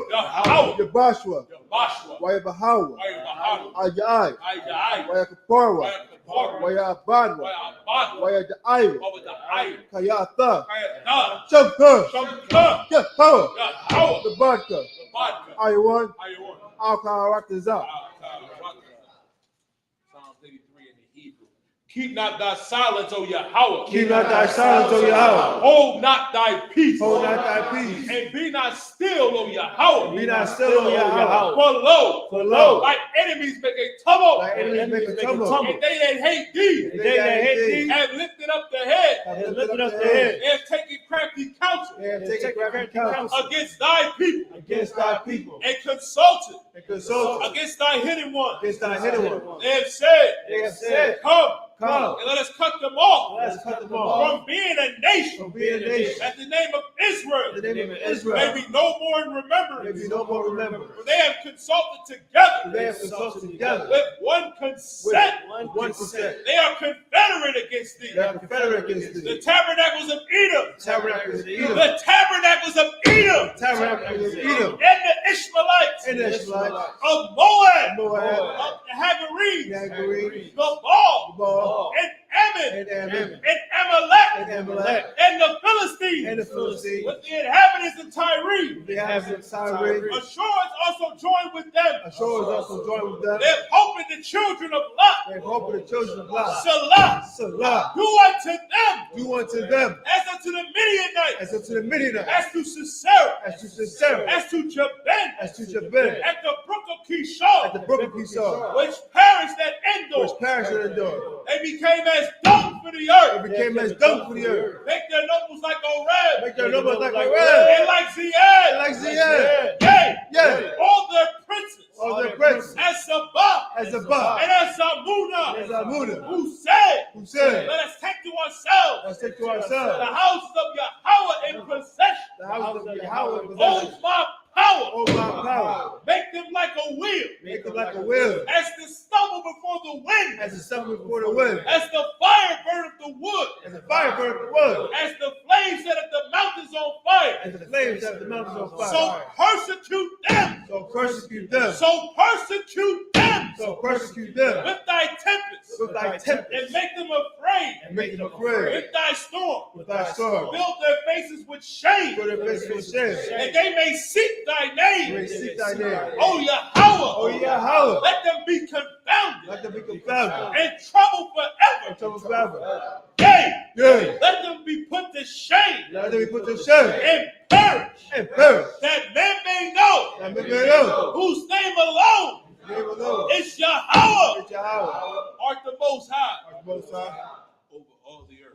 Yabashwa. Wayabahawa. Ayai. Wayakaparwa. Wayabadwa. Wayadaira. Kayata. Shamka. Yahawa. The vodka. Ayawan. Al-Karakazah. Keep not thy silence, O Yahweh. Keep not thy silence, O Yahweh. Hold not thy peace. Hold not thy peace. And be not still, O Yahweh. Be not still, O Yahweh. For lo, thy enemies make a tumult. Thy enemies make a tumult. And they that hate thee. Have lifted up the head. They have taken crafty counsel. Against thy people. And consulted. Against thy hidden one. They have said. Come. And let us cut them off. From being a nation. That the name of Israel. May be no more in remembrance. For they have consulted together. With one consent. They are confederate against thee. The tabernacles of Edom. The tabernacles of Edom. And the Ishmaelites. Of Moab. Of the Hagarenes. The Baal. And Ammon. And Amalek. And the Philistines. With the inhabitants of Tyre. Ashur is also joined with them. They have hope in the children of Lot. Salah. Do unto them. As unto the Midianites. As to Sisera. As to Jabin. At the brook of Kishon. Which perished at Endor. They became as dung for the earth. Make their nobles like Oreb. And like Ziad. Yea. All their princes. As Sabah. And as Zamuna. Who said. Let us take to ourselves. The houses of Yahweh in possession. Hold my power. Make them like a wheel. As the stubble before the wind. As the fire burneth the wood. As the flames set at the mountains on fire. So persecute them. With thy tempest. And make them afraid. With thy storm. Build their faces with shame. And they may seek thy name. O Yahweh. Let them be confounded. And trouble forever. Yea. Let them be put to shame. And perish. That men may know. Whose name alone is Yahweh. Art the Most High. Over all the earth.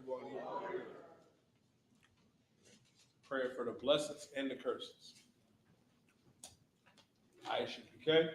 Prayer for the blessings and the curses. I.S.U.P.K.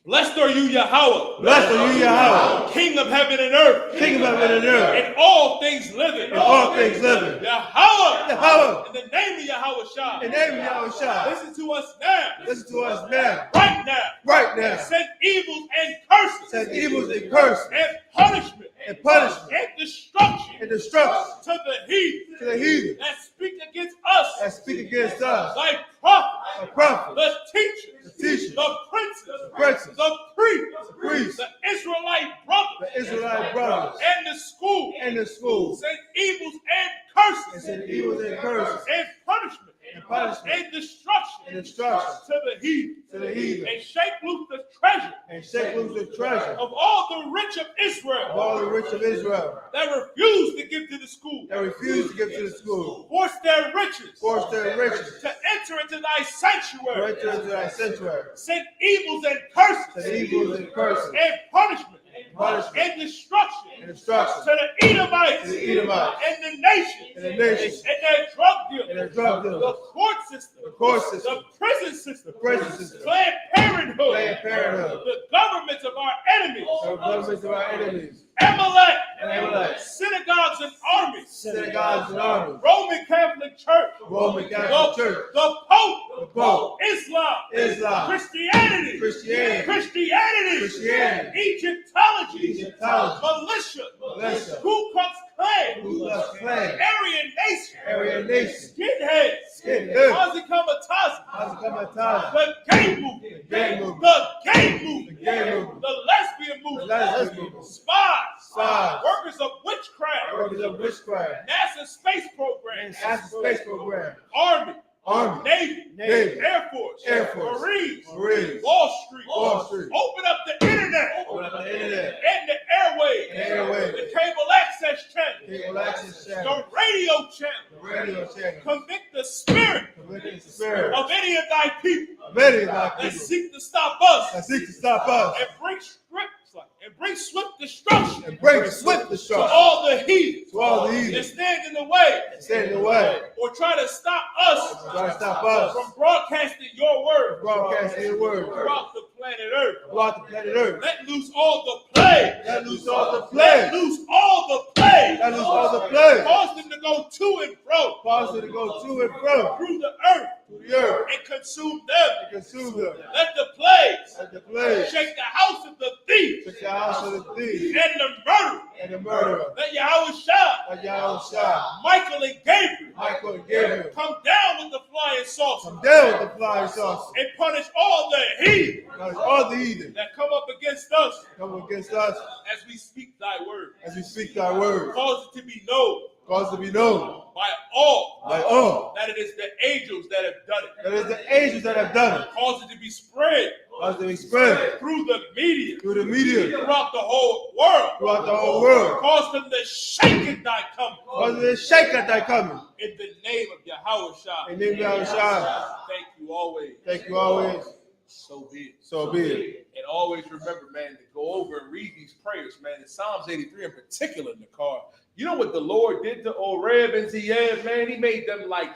Blessed are you, Yahweh. Blessed are you, Yahweh. King of heaven and earth. King of heaven and earth. And all things living. And all things living. Yahweh. Yahweh. In the name of Yahweh Shah. In the name of Yahweh Shah. Listen to us now. Listen to us now. Right now. Right now. Send evils and curses. Send evils and curses. And punishment. And punishment. And destruction. And destruction. To the heathen. To the heathen. That speak against us. That speak against us. Like prophets. Like prophets. The teachers. The teachers. The princes. The princes. The priests. The priests. The Israelite brothers. The Israelite brothers. And the school. And the schools. Send evils and curses. And send evils and curses. And punishment. And punishment. And destruction. And destruction. To the heathen. To the heathen. And shake loose the treasure. And shake loose the treasure. Of all the rich of Israel. Of all the rich of Israel. That refuse to give to the school. That refuse to give to the school. Force their riches. Force their riches. To enter into thy sanctuary. To enter into thy sanctuary. Send evils and curses. Send evils and curses. And punishment. Punishment. And destruction. And destruction. To the Edomites. To the Edomites. And the nations. And the nations. And their drug dealers. And their drug dealers. The court system. The court system. The prison system. The prison system. Planned Parenthood. Planned Parenthood. The governments of our enemies. The governments of our enemies. Amalek. And Amalek. Synagogues and armies. Synagogues and armies. Roman Catholic Church. Roman Catholic Church. The Pope. The Pope. Islam. Islam. Christianity. Christianity. Christianity. Christianity. Egyptology. Egyptology. Militia. Militia. Ku Klux Klan. Ku Klux Klan. Aryan Nation. Aryan Nation. Skinheads. Skinheads. Hazi-Kamatazi. Hazi-Kamatazi. The gay movement. The gay movement. The gay movement. The gay movement. The lesbian movement. The lesbian movement. Spies. Spies. Workers of witchcraft. Workers of witchcraft. NASA space program. NASA space program. Army. Army. Navy. Navy. Air Force. Air Force. Marines. Marines. Wall Street. Wall Street. Open up the internet. Open up the internet. And the airwaves. And the airwaves. The cable access channel. Cable access channel. The radio channel. The radio channel. Convict the spirit. Convict the spirit. Of any of thy people. Of any of thy That people. seek to stop us. That seek to stop us. And bring swift destruction. And bring swift To destruction. all the heathens. To all the That heathen. stand in the way. Stand in the way. Or try to stop us. Try to stop us. From broadcasting your word. Broadcasting your word. Throughout the planet Earth. Throughout the planet Earth. Let loose all the plague. Let loose all the Let plague. loose all the plague. Let loose all the plague. Cause them to go to and fro. Cause them to go to and fro. Through the earth. Through the earth. And consume them. And consume them. Let the plagues. Let the plague. Shake the house of the thief. Shake the house of the thief. And the murderer. And the murderer. Let Yahweh Shah. Like Yahweh Shah. Michael and Gabriel. Michael and Gabriel. Come down with the flying saucer. Come down with the flying saucer. And punish all the heathen. Punish all the heathen. That come up against us. Come against us. As we speak thy word. As we speak thy word. Cause it to be known. Cause it to be known. By all. By all. That it is the angels that have done it. That is the angels that have done it. Cause it to be spread. Cause it to be spread. Through the media. Through the media. Throughout the whole world. Throughout the whole world. Cause them to shake at thy coming. Cause them to shake at thy coming. In the name of Yahweh Shah. In the name of Yahweh Shah. Thank you always. Thank you always. So be it. So be it. And always remember, man, to go over and read these prayers, man. In Psalms 83 in particular in the car. You know what the Lord did to Oreb and Zeeb, man? He made them like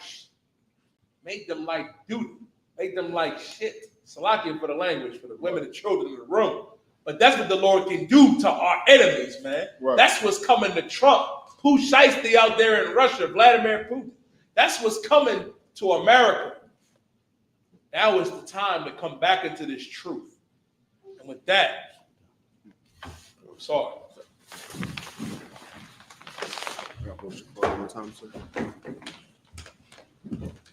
doo-doo. Made them like shit. Salakia for the language, for the women and children in the room. But that's what the Lord can do to our enemies, man. Right. That's what's coming to Trump. Pooh Shiesty out there in Russia, Vladimir Putin. That's what's coming to America. Now is the time to come back into this truth. And with that, I'm sorry. I got blow your phone one more time, sir.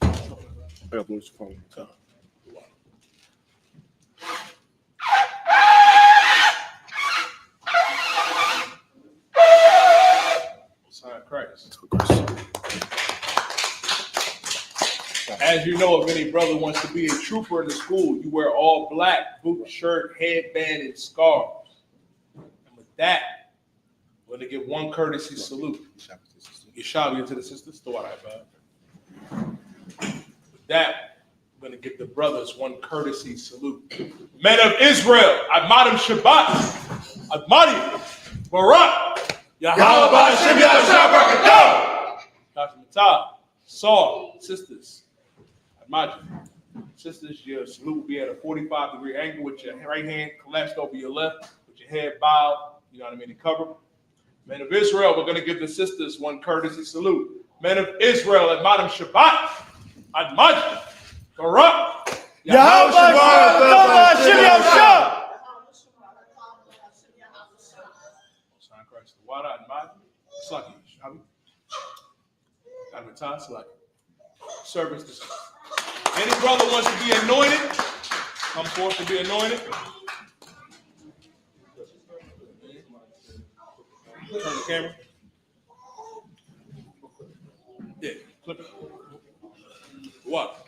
I got blow your phone one time. Sign Christ. As you know, if any brother wants to be a trooper in the school, you wear all black, boot, shirt, headband, and scarves. And with that, we're going to give one courtesy salute. Yeshabi to the sisters. With that, we're going to give the brothers one courtesy salute. Men of Israel, Admadim Shabbat, Admadim, Barak, Yahweh Ba'ashem Yahshua Barakatuh, Dr. Matah. Saul, sisters, imagine. Sisters, your salute will be at a 45-degree angle with your right hand collapsed over your left, with your head bowed, you know what I mean, and covered. Men of Israel, we're going to give the sisters one courtesy salute. Men of Israel, at Madam Shabbat, Admaj, Barak, Yahweh, Sign Christ, the water, Admaj, Slaki, Shabi, Admitan, Slaki. Service to any brother wants to be anointed, come forth to be anointed. Turn the camera. Yeah, flip it. What?